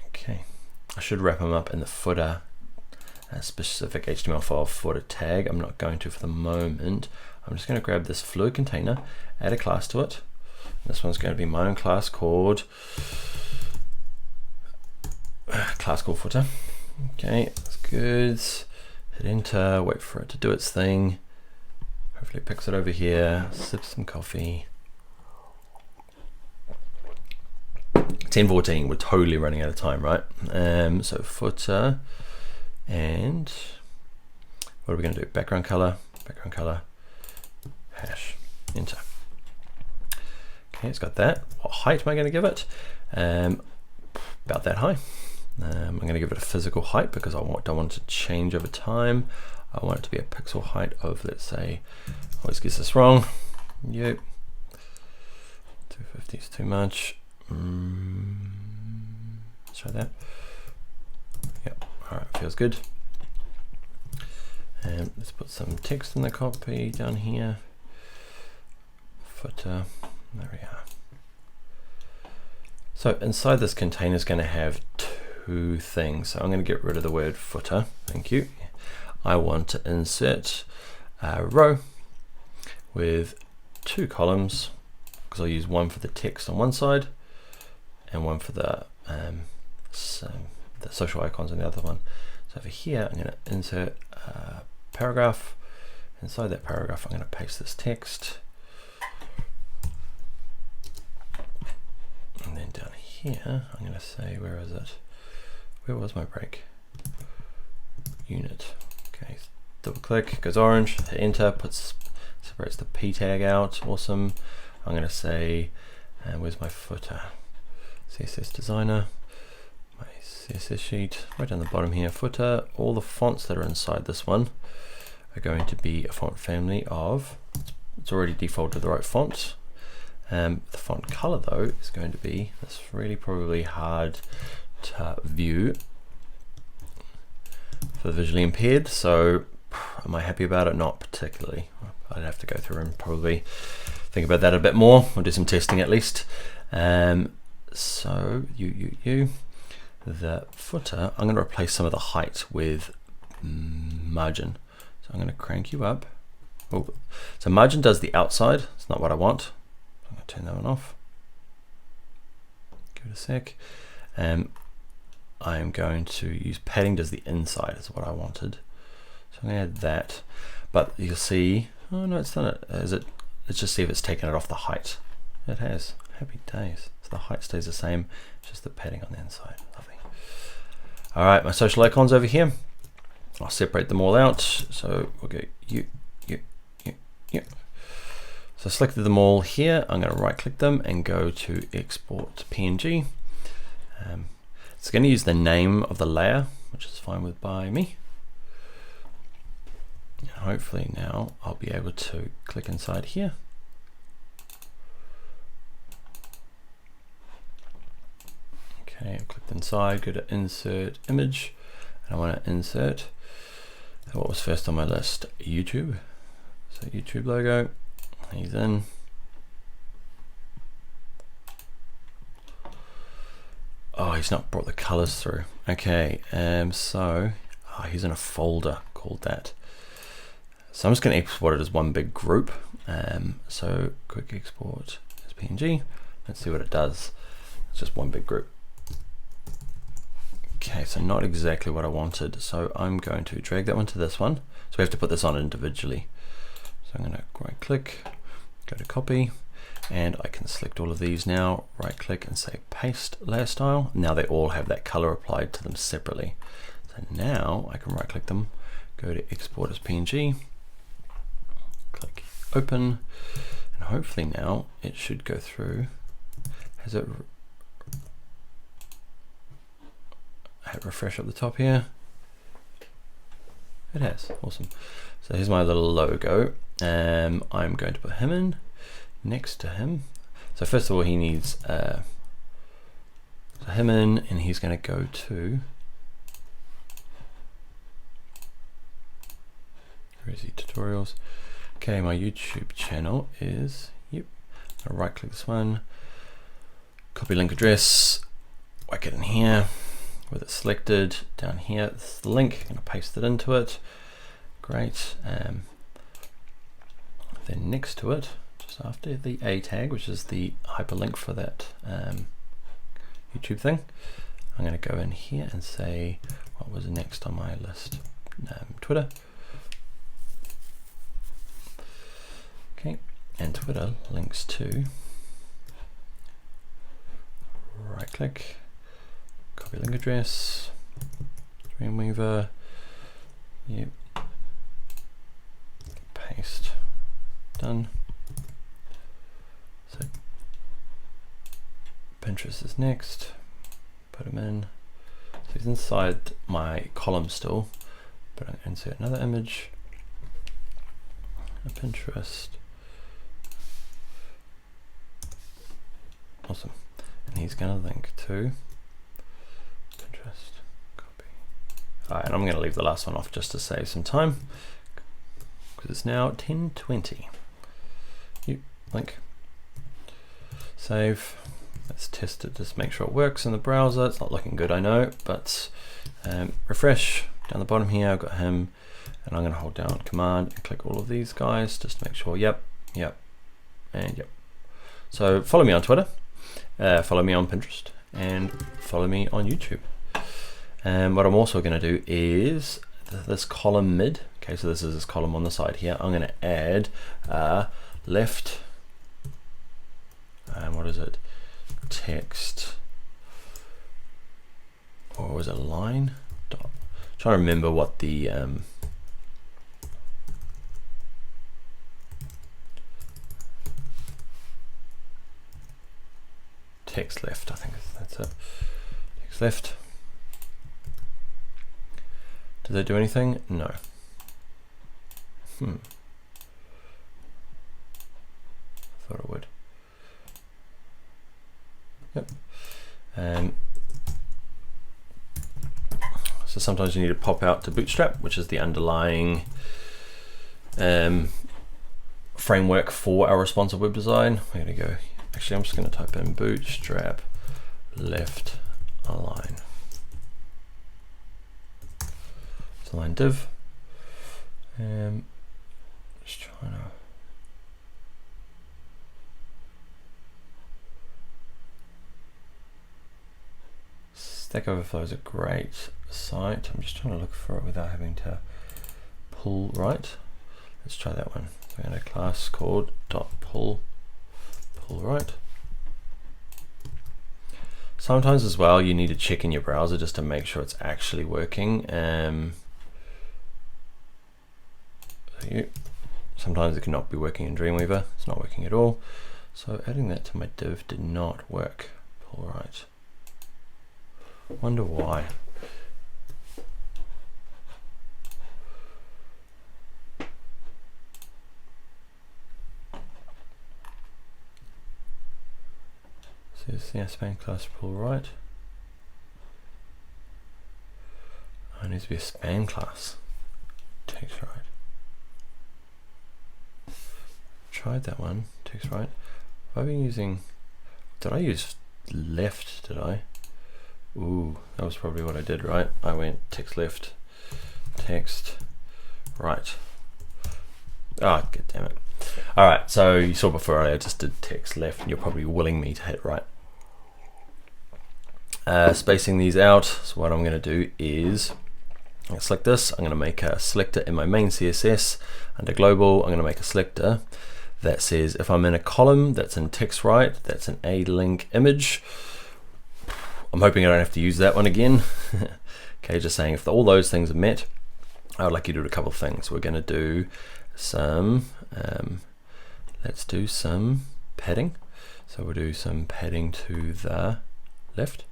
Okay, I should wrap them up in the footer, a specific HTML file footer tag. I'm not going to for the moment. I'm just going to grab this fluid container, add a class to it. This one's going to be my own class called footer. Okay, that's good. Hit enter, wait for it to do its thing. Hopefully it picks it over here, sip some coffee. 10:14, we're totally running out of time, right? So footer, and what are we going to do? Background color, hash, enter. Okay, it's got that. What height am I going to give it? About that high. I'm going to give it a physical height because I don't want it to change over time. I want it to be a pixel height of, let's say, I always get this wrong. Yep. 250 is too much. Let's try that. Yep. All right, feels good. And let's put some text in the copy down here. Footer. There we are. So inside this container is going to have two things. So I'm going to get rid of the word footer. Thank you. I want to insert a row with two columns, because I'll use one for the text on one side and one for the social icons on the other one. So over here, I'm going to insert a paragraph. Inside that paragraph, I'm going to paste this text. And then down here, I'm going to say, where is it? Where was my break? Unit. Okay, double click, goes orange, hit enter, separates the P tag out. Awesome. I'm going to say, where's my footer? CSS designer, my CSS sheet, right down the bottom here, footer. All the fonts that are inside this one are going to be a font family of, it's already defaulted to the right font. The font color though is going to be, that's really probably hard to view for the visually impaired. So am I happy about it? Not particularly. I'd have to go through and probably think about that a bit more. We'll do some testing at least. So the footer, I'm going to replace some of the height with margin. So I'm going to crank you up. Oh, so margin does the outside, It's not what I want. I'm going to turn that one off. Give it a sec. I'm going to use padding does the inside is what I wanted. So I'm going to add that. But you'll see, oh no, it's done it. Let's just see if it's taken it off the height. It has. Happy days. So the height stays the same, just the padding on the inside. Lovely. All right, my social icons over here. I'll separate them all out. So we'll go you. So I selected them all here. I'm going to right click them and go to export to PNG. It's going to use the name of the layer, which is fine by me. And hopefully now I'll be able to click inside here. Okay, I've clicked inside, go to insert image, and I want to insert what was first on my list, YouTube. So YouTube logo, he's in. Oh, he's not brought the colors through. Okay, so he's in a folder called that. So I'm just going to export it as one big group. So quick export as PNG. Let's see what it does. It's just one big group. Okay, so not exactly what I wanted. So I'm going to drag that one to this one. So we have to put this on individually. So I'm going to right click, go to copy, and I can select all of these now, right click and say paste layer style. Now they all have that color applied to them separately. So now I can right click them, go to export as PNG, click open, and hopefully now it should go through. Has it hit refresh up the top here? It has. Awesome. So here's my little logo. I'm going to put him in next to him. So first of all, he needs him in, and he's going to go to, where is he? Tutorials. Okay, my YouTube channel is, yep. I'll right click this one, copy link address, whack it in here with it selected. Down here, this is the link. I'm going to paste it into it. Great. Then next to it, just after the A tag, which is the hyperlink for that YouTube thing, I'm going to go in here and say what was next on my list. Twitter. Okay, and Twitter links to, right click, copy link address, Dreamweaver, yep, paste, done. So Pinterest is next, put him in. So he's inside my column still, but I'm going to insert another image, a Pinterest. Awesome. And he's going to link to Pinterest, copy. All right, and I'm going to leave the last one off just to save some time, because it's now 10:20. You link, save. Let's test it, just make sure it works in the browser. It's not looking good, I know, but refresh. Down the bottom here, I've got him, and I'm going to hold down Command and click all of these guys just to make sure. Yep, and yep. So follow me on Twitter. Follow me on Pinterest, and follow me on YouTube. And what I'm also going to do is this column mid. Okay, so this is this column on the side here. I'm going to add left, and what is it? Text, or was it line? Dot. Trying to remember what the text left, I think that's it. Text left. Does that do anything? No. I thought it would. Yep. So sometimes you need to pop out to Bootstrap, which is the underlying framework for our responsive web design. We're going to go. Actually, I'm just going to type in Bootstrap left align. It's align div. Just trying to. Stack Overflow is a great site. I'm just trying to look for it without having to pull right. Let's try that one. So we're going to class called .pull right. Sometimes as well you need to check in your browser just to make sure it's actually working. Sometimes it cannot be working in Dreamweaver. It's not working at all. So adding that to my div did not work. Pull right. Wonder why. Says the span class pull right. Oh, it needs to be a span class. Text right. Tried that one. Text right. Have I been using? Did I use left? Did I? Ooh, that was probably what I did, right? I went text left, text right. Ah, god damn it. All right, so you saw before I just did text left, and you're probably willing me to hit right. Spacing these out. So what I'm going to do is select this. I'm going to make a selector in my main CSS under global. I'm going to make a selector that says if I'm in a column that's in text right, that's an a link image. I'm hoping I don't have to use that one again. Okay, just saying if all those things are met, I would like you to do a couple of things. We're going to do some, let's do some padding. So we'll do some padding to the left.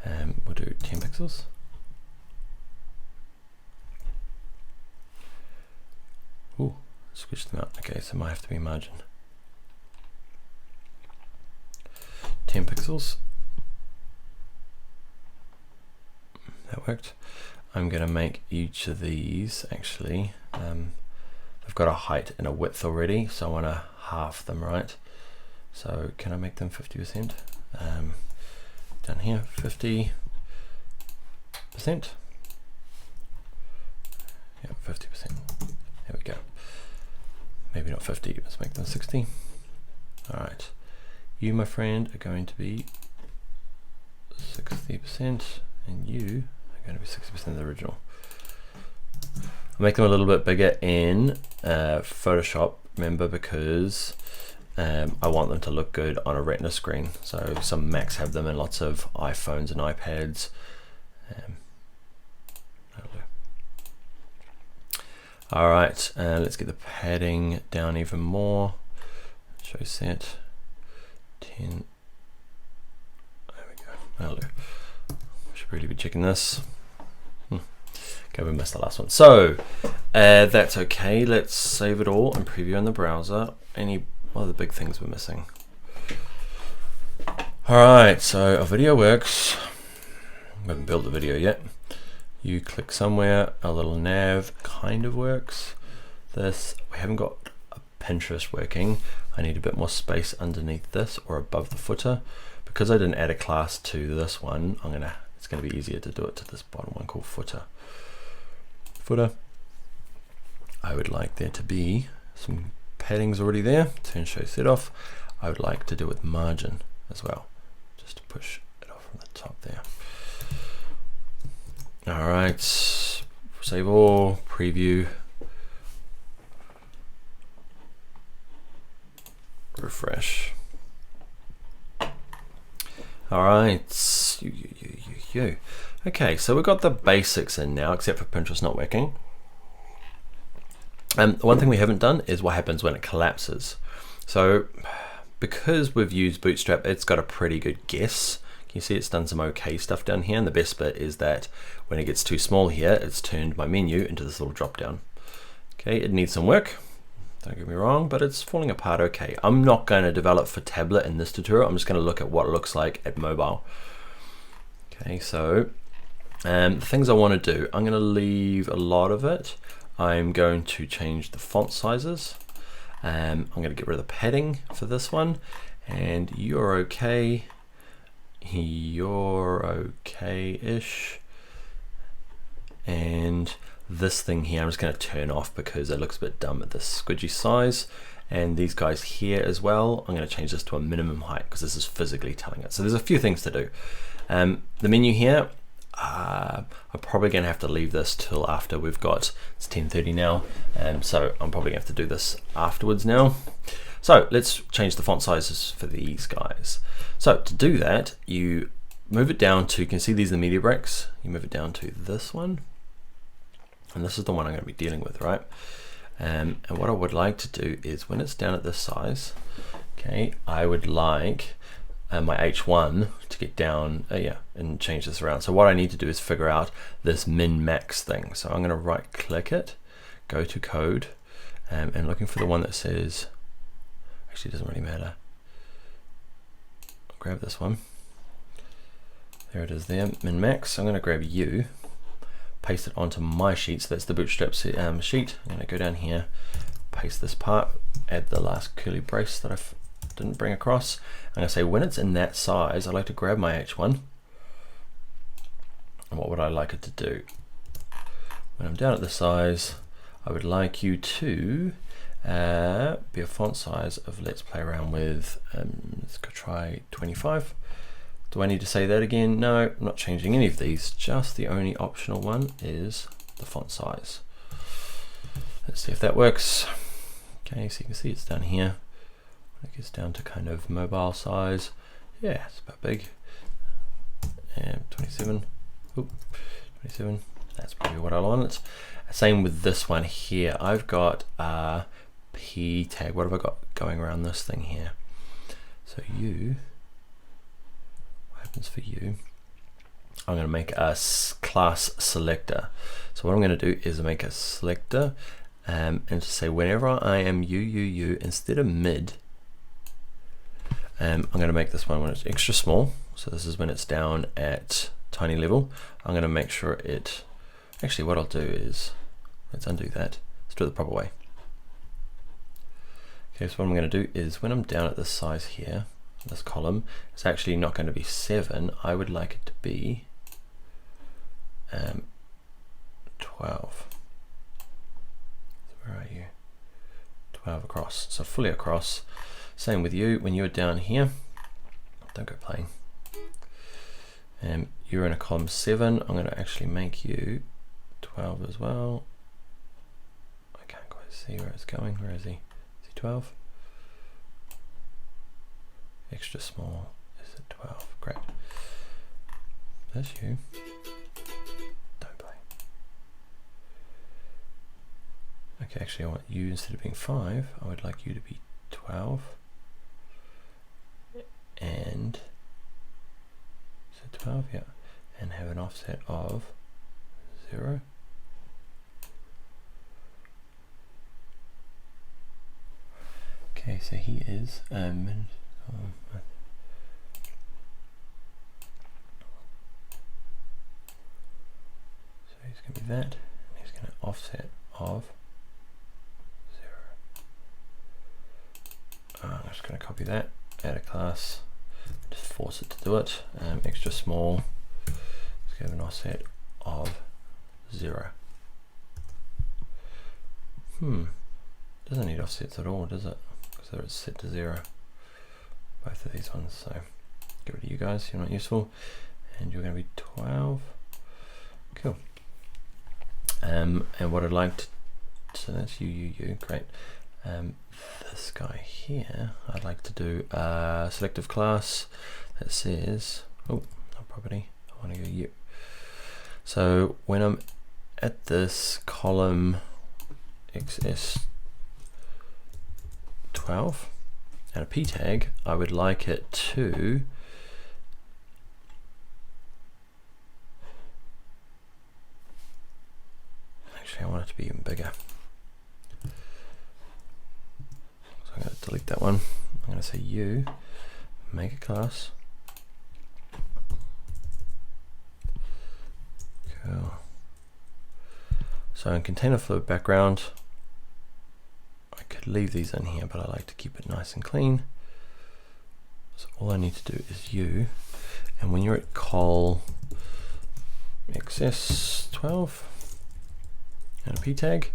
We'll do 10 pixels. Ooh, switch them out. Okay, so might have to be margin. 10 pixels. That worked. I'm going to make each of these actually. I've got a height and a width already, so I want to half them, right? So can I make them 50%? Down here, 50%. Yeah, 50%. There we go. Maybe not 50, let's make them 60. All right. You, my friend, are going to be 60%, and you are going to be 60% of the original. I'll make them a little bit bigger in Photoshop, remember, because I want them to look good on a retina screen. So some Macs have them, and lots of iPhones and iPads. All right, let's get the padding down even more. Show set 10. There we go. That'll do. Should really be checking this. Okay, we missed the last one. So that's okay. Let's save it all and preview in the browser. What are the big things we're missing? All right, so our video works. We haven't built the video yet. You click somewhere, our little nav kind of works. This, we haven't got a Pinterest working. I need a bit more space underneath this or above the footer. Because I didn't add a class to this one, it's gonna be easier to do it to this bottom one called footer. Footer, I would like there to be some paddings already there. Turn show set off. I would like to do with margin as well, just to push it off from the top there. All right, save all, preview, refresh. All right, okay, so we've got the basics in now, except for Pinterest not working. One thing we haven't done is what happens when it collapses. So because we've used Bootstrap, it's got a pretty good guess. You see it's done some okay stuff down here, and the best bit is that when it gets too small here, it's turned my menu into this little drop down. Okay, it needs some work, don't get me wrong, but it's falling apart okay. I'm not going to develop for tablet in this tutorial. I'm just going to look at what it looks like at mobile. Okay, so the things I want to do, I'm going to leave a lot of it. I'm going to change the font sizes. I'm going to get rid of the padding for this one, and you're okay. You're okay-ish. And this thing here, I'm just going to turn off because it looks a bit dumb at this squidgy size. And these guys here as well, I'm going to change this to a minimum height because this is physically telling it. So there's a few things to do. The menu here, I'm probably going to have to leave this till after we've got, it's 10:30 now, so I'm probably going to have to do this afterwards now. So let's change the font sizes for these guys. So to do that, you move it down to, you can see these are the media bricks, you move it down to this one, and this is the one I'm going to be dealing with, right? And what I would like to do is when it's down at this size, okay, I would like my H1 to get down, and change this around. So what I need to do is figure out this min-max thing. So I'm going to right click it, go to code, and looking for the one that says, actually it doesn't really matter. I'll grab this one. There it is there, min-max. I'm going to grab U, paste it onto my sheet. So that's the Bootstrap sheet. I'm going to go down here, paste this part, add the last curly brace that I didn't bring across. I'm going to say when it's in that size, I like to grab my H1. And what would I like it to do? When I'm down at this size, I would like you to be a font size of, let's play around with, let's go try 25. Do I need to say that again? No, I'm not changing any of these. Just the only optional one is the font size. Let's see if that works. Okay, so you can see it's down here. It gets down to kind of mobile size. Yeah, it's about big. And 27. Oop, 27. That's probably what I want. Same with this one here. I've got a P tag. What have I got going around this thing here? So you, what happens for you? I'm going to make a class selector. So what I'm going to do is make a selector and to say whenever I am you, instead of mid, I'm going to make this one when it's extra small. So this is when it's down at tiny level. I'm going to make sure it, actually what I'll do is, let's undo that. Let's do it the proper way. Okay, so what I'm going to do is when I'm down at this size here, this column, it's actually not going to be 7. I would like it to be 12. So where are you? 12 across, so fully across. Same with you, when you're down here, don't go playing. You're in a column 7, I'm going to actually make you 12 as well. I can't quite see where it's going, where is he? Is he 12? Extra small, is it 12? Great. That's you. Don't play. Okay, actually I want you, instead of being 5, I would like you to be 12. And so 12, yeah, and have an offset of 0. Okay, so he is so he's going to be that, and he's going to offset of 0. I'm just going to copy that, add a class, just force it to do it. Extra small, let's give an offset of 0. Doesn't need offsets at all, does it? Because it's set to 0. Both of these ones, so get rid of you guys, you're not useful. And you're going to be 12. Cool. And what I'd like to, so that's you, great. This guy here, I'd like to do a selective class that says, oh, not property, I want to go you. So when I'm at this column XS 12 and a P tag, I would like it to actually I want it to be even bigger. So I'm going to delete that one. I'm going to say you, make a class. Cool. So in container flow background, I could leave these in here, but I like to keep it nice and clean. So all I need to do is you, and when you're at col XS12 and a P tag,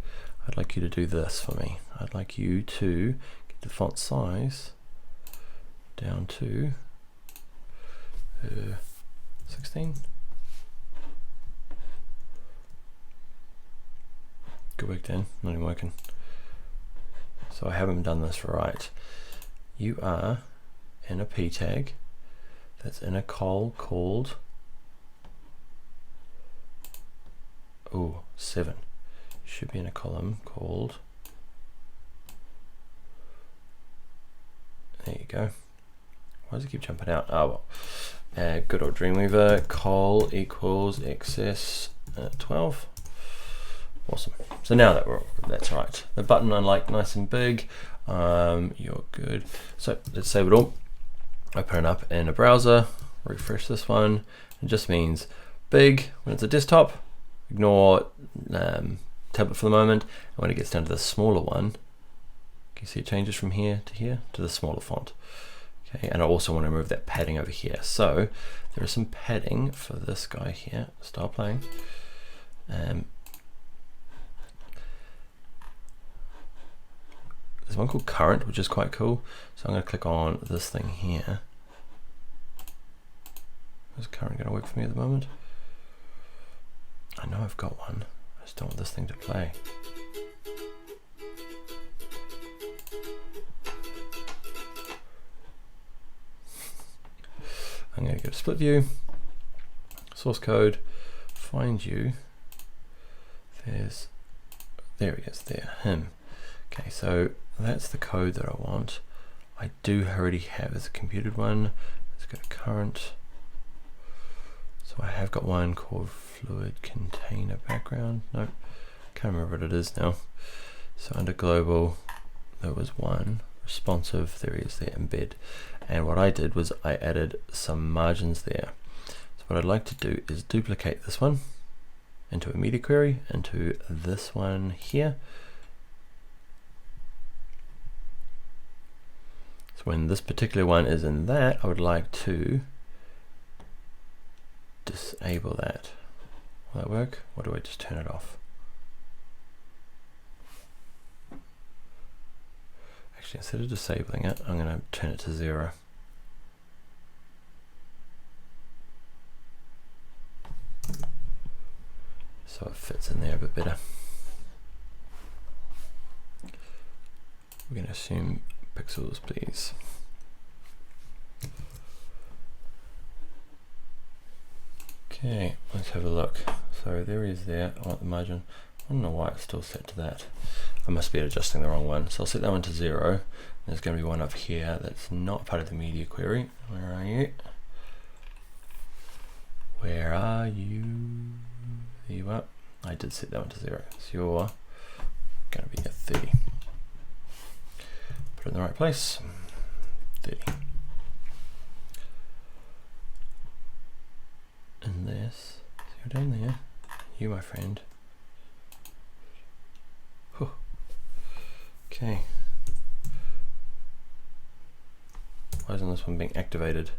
I'd like you to do this for me. I'd like you to the font size down to 16. Good work, Dan. Not even working. So I haven't done this right. You are in a p tag that's in a col called 7. Should be in a column called, there you go. Why does it keep jumping out? Oh well. Good old Dreamweaver, col equals excess 12. Awesome. So now that that's right. The button I like nice and big. You're good. So let's save it all. Open it up in a browser. Refresh this one. It just means big when it's a desktop. Ignore tablet for the moment. And when it gets down to the smaller one, can you see it changes from here to the smaller font. Okay, and I also want to remove that padding over here. So there is some padding for this guy here. Start playing. There's one called current, which is quite cool. So I'm going to click on this thing here. Is current going to work for me at the moment? I know I've got one. I just don't want this thing to play. I'm going to go to split view, source code, find you. There he is, him. Okay, so that's the code that I want. I do already have as a computed one. Let's go to current. So I have got one called fluid container background. Nope, can't remember what it is now. So under global, there was one responsive. There is the embed. And what I did was I added some margins there. So what I'd like to do is duplicate this one into a media query, into this one here. So when this particular one is in that, I would like to disable that. Will that work? Or do I just turn it off? Actually, instead of disabling it, I'm going to turn it to 0. So it fits in there a bit better. We're going to assume pixels, please. Okay, let's have a look. So there he is there. I want the margin. I don't know why it's still set to that. I must be adjusting the wrong one. So I'll set that one to 0. There's going to be one up here that's not part of the media query. Where are you? Where are you? There you are. I did set that one to 0. So you're going to be at 30. Put it in the right place. 30. And this, so you're down there. You, my friend. Whew. Okay. Why isn't this one being activated?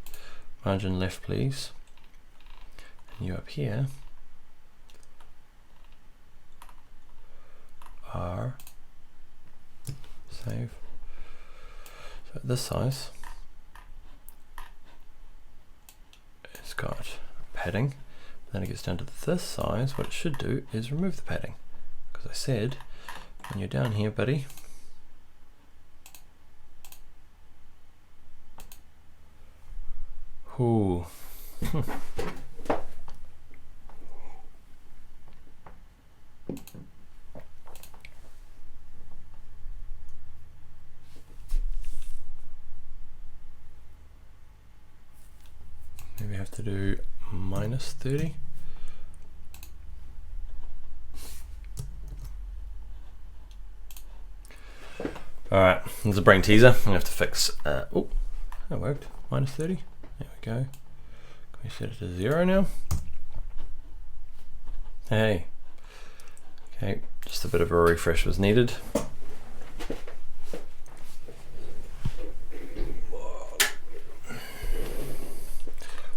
Margin left, please. And you up here are save. So at this size, it's got padding. Then it gets down to this size. What it should do is remove the padding, because I said when you're down here, buddy, ooh. Maybe I have to do minus 30. Alright, there's a brain teaser. I'm gonna have to fix, oh, that worked, minus 30. There we go. Can we set it to 0 now? Hey. Okay, just a bit of a refresh was needed.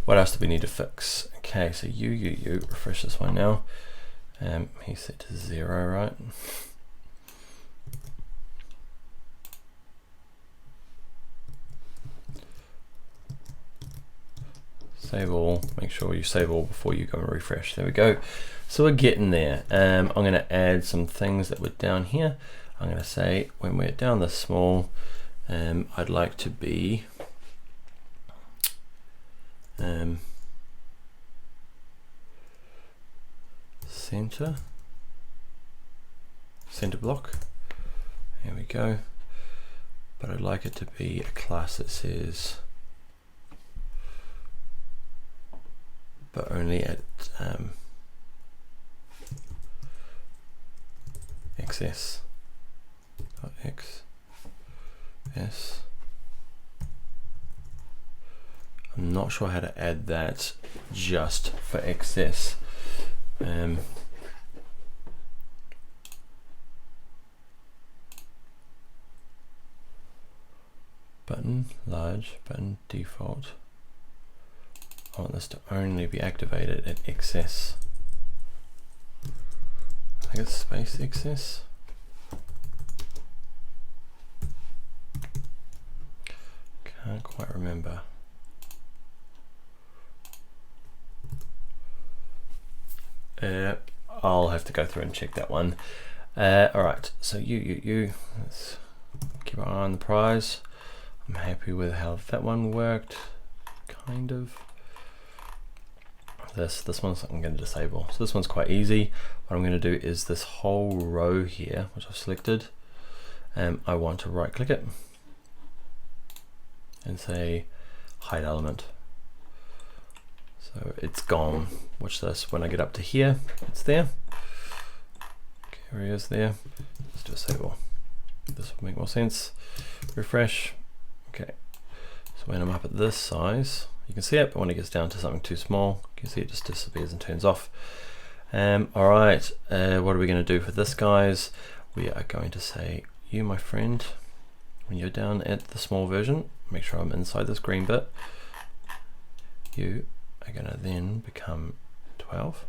What else do we need to fix? Okay, so you refresh this one now. He's set to 0, right? save all. Make sure you save all before you go and refresh. There we go. So we're getting there. I'm going to add some things that were down here. I'm going to say when we're down this small, I'd like to be center block. There we go. But I'd like it to be a class that says but only at XS. XS. I'm not sure how to add that just for XS. Button large, button default. I want this to only be activated at XS. I think it's space XS. Can't quite remember. I'll have to go through and check that one. Alright, so let's keep our eye on the prize. I'm happy with how that one worked, kind of. This one's I'm going to disable. So this one's quite easy. What I'm going to do is this whole row here, which I've selected, I want to right click it and say hide element. So it's gone. Watch this. When I get up to here, it's there. Okay, areas there. Let's disable. This will make more sense. Refresh. Okay. So when I'm up at this size, you can see it, but when it gets down to something too small, you can see it just disappears and turns off. All right. What are we going to do for this, guys? We are going to say, you, my friend, when you're down at the small version, make sure I'm inside this green bit. You are going to then become 12.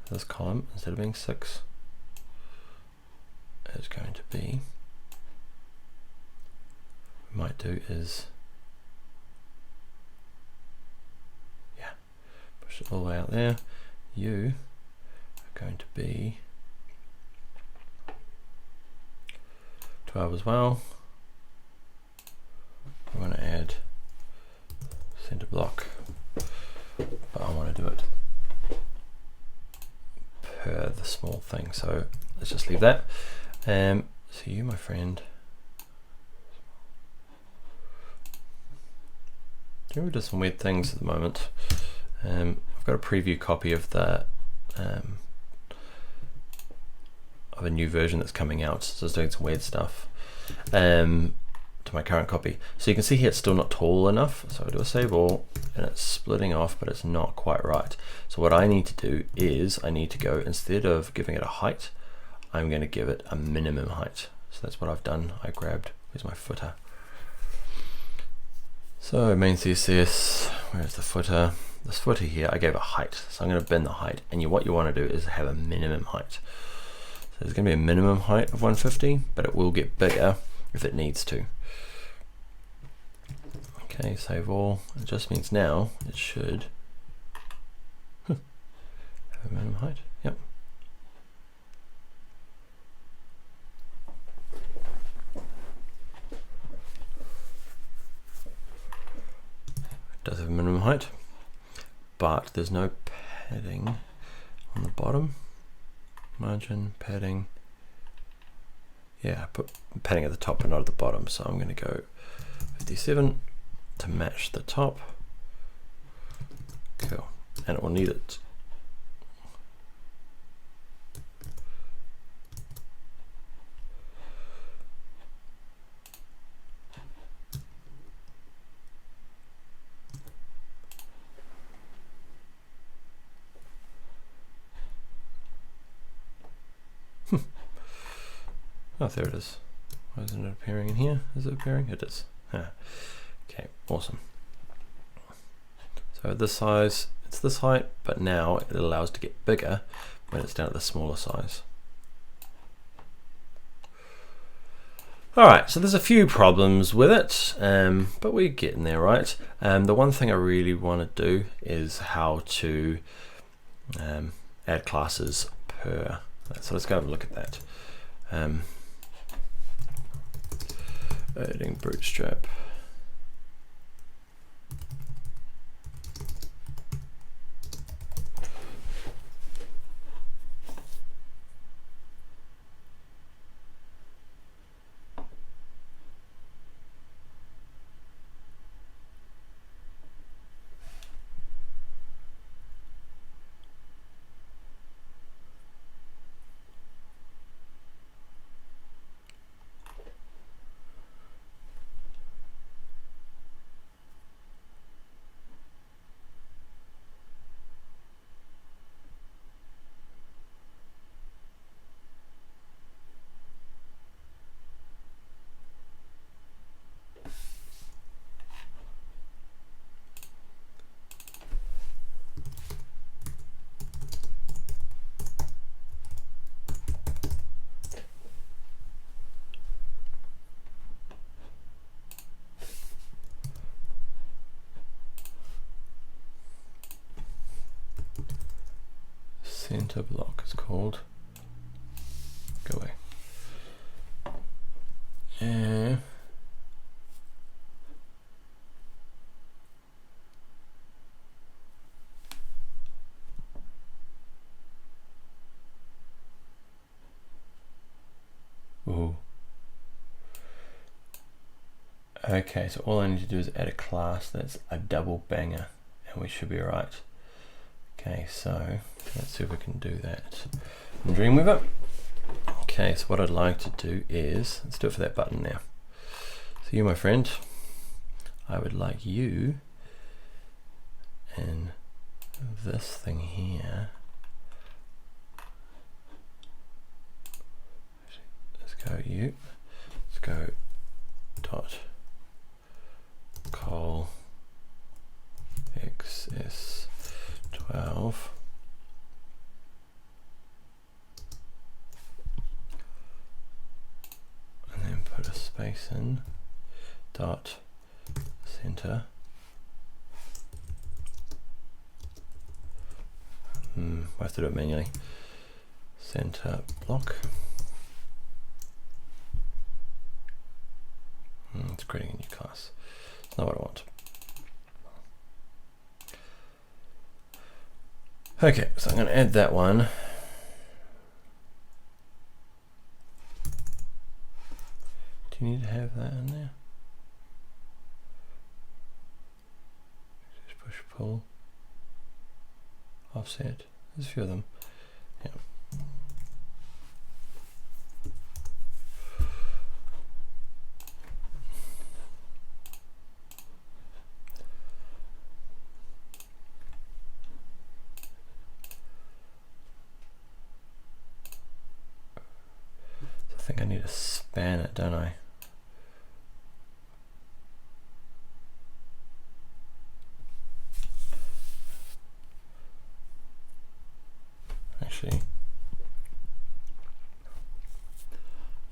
This column, instead of being 6, is going to be, what we might do is, yeah, push it all the way out there. You are going to be 12 as well. I'm going to add center block, but I want to do it per the small thing, so let's just leave that. So you, my friend, we do some weird things at the moment. I've got a preview copy of the of a new version that's coming out, so it's doing some weird stuff to my current copy. So you can see here it's still not tall enough, so I do a save all and it's splitting off, but it's not quite right. So what I need to do is I need to go, instead of giving it a height, I'm going to give it a minimum height. So that's what I've done. I grabbed, where's my footer? So main CSS, where's the footer? This footer here, I gave a height, so I'm going to bin the height, and what you want to do is have a minimum height. So there's going to be a minimum height of 150, but it will get bigger if it needs to. Okay, save all. It just means now it should have a minimum height. Yep. It does have a minimum height, but there's no padding on the bottom. Margin, padding. Yeah, I put padding at the top but not at the bottom, so I'm going to go 57 to match the top. Cool, and it will need it. Oh, there it is. Why isn't it appearing in here? Is it appearing? It is. Okay, awesome. So this size, it's this height, but now it allows to get bigger when it's down at the smaller size. Alright, so there's a few problems with it, but we're getting there, right? The one thing I really want to do is how to add classes per. So let's go have a look at that. Editing Bootstrap. Center block is called. Go away. Yeah. Ooh. Okay, so all I need to do is add a class that's a double banger, and we should be right. Okay, so let's see if we can do that in Dreamweaver. Okay, so what I'd like to do is, let's do it for that button now. So you, my friend, I would like you in this thing here. Let's go you. Let's go dot col xs12. And then put a space in, dot center. I have to do it manually. Center block. It's creating a new class. It's not what I want. Okay, so I'm going to add that one. Do you need to have that in there? Just push, pull, offset. There's a few of them. Yeah. I think I need to span it, don't I? Actually,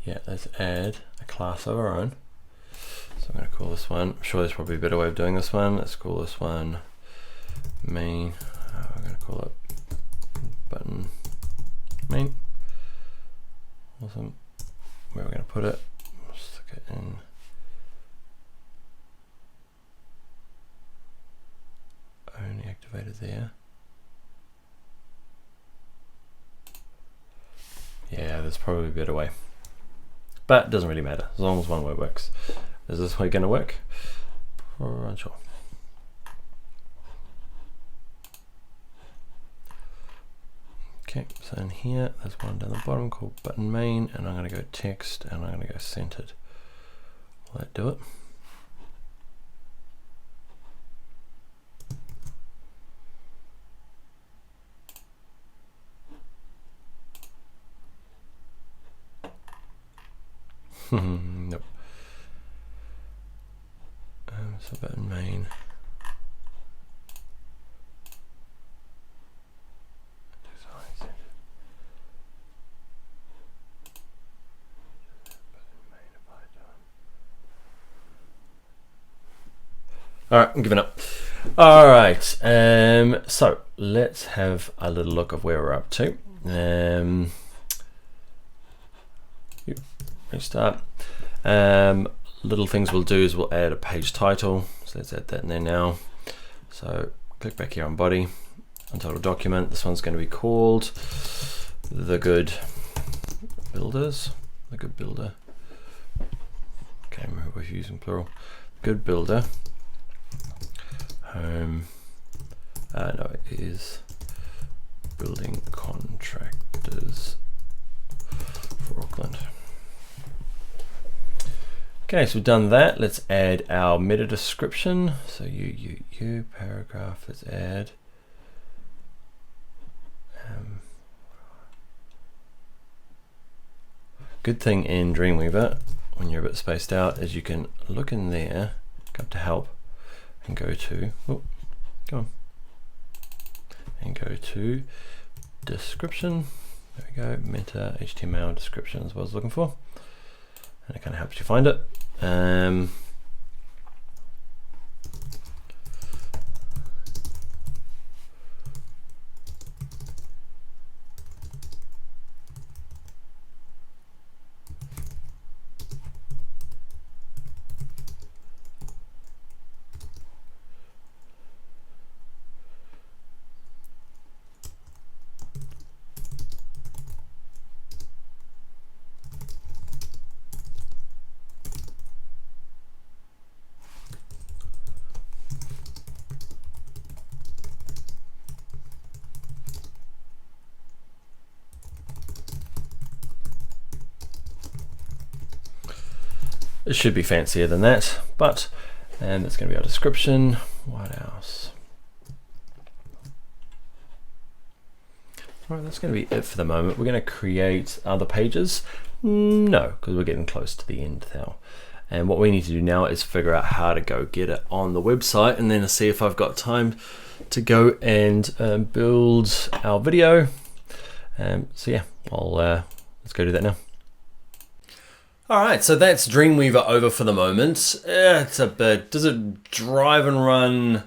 yeah, let's add a class of our own. So I'm going to call this one, I'm sure there's probably a better way of doing this one. Let's call this one main. I'm going to call it button main. Awesome. Where are we going to put it? Stick it in. Only activated there. Yeah, there's probably a better way, but it doesn't really matter as long as one way works. Is this way going to work? Probably not sure. Okay, so in here, there's one down the bottom called button main, and I'm going to go text, and I'm going to go centered. Will that do it? Nope. So button main. All right, I'm giving up. All right, so let's have a little look of where we're up to. Restart. Little things we'll do is we'll add a page title. So let's add that in there now. So click back here on body, untitled document. This one's going to be called The Good Builders. The Good Builder. Okay, we're using plural. Good Builder. Home. No, it is building contractors for Auckland. Okay, so we've done that. Let's add our meta description. So you paragraph. Let's add. Good thing in Dreamweaver when you're a bit spaced out is you can look in there, go up to help, and go to. Oh, go on. And go to description. There we go. Meta HTML description is what I was looking for. And it kind of helps you find it. It should be fancier than that, but that's going to be our description. What else? All right, that's going to be it for the moment. We're going to create other pages. No, because we're getting close to the end now. And what we need to do now is figure out how to go get it on the website, and then see if I've got time to go and build our video. So yeah, let's go do that now. All right, so that's Dreamweaver over for the moment. It's a bit, does it drive and run?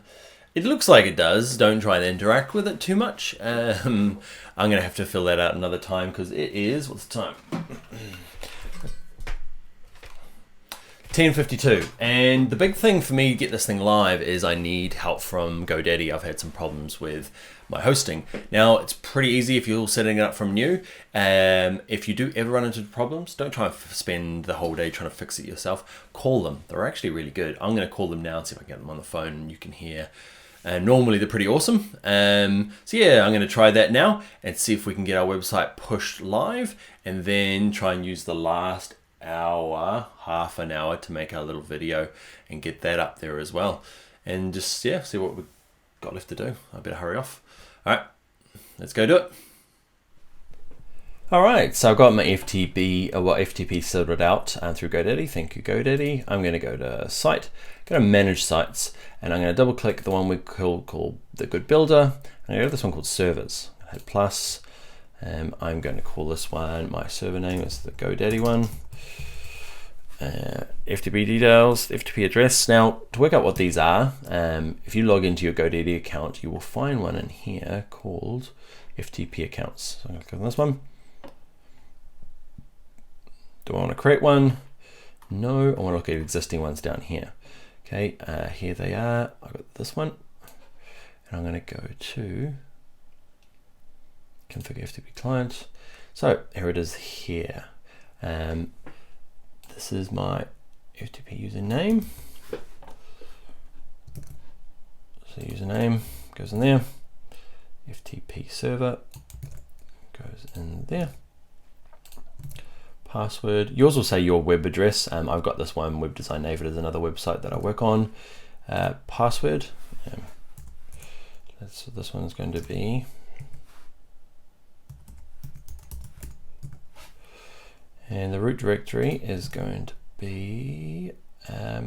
It looks like it does. Don't try and interact with it too much. I'm gonna have to fill that out another time because it is, what's the time? 10:52, and the big thing for me to get this thing live is I need help from GoDaddy. I've had some problems with my hosting. Now, it's pretty easy if you're setting it up from new. If you do ever run into problems, don't try and spend the whole day trying to fix it yourself. Call them. They're actually really good. I'm going to call them now and see if I can get them on the phone and you can hear. Normally, they're pretty awesome. So yeah, I'm going to try that now and see if we can get our website pushed live, and then try and use the last hour, half an hour, to make our little video and get that up there as well. And just, yeah, see what we've got left to do. I better hurry off. All right, let's go do it. All right, so I've got my FTP sorted out through GoDaddy. Thank you, GoDaddy. I'm going to go to Site, go to Manage Sites, and I'm going to double click the one we call the Good Builder. I'm going to go to this one called Servers. Hit plus. I'm going to call this one, my server name is the GoDaddy one. FTP details, FTP address. Now, to work out what these are, if you log into your GoDaddy account, you will find one in here called FTP accounts. So I'm going to click on this one. Do I want to create one? No, I want to look at existing ones down here. Okay, here they are. I've got this one, and I'm going to go to configure FTP client. So here it is here. This is my FTP username. So username goes in there. FTP server goes in there. Password. Yours will say your web address. I've got this one, Web Design Native, is another website that I work on. Password. So this one's going to be and the root directory is going to be,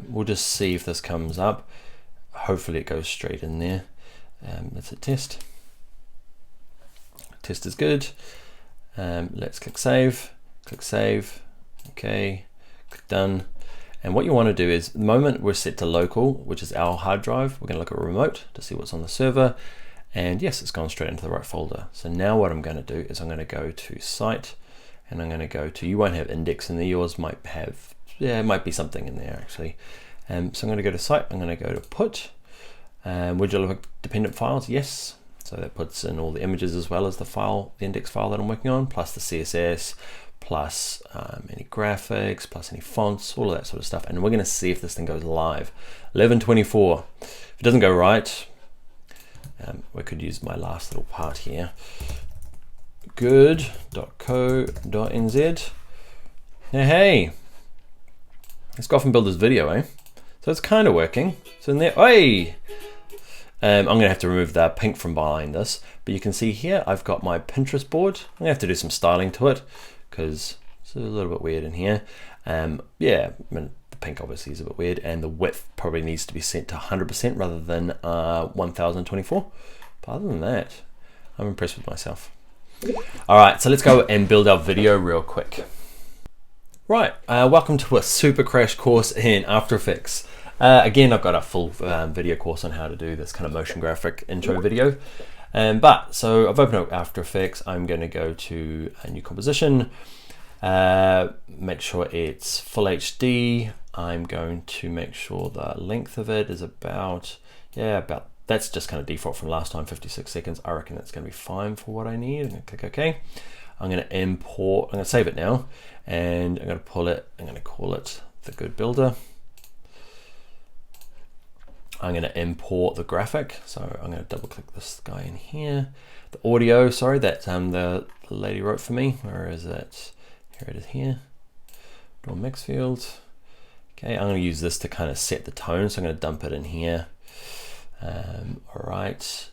we'll just see if this comes up. Hopefully it goes straight in there. That's a test. Test is good. Let's click save. Click save. Okay, click done. And what you want to do is, the moment we're set to local, which is our hard drive, we're going to look at remote to see what's on the server. And yes, it's gone straight into the right folder. So now what I'm going to do is I'm going to go to site, and I'm going to go to, you won't have index in there, yours might have, yeah, it might be something in there actually. So I'm going to go to site, I'm going to go to put, would you look dependent files? Yes. So that puts in all the images as well as the file, the index file that I'm working on, plus the CSS, plus any graphics, plus any fonts, all of that sort of stuff. And we're going to see if this thing goes live. 11:24. If it doesn't go right, we could use my last little part here. Good.co.nz. Now, hey, let's go off and build this video, eh? So it's kind of working. So in there, hey! I'm going to have to remove the pink from behind this, but you can see here I've got my Pinterest board. I'm going to have to do some styling to it because it's a little bit weird in here. Yeah, I mean, the pink obviously is a bit weird, and the width probably needs to be set to 100% rather than 1024. But other than that, I'm impressed with myself. All right, so let's go and build our video real quick. Right, welcome to a super crash course in After Effects. Again, I've got a full video course on how to do this kind of motion graphic intro video. So I've opened up After Effects. I'm going to go to a new composition, make sure it's full HD. I'm going to make sure the length of it is about, that's just kind of default from last time, 56 seconds. I reckon that's going to be fine for what I need. I'm going to click OK. I'm going to import, I'm going to save it now, and I'm going to pull it, I'm going to call it the Good Builder. I'm going to import the graphic, so I'm going to double click this guy in here. The audio, sorry, that the lady wrote for me. Where is it? Here it is here. Draw mix field. Okay, I'm going to use this to kind of set the tone, so I'm going to dump it in here. All right,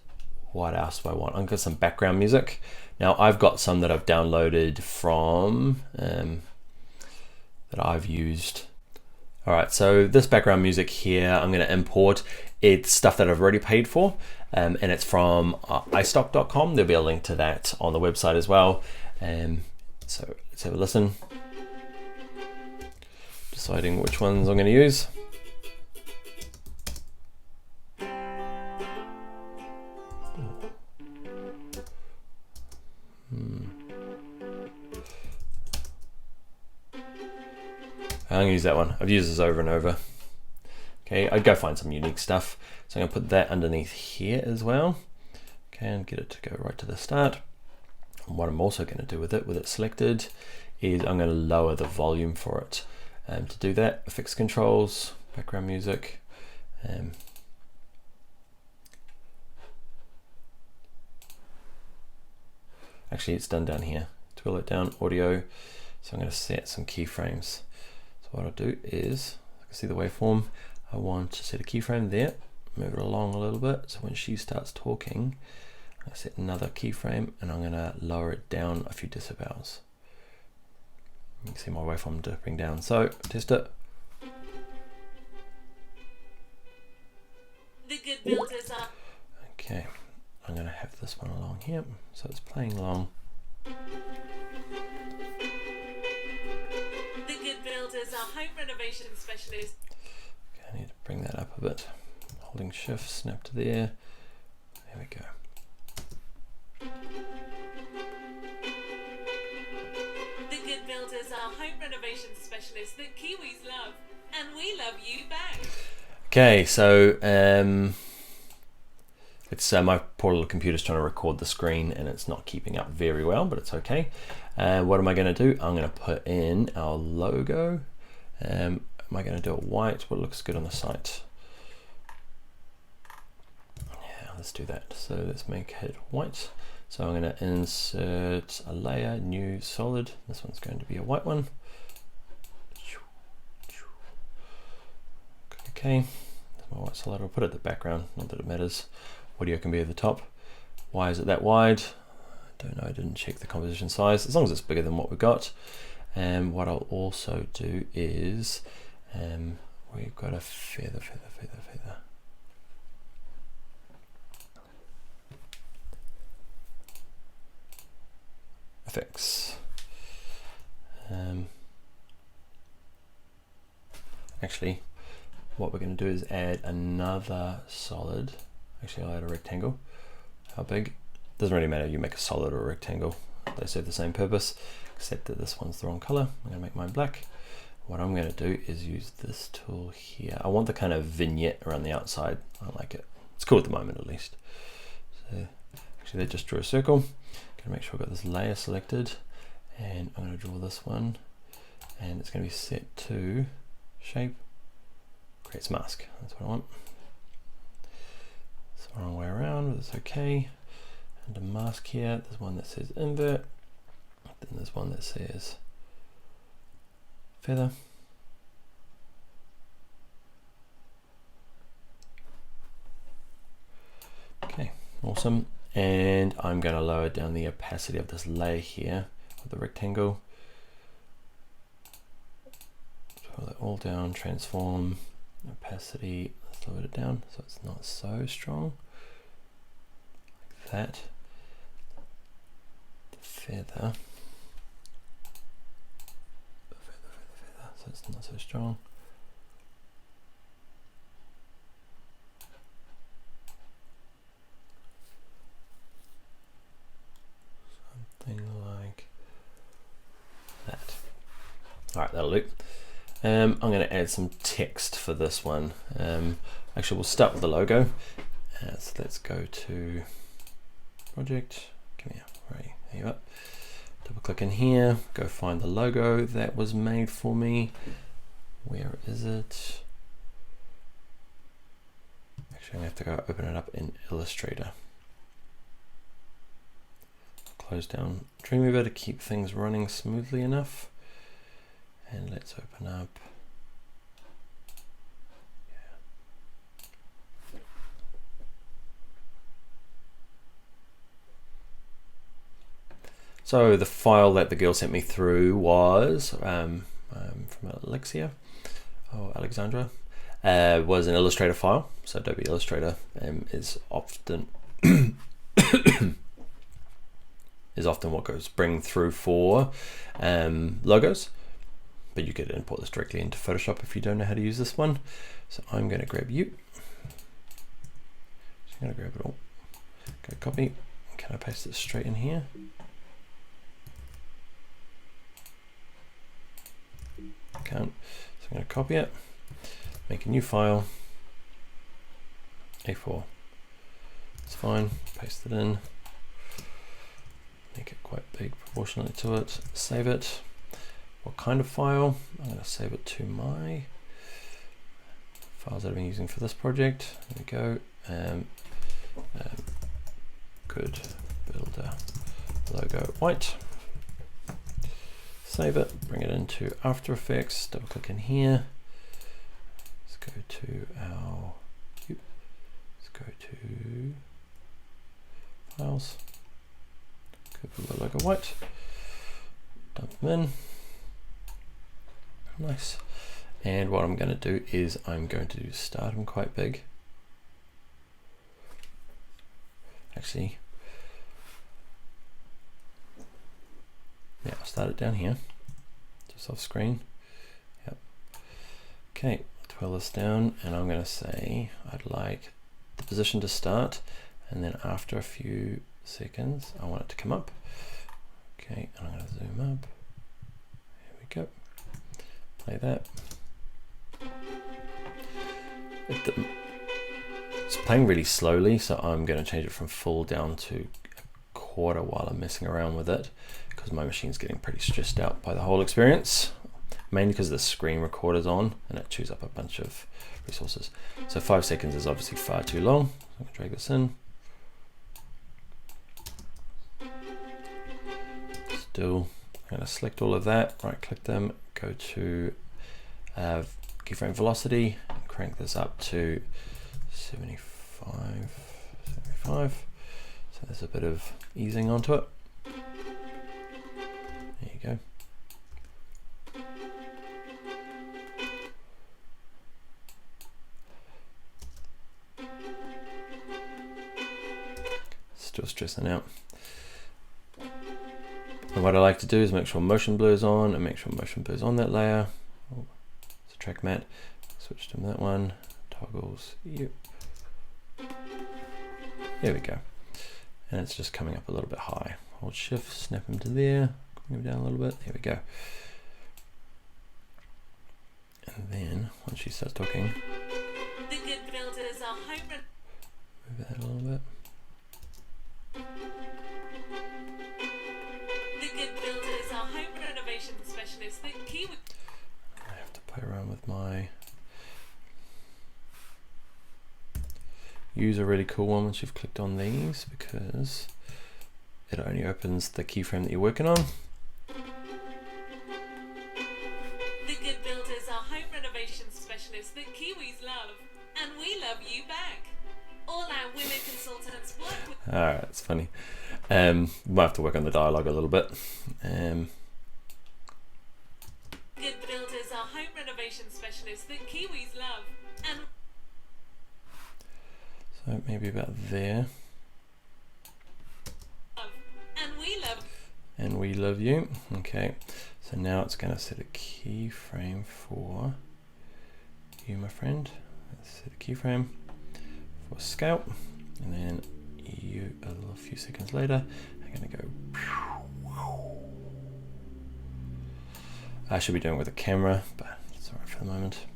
what else do I want? I'm going to get some background music. Now I've got some that I've downloaded from, that I've used. All right, so this background music here, I'm going to import. It's stuff that I've already paid for, and it's from istock.com. There'll be a link to that on the website as well. So let's have a listen. Deciding which ones I'm going to use. I'm going to use that one. I've used this over and over. Okay, I'd go find some unique stuff. So I'm going to put that underneath here as well. Okay, and get it to go right to the start. And what I'm also going to do with it selected, is I'm going to lower the volume for it. To do that, effects controls, background music. Actually, it's done down here. Twill it down, audio. So I'm going to set some keyframes. So what I'll do is, I can see the waveform. I want to set a keyframe there, move it along a little bit. So when she starts talking, I'm going to set another keyframe, and I'm going to lower it down a few decibels. You can see my waveform dipping down. So test it. The good builders are. Okay, I'm going to have this one along here, so it's playing along. The good builders are home renovation specialists. I need to bring that up a bit. Holding shift, snap to there. There we go. The good builders are home renovation specialists that Kiwis love, and we love you back. Okay, so it's my poor little computer's trying to record the screen, and it's not keeping up very well, but it's okay. What am I going to do? I'm going to put in our logo. Am I going to do it white? What looks good on the site? Yeah, let's do that. So let's make it white. So I'm going to insert a layer, new solid. This one's going to be a white one. Okay, that's my white solid. I'll put it at the background, not that it matters. Audio can be at the top. Why is it that wide? I don't know, I didn't check the composition size. As long as it's bigger than what we've got. And what I'll also do is, we've got a feather. Effects. actually, what we're going to do is add another solid. Actually, I'll add a rectangle. How big? Doesn't really matter, you make a solid or a rectangle. They serve the same purpose, except that this one's the wrong color. I'm going to make mine black. What I'm going to do is use this tool here. I want the kind of vignette around the outside. I like it. It's cool at the moment, at least. So actually, they just drew a circle. Gonna make sure I've got this layer selected, and I'm going to draw this one, and it's going to be set to shape, creates mask. That's what I want. It's the wrong way around, but it's okay. Under mask here, there's one that says invert, then there's one that says feather. Okay, awesome. And I'm going to lower down the opacity of this layer here of the rectangle. Pull that all down, transform, opacity, let's lower it down so it's not so strong. Like that. The feather. So it's not so strong. Something like that. Alright, that'll do. I'm going to add some text for this one. Actually, we'll start with the logo. So let's go to project. Come here, right, there you are. Double click in here, go find the logo that was made for me. Where is it? Actually, I'm going to have to go open it up in Illustrator. Close down Dreamweaver to keep things running smoothly enough. And let's open up. So the file that the girl sent me through was from Alexandra, was an Illustrator file. So Adobe Illustrator is often what goes bring through for logos, but you could import this directly into Photoshop if you don't know how to use this one. So I'm going to grab you. So I'm going to grab it all. Go copy. Can I paste it straight in here? Can't. So I'm going to copy it, make a new file, A4. It's fine. Paste it in. Make it quite big proportionally to it. Save it. What kind of file? I'm going to save it to my files that I've been using for this project. There we go. Good builder logo white. Save it, bring it into After Effects, double click in here. Let's go to our, let's go to Files, good builder logo white, dump them in. Nice. And what I'm going to do is I'm going to start them quite big. Actually, yeah, I'll start it down here, just off screen. Yep. Okay, twirl this down, and I'm going to say I'd like the position to start, and then after a few seconds, I want it to come up. Okay, and I'm going to zoom up. Here we go. Play that. It's playing really slowly, so I'm going to change it from full down to a quarter while I'm messing around with it, because my machine's getting pretty stressed out by the whole experience, mainly because the screen recorder's on and it chews up a bunch of resources. So 5 seconds is obviously far too long. I'm going to drag this in. Still, I'm going to select all of that, right click them, go to keyframe velocity, and crank this up to 75. So there's a bit of easing onto it. There you go. Still stressing out. And what I like to do is make sure motion blur is on, and make sure motion blur is on that layer. Oh, it's a track matte. switch to that one, toggles, yep. There we go. And it's just coming up a little bit high. Hold shift, snap him to there, move down a little bit, there we go. And then once she starts talking, The Good Builders are home move that a little bit. The Good Builders are home renovation specialists that Kiwi. I have to play around with my use a really cool one once you've clicked on these, because it only opens the keyframe that you're working on. The Good Builders are home renovation specialists that Kiwis love, and we love you back. All our women consultants work with. Alright, it's funny. Might have to work on the dialogue a little bit. Good Builders are home renovation specialists that Kiwis love, and So maybe about there. we love. And we love you. Okay, so now it's going to set a keyframe for you, my friend. Let's set a keyframe for scalp, and then you a few seconds later I'm going to go. I should be doing it with a camera, but it's alright for the moment.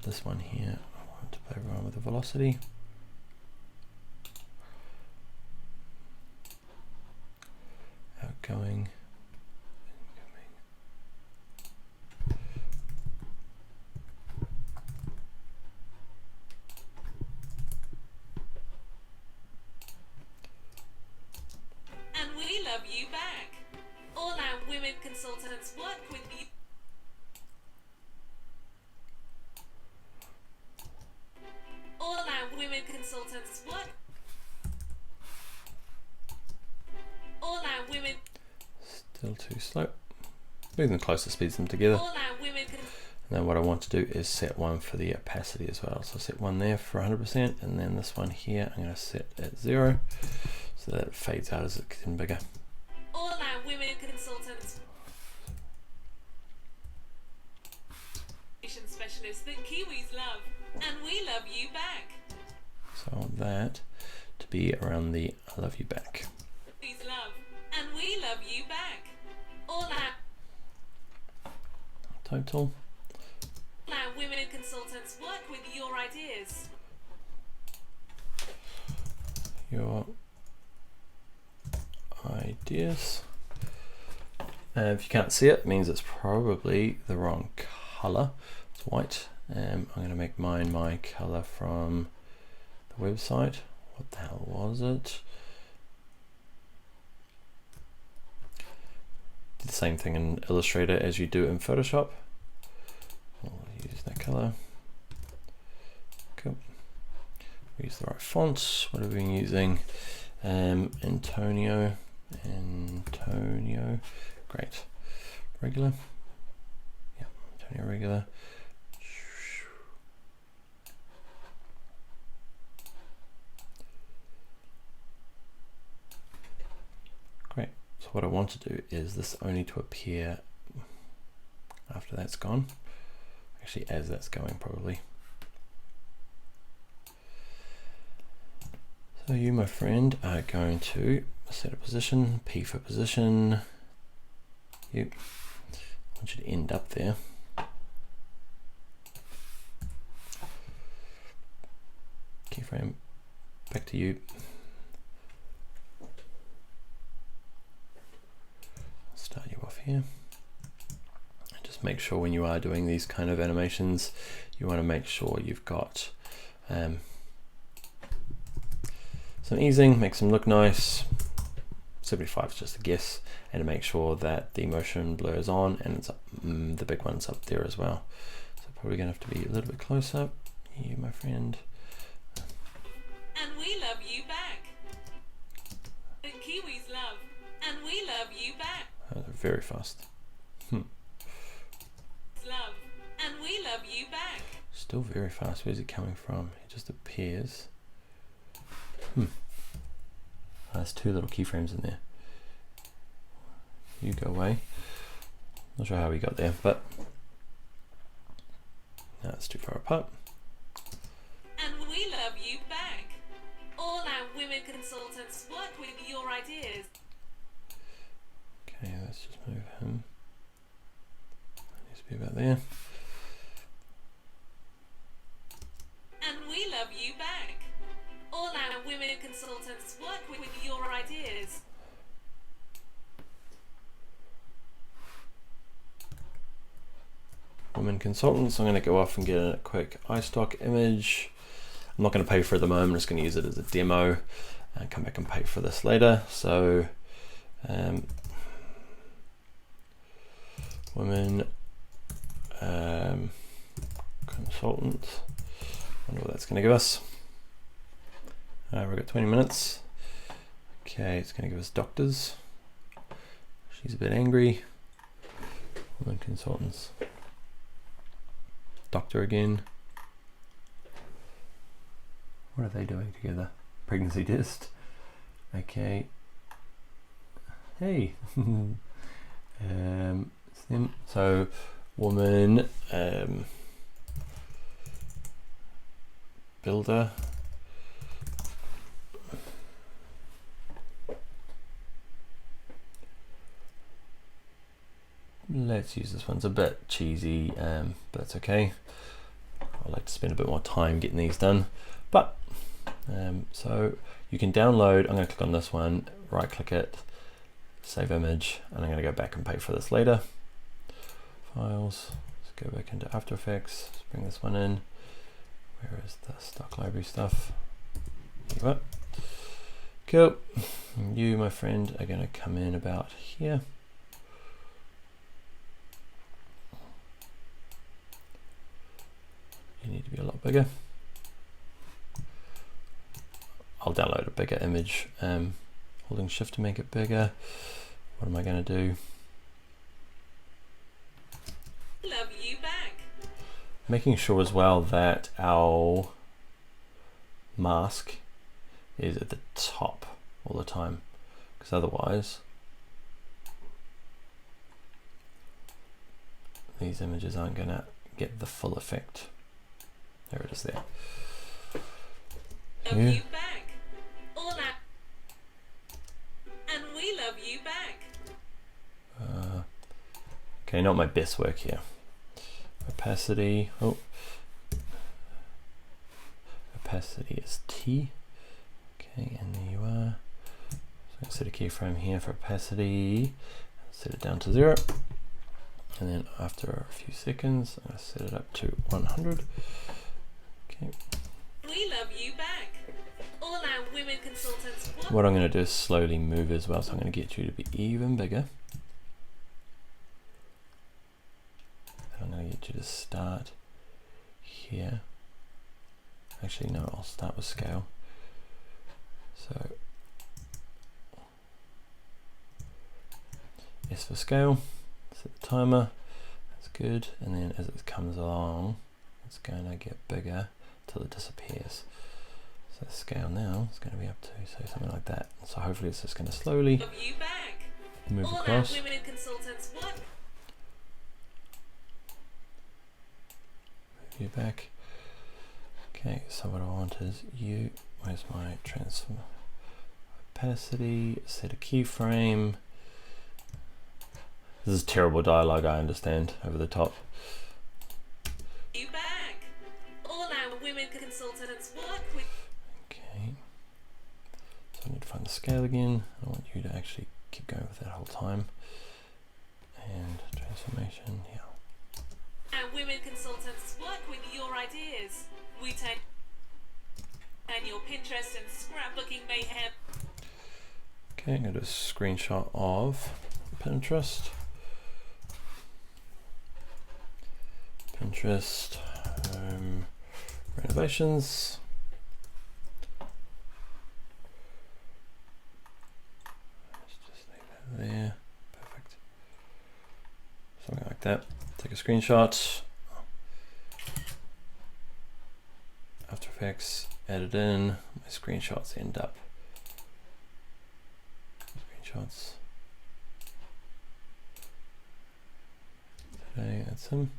This one here, I want to play around with the velocity. Outgoing, incoming. And we love you back. All our women consultants work with you. All our women consultants work. All our women. Still too slow. Move them closer, speeds them together. All our women. And then what I want to do is set one for the opacity as well. So I'll set one there for 100%, and then this one here I'm going to set at 0 so that it fades out as it gets bigger. All our women consultants. Specialists that Kiwis love, and we love you back. So I want that to be around the I love you back. Kiwis love, and we love you back. All our Total. women consultants work with your ideas. Your ideas. If you can't see it, it means it's probably the wrong color. It's white. I'm going to make mine my color from the website. What the hell was it? Do the same thing in Illustrator as you do in Photoshop. We'll use that color. Cool. We use the right fonts. What have we been using? Antonio. Great. Regular. Yeah, Antonio regular. Great. So what I want to do is this only to appear after that's gone. Actually, as that's going, probably. So you, my friend, are going to set a position, P for position. I want you to end up there. Keyframe, back to you. Start you off here. And just make sure when you are doing these kind of animations, you want to make sure you've got some easing, makes them look nice. 75 is just a guess, and to make sure that the motion blur is on and it's up, the big one's up there as well. So probably gonna have to be a little bit closer. You, my friend. And we love you back. The Kiwis love, and we love you back. Oh, they're very fast. Love, and we love you back. Still very fast. Where's it coming from? It just appears. There's two little keyframes in there. You go away. Not sure how we got there, but That's too far apart. And we love you back. All our women consultants work with your ideas. Okay, let's just move him. That needs to be about there. And we love you back. All our women consultants work with your ideas. Women consultants, I'm going to go off and get a quick iStock image. I'm not going to pay for it at the moment, I'm just going to use it as a demo and come back and pay for this later. So, women consultant, wonder what that's going to give us. We've got 20 minutes. Okay, it's going to give us doctors. She's a bit angry. Women consultants. Doctor again. What are they doing together? Pregnancy test. Okay. Hey. It's them. So, woman, builder. Let's use this one. It's a bit cheesy, but it's okay. I like to spend a bit more time getting these done. But so you can download. I'm going to click on this one, right click it, save image, and I'm going to go back and pay for this later. Files. Let's go back into After Effects. Let's bring this one in. Where is the stock library stuff? Here you are. Cool. You, my friend, are going to come in about here. You need to be a lot bigger. I'll download a bigger image, holding shift to make it bigger. What am I going to do? Love you back. Making sure as well that our mask is at the top all the time, because otherwise these images aren't going to get the full effect. There it is there. Love you back. All our... And we love you back. Okay, not my best work here. Opacity. Oh, opacity is T. Okay, and there you are. So I set a keyframe here for opacity. Set it down to 0. And then after a few seconds, I'm going to set it up to 100. Okay. We love you back. All our women consultants. What I'm going to do is slowly move as well, so I'm going to get you to be even bigger. And I'm going to get you to start here. Actually, no, I'll start with scale. So, S for scale. Set the timer. That's good. And then as it comes along, it's going to get bigger till it disappears. So the scale now is going to be up to, say, something like that. So hopefully it's just going to slowly move All across. Our women consultants work. Move you back. Okay, so what I want is you. Where's my transform opacity? Set a keyframe. This is terrible dialogue, I understand, over the top. You back. All our women consultants work with. Okay. So I need to find the scale again. I want you to actually keep going with that whole time. And transformation, yeah. Our women consultants work with your ideas. We take and your Pinterest and scrapbooking mayhem. Okay, I'm going to do a screenshot of Pinterest. Pinterest renovations. Let's just leave that there. Perfect. Something like that. Take a screenshot. After Effects, add it in. My screenshots end up. Screenshots. Today, that's him.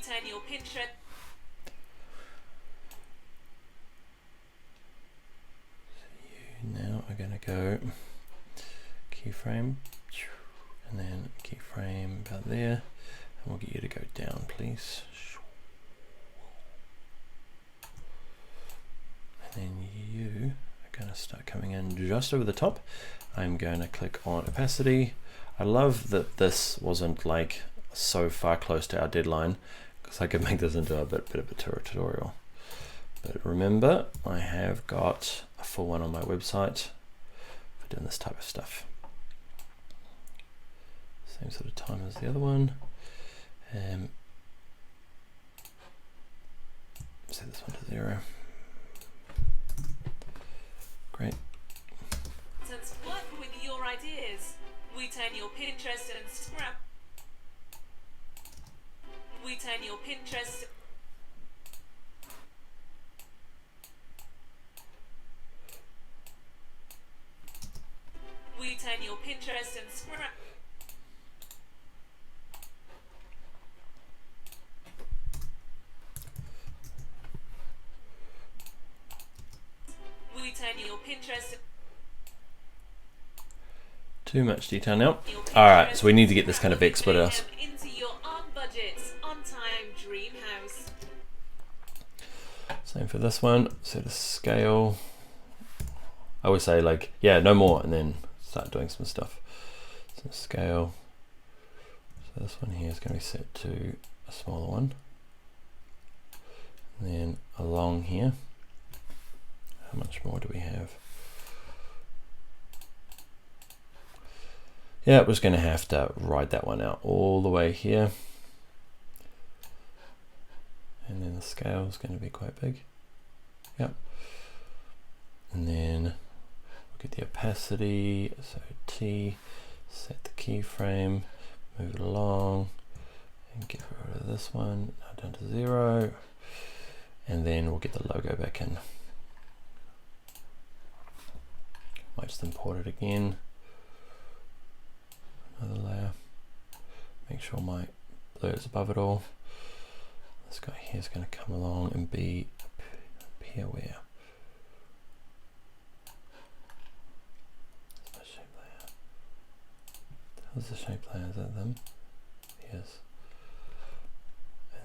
turn your Pinterest. Now I'm going to go keyframe and then keyframe about there, and we'll get you to go down, please. And then you are going to start coming in just over the top. I'm going to click on opacity. I love that this wasn't like so far close to our deadline, because I could make this into a bit of a tutorial. But remember, I have got a full one on my website for doing this type of stuff. Same sort of time as the other one. Set this one to 0. Great. Let's work with your ideas. We turn your Pinterest and scrap. We turn your Pinterest. We turn your Pinterest and scrap. We turn your Pinterest. Too much detail now. Alright, so we need to get this kind of big split out. Into your on budget, on time dream house. Same for this one. Set a scale. I always say like, yeah, no more, and then start doing some stuff. So scale. So this one here is going to be set to a smaller one. And then along here, how much more do we have? Yeah, we're just going to have to write that one out all the way here. And then the scale is going to be quite big. Yep. And then we'll get the opacity, so T, set the keyframe, move it along, and get rid of this one, now down to 0. And then we'll get the logo back in. Might just import it again. Another layer. Make sure my blur is above it all. This guy here is going to come along and be up here where? That's my shape layer. How's the shape layer? Is that them? Yes.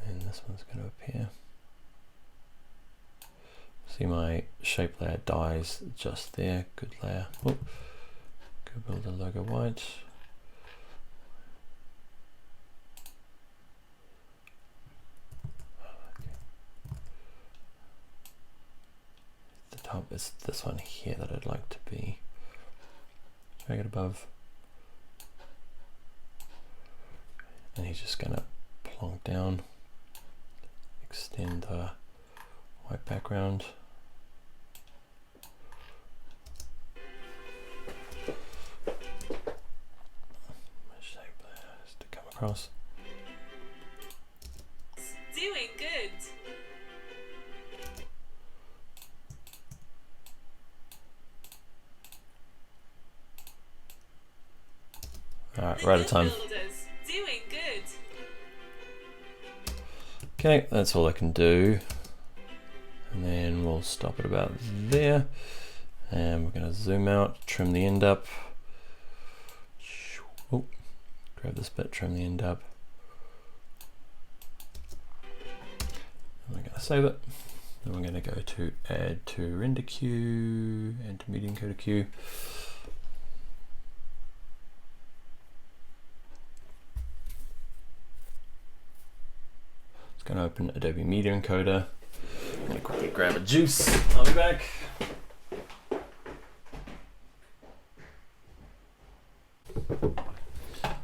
And then this one's going to appear. See, my shape layer dies just there. Good layer. Oh, go build a logo white. Top is this one here that I'd like to be. Drag it above. And he's just going to plonk down. Extend the white background. My shape layer has to come across. Doing good. Alright, we're out of time. Doing good. Okay, that's all I can do. And then we'll stop it about there. And we're going to zoom out, trim the end up. Oh, grab this bit, trim the end up. And we're going to save it. Then we're going to go to add to render queue, add to media encoder queue. Going to open Adobe Media Encoder. I'm going to quickly grab a juice. I'll be back.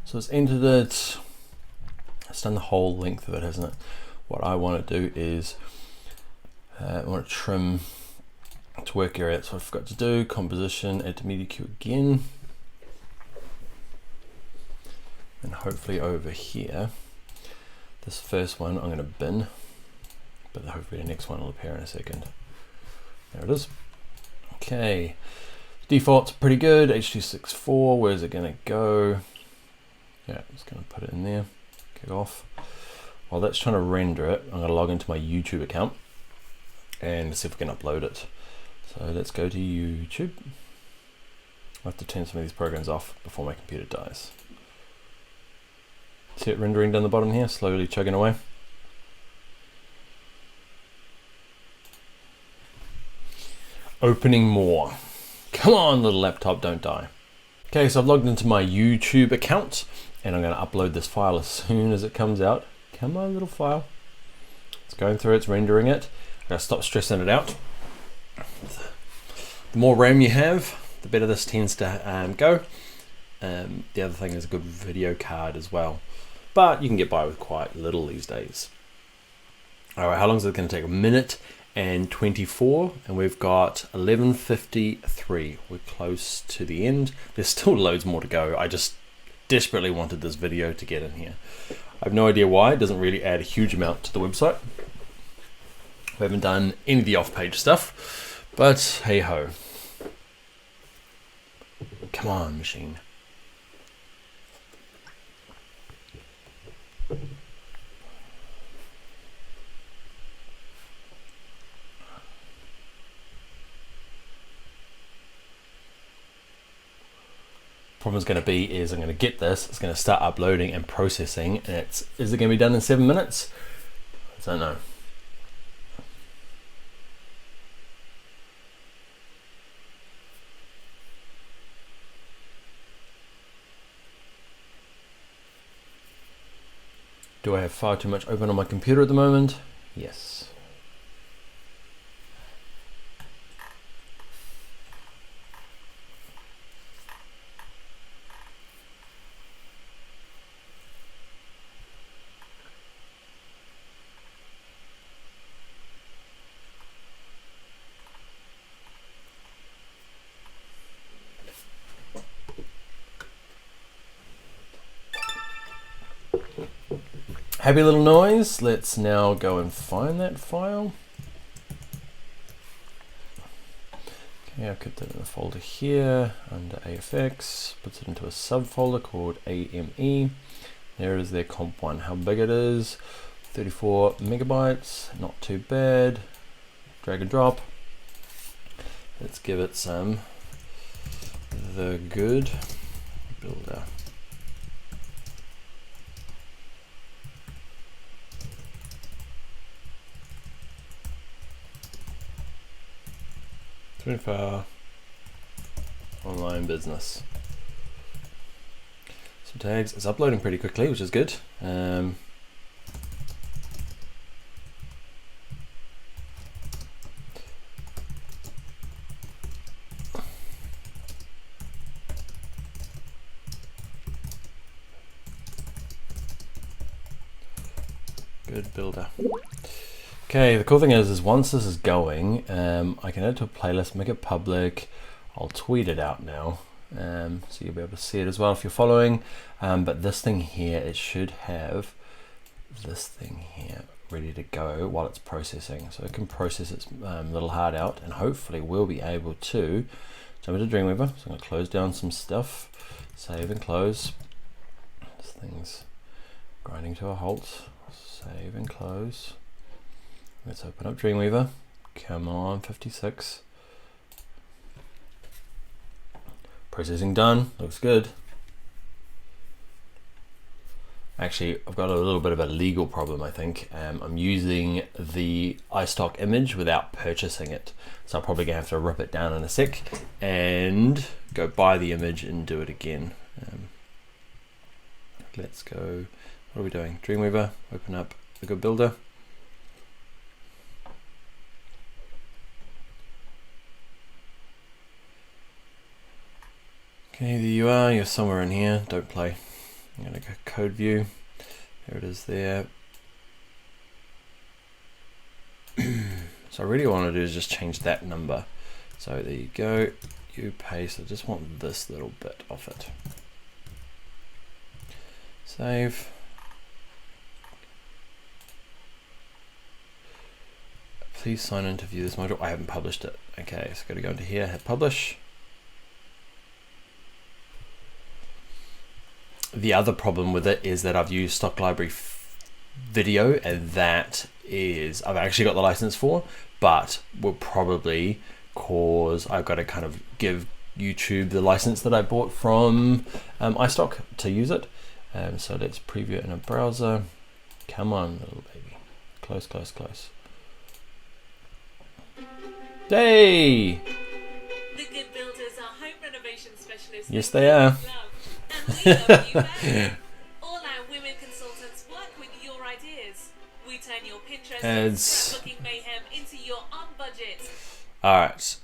So it's entered it. It's done the whole length of it, hasn't it? What I want to do is I want to trim to work area. That's what I forgot to do. Composition, add to media queue again. And hopefully over here, this first one I'm going to bin, but hopefully the next one will appear in a second. There it is. Okay, default's pretty good. H.264, where's it going to go? Yeah, I'm just going to put it in there, kick off. while that's trying to render it, I'm going to log into my YouTube account and see if we can upload it. So let's go to YouTube. I have to turn some of these programs off before my computer dies. See it rendering down the bottom here, slowly chugging away. Opening more. Come on, little laptop, don't die. Okay, so I've logged into my YouTube account and I'm going to upload this file as soon as it comes out. Come on, little file. It's going through, it's rendering it. I'm going to stop stressing it out. The more RAM you have, the better this tends to go. The other thing is a good video card as well. But you can get by with quite little these days. All right, how long is it going to take? 1:24, and we've got 11:53. We're close to the end. There's still loads more to go. I just desperately wanted this video to get in here. I have no idea why. It doesn't really add a huge amount to the website. We haven't done any of the off-page stuff, but hey ho. Come on, machine. Problem is going to be is I'm going to get this, it's going to start uploading and processing, and is it going to be done in 7 minutes? I don't know. Do I have far too much open on my computer at the moment? Yes. Happy little noise. Let's now go and find that file. Okay, I've put that in a folder here under AFX, puts it into a subfolder called AME. There is their comp one. How big it is, 34 megabytes, not too bad. Drag and drop. Let's give it some the good builder. For online business. Some tags. It's uploading pretty quickly, which is good. Good builder. Okay, the cool thing is once this is going, I can add it to a playlist, make it public. I'll tweet it out now, so you'll be able to see it as well if you're following. But this thing here, it should have this thing here ready to go while it's processing. So it can process its little heart out, and hopefully we'll be able to jump into Dreamweaver. So I'm going to close down some stuff, save and close. This thing's grinding to a halt. Save and close. Let's open up Dreamweaver. Come on, 56. Processing done, looks good. Actually, I've got a little bit of a legal problem, I think. I'm using the iStock image without purchasing it. So I'm probably gonna have to rip it down in a sec and go buy the image and do it again. Let's go, what are we doing? Dreamweaver, open up the good builder. Okay, there you are, you're somewhere in here, don't play. I'm gonna go code view, there it is there. So I really want to do is just change that number. So there you go, you paste, I just want this little bit off it. Save. Please sign in to view this module. I haven't published it. Okay, so gotta go into here, hit publish. The other problem with it is that I've used stock library video, and that is I've actually got the license for, but will probably cause I've got to kind of give YouTube the license that I bought from iStock to use it. So let's preview it in a browser. Come on, little baby. Close, close, close. Hey! The Good Builders are home renovation specialists. Yes, they are. And we love you back. All our women consultants work with your ideas. We turn your Pinterest and scrapbooking mayhem into your on budget. Alright,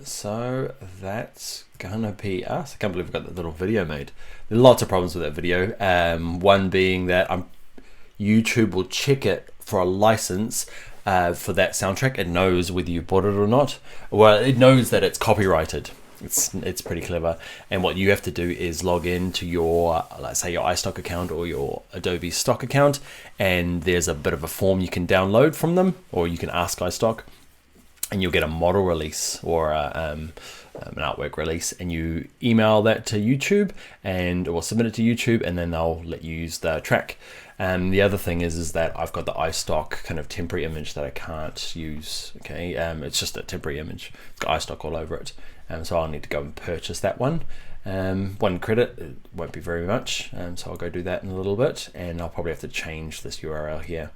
so that's gonna be us. I can't believe we got that little video made. There are lots of problems with that video. One being that YouTube will check it for a license for that soundtrack. It knows whether you bought it or not. Well, it knows that it's copyrighted. It's pretty clever. And what you have to do is log in to your, let's say, your iStock account or your Adobe stock account, and there's a bit of a form you can download from them, or you can ask iStock, and you'll get a model release or an artwork release, and you email that to YouTube or submit it to YouTube, and then they'll let you use the track. The other thing is that I've got the iStock kind of temporary image that I can't use. Okay, it's just a temporary image. It's got iStock all over it, so I'll need to go and purchase that one. One credit, it won't be very much, so I'll go do that in a little bit, and I'll probably have to change this URL here.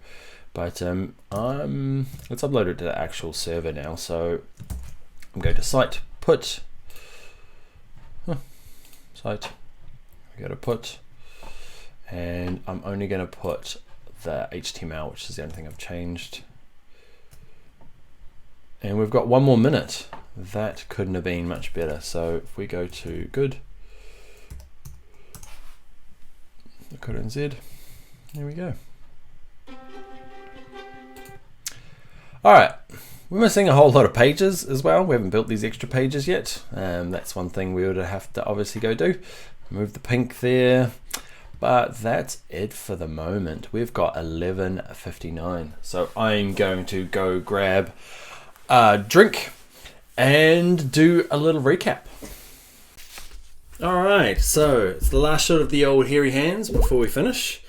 But let's upload it to the actual server now. So I'm going to site put site. We go to put, and I'm only going to put the HTML, which is the only thing I've changed. And we've got 1 more minute. That couldn't have been much better. So if we go to good, the code NZ, there we go. All right, we're missing a whole lot of pages as well. We haven't built these extra pages yet. That's one thing we would have to obviously go do. Move the pink there, but that's it for the moment. We've got 11:59, so I'm going to go grab a drink and do a little recap. All right, so it's the last shot of the old hairy hands before we finish.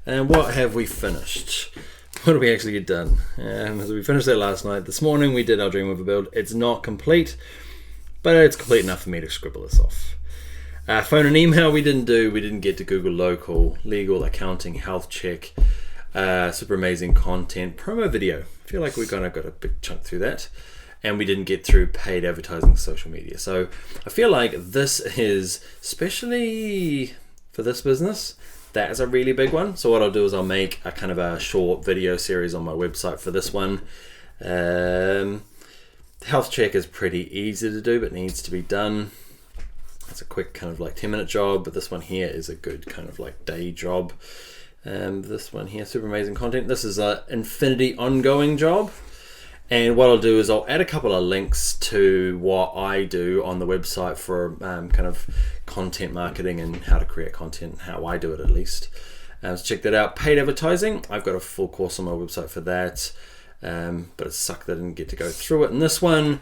And what have we finished? What did we actually get done? So we finished that last night. This morning we did our Dreamweaver build. It's not complete, but it's complete enough for me to scribble this off. Phone and email we didn't do. We didn't get to Google Local, legal, accounting, health check, super amazing content, promo video. I feel like we kind of got a big chunk through that. And we didn't get through paid advertising, social media. So I feel like this is, especially for this business, that is a really big one. So what I'll do is I'll make a kind of a short video series on my website for this one. Health check is pretty easy to do, but needs to be done. It's a quick kind of like 10-minute job, but this one here is a good kind of like day job. This one here, super amazing content. This is an infinity ongoing job. And what I'll do is I'll add a couple of links to what I do on the website for kind of content marketing and how to create content, how I do it at least. So check that out. Paid advertising, I've got a full course on my website for that, but it sucked that I didn't get to go through it in this one.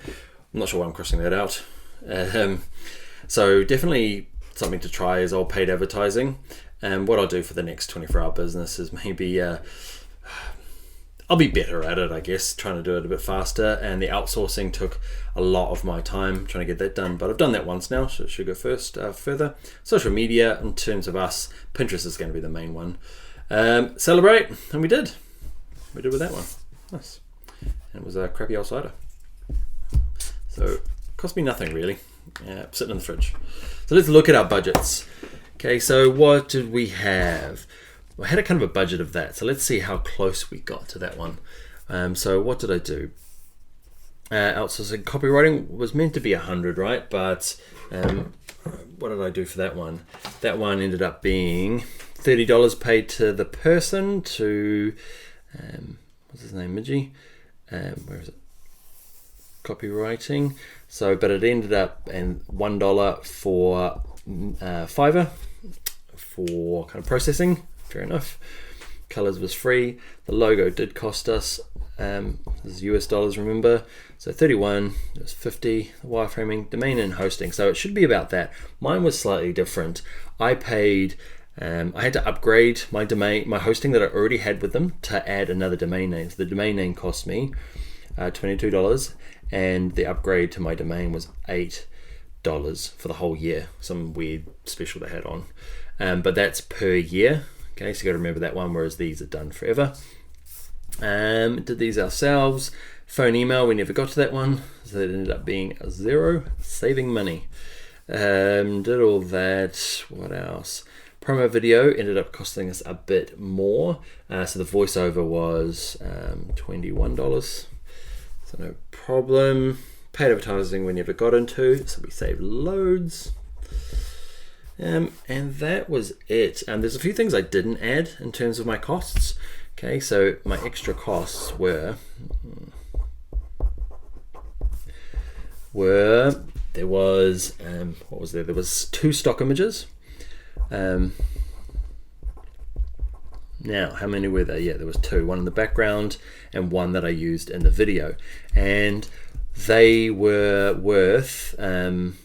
I'm not sure why I'm crossing that out. So definitely something to try is all paid advertising. And what I'll do for the next 24-hour business is maybe I'll be better at it, I guess, trying to do it a bit faster. And the outsourcing took a lot of my time trying to get that done, but I've done that once now, so it should go further. Social media, in terms of us, Pinterest is going to be the main one. Celebrate, and we did. We did with that one. Nice. And it was a crappy old cider. So it cost me nothing really. Sitting in the fridge. So let's look at our budgets. Okay, so what did we have? I had a kind of a budget of that, so let's see how close we got to that one. So what did I do? Outsourcing copywriting was meant to be 100, right? But what did I do for that one? That one ended up being $30 paid to the person, to what's his name, Midgie? Where is it? Copywriting. So, but it ended up in $1 for Fiverr for kind of processing. Fair enough. Colors was free. The logo did cost us, this is US dollars, remember. So 31, it was 50, the wireframing, domain and hosting. So it should be about that. Mine was slightly different. I paid I had to upgrade my domain, my hosting that I already had with them, to add another domain name. So the domain name cost me $22, and the upgrade to my domain was $8 for the whole year. Some weird special they had on, but that's per year. Okay, so you got to remember that one. Whereas these are done forever. Did these ourselves. Phone, email, we never got to that one, so it ended up being a 0. Saving money. Did all that. What else? Promo video ended up costing us a bit more. So the voiceover was $21. So no problem. Paid advertising we never got into, so we saved loads. And that was it. There's a few things I didn't add in terms of my costs. Okay, so my extra costs were there was what was there? There was 2 stock images. Now, how many were there? Yeah, there was 2. One in the background and one that I used in the video, and they were worth 1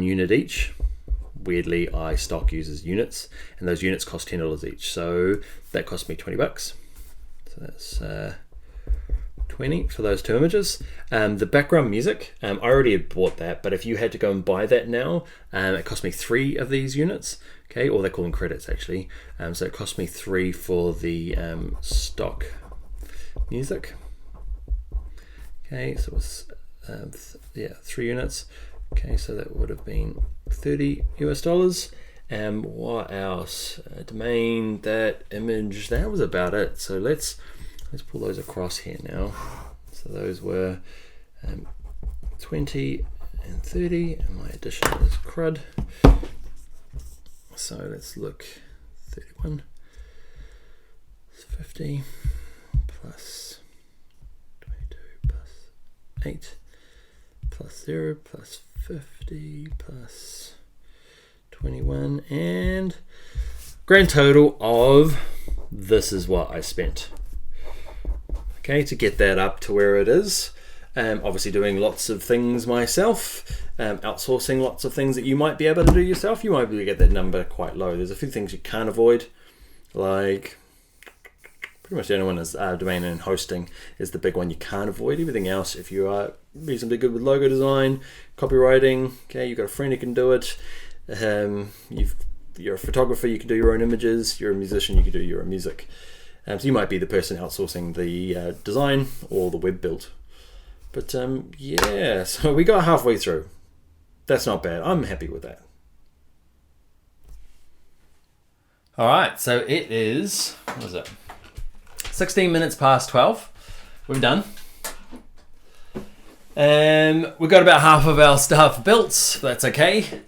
unit each. Weirdly, iStock uses units, and those units cost $10 each. So that cost me $20. So that's 20 for those 2 images. The background music, I already had bought that, but if you had to go and buy that now, it cost me 3 of these units. Okay, or they call them credits actually. So it cost me 3 for the stock music. Okay, so it was 3 units. Okay, so that would have been $30 US. What else? Domain, that image, that was about it. So let's pull those across here now. So those were 20 and 30, and my addition is crud. So let's look. 31 is 50 plus 22 plus 8 plus 0 plus 50 plus 21, and grand total of this is what I spent. Okay, to get that up to where it is. Obviously doing lots of things myself, outsourcing lots of things that you might be able to do yourself. You might be able to get that number quite low. There's a few things you can't avoid, like pretty much anyone is domain and hosting is the big one you can't avoid. Everything else, if you are reasonably good with logo design, copywriting, okay, you've got a friend who can do it. You're a photographer, you can do your own images. You're a musician, you can do your own music. So you might be the person outsourcing the design or the web build. But yeah, so we got halfway through. That's not bad. I'm happy with that. All right, so it is, what is it? 16 minutes past 12. We're done. We've got about half of our stuff built. That's okay.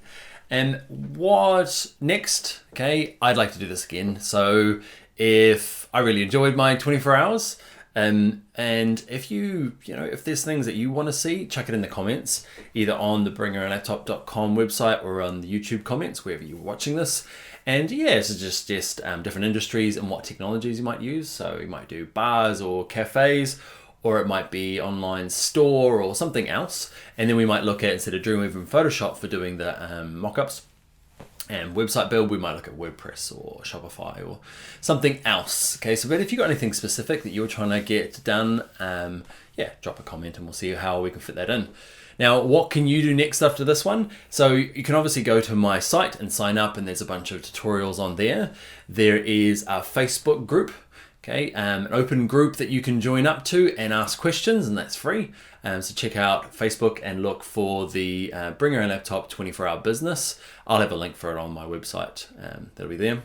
And what next? Okay, I'd like to do this again. So if I really enjoyed my 24 hours, and if if there's things that you want to see, chuck it in the comments, either on the bringeralaptop.com website or on the YouTube comments, wherever you're watching this. And yeah, so just different industries and what technologies you might use. So you might do bars or cafes, or it might be online store or something else. And then we might look at, instead of Dreamweaver and Photoshop for doing the mockups and website build, we might look at WordPress or Shopify or something else. Okay, so but if you've got anything specific that you're trying to get done, yeah, drop a comment and we'll see how we can fit that in. Now, what can you do next after this one? So you can obviously go to my site and sign up, and there's a bunch of tutorials on there. There is a Facebook group, okay, an open group that you can join up to and ask questions, and that's free. So check out Facebook and look for the Bring Your Own Laptop 24-hour business. I'll have a link for it on my website. That'll be there.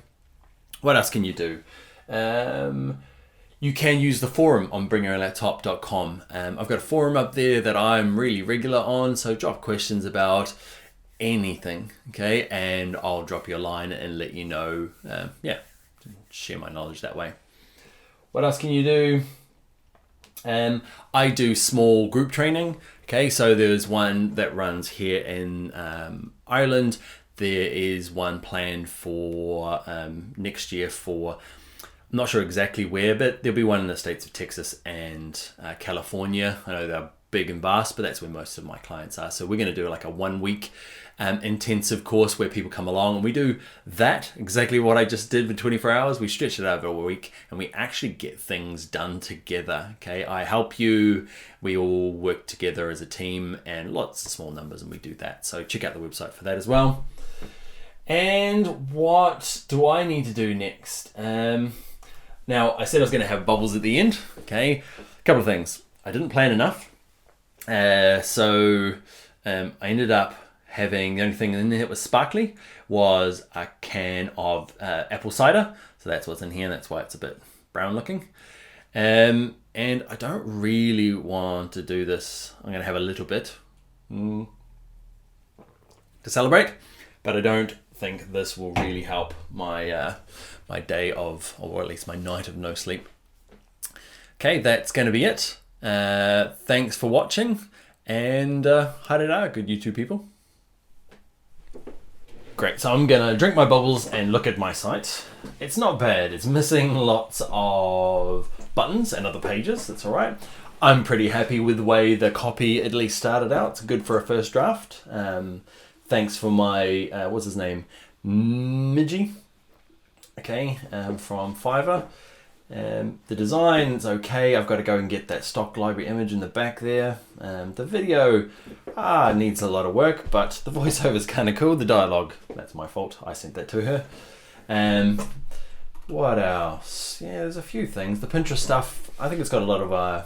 What else can you do? You can use the forum on bringyourownlaptop.com. I've got a forum up there that I'm really regular on, so drop questions about anything, okay? And I'll drop you a line and let you know, yeah, share my knowledge that way. What else can you do? I do small group training, okay? So there's one that runs here in Ireland. There is one planned for next year for, I'm not sure exactly where, but there'll be one in the states of Texas and California. I know they're big and vast, but that's where most of my clients are. So we're going to do like a 1 week intensive course where people come along and we do that, exactly what I just did for 24 hours. We stretch it over a week and we actually get things done together. Okay, I help you, we all work together as a team, and lots of small numbers, and we do that. So check out the website for that as well. And what do I need to do next? Now, I said I was going to have bubbles at the end. Okay, a couple of things. I didn't plan enough. So I ended up having, the only thing in there that was sparkly was a can of apple cider. So that's what's in here. That's why it's a bit brown looking. And I don't really want to do this. I'm going to have a little bit to celebrate, but I don't think this will really help my my day of, or at least my night of no sleep. Okay, that's going to be it. Thanks for watching, and haere good YouTube people. Great, so I'm gonna drink my bubbles and look at my site. It's not bad. It's missing lots of buttons and other pages. That's all right. I'm pretty happy with the way the copy at least started out. It's good for a first draft. Thanks for my, what's his name? Midgie. Okay, from Fiverr. The design's okay. I've got to go and get that stock library image in the back there. The video needs a lot of work, but the voiceover is kind of cool. The dialogue, that's my fault. I sent that to her. What else? Yeah, there's a few things. The Pinterest stuff, I think it's got a lot of, I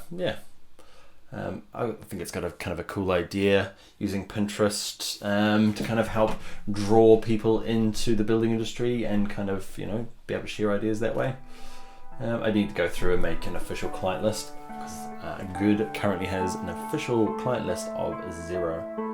think it's got a kind of a cool idea using Pinterest to kind of help draw people into the building industry and kind of, you know, be able to share ideas that way. I need to go through and make an official client list because Good currently has an official client list of 0.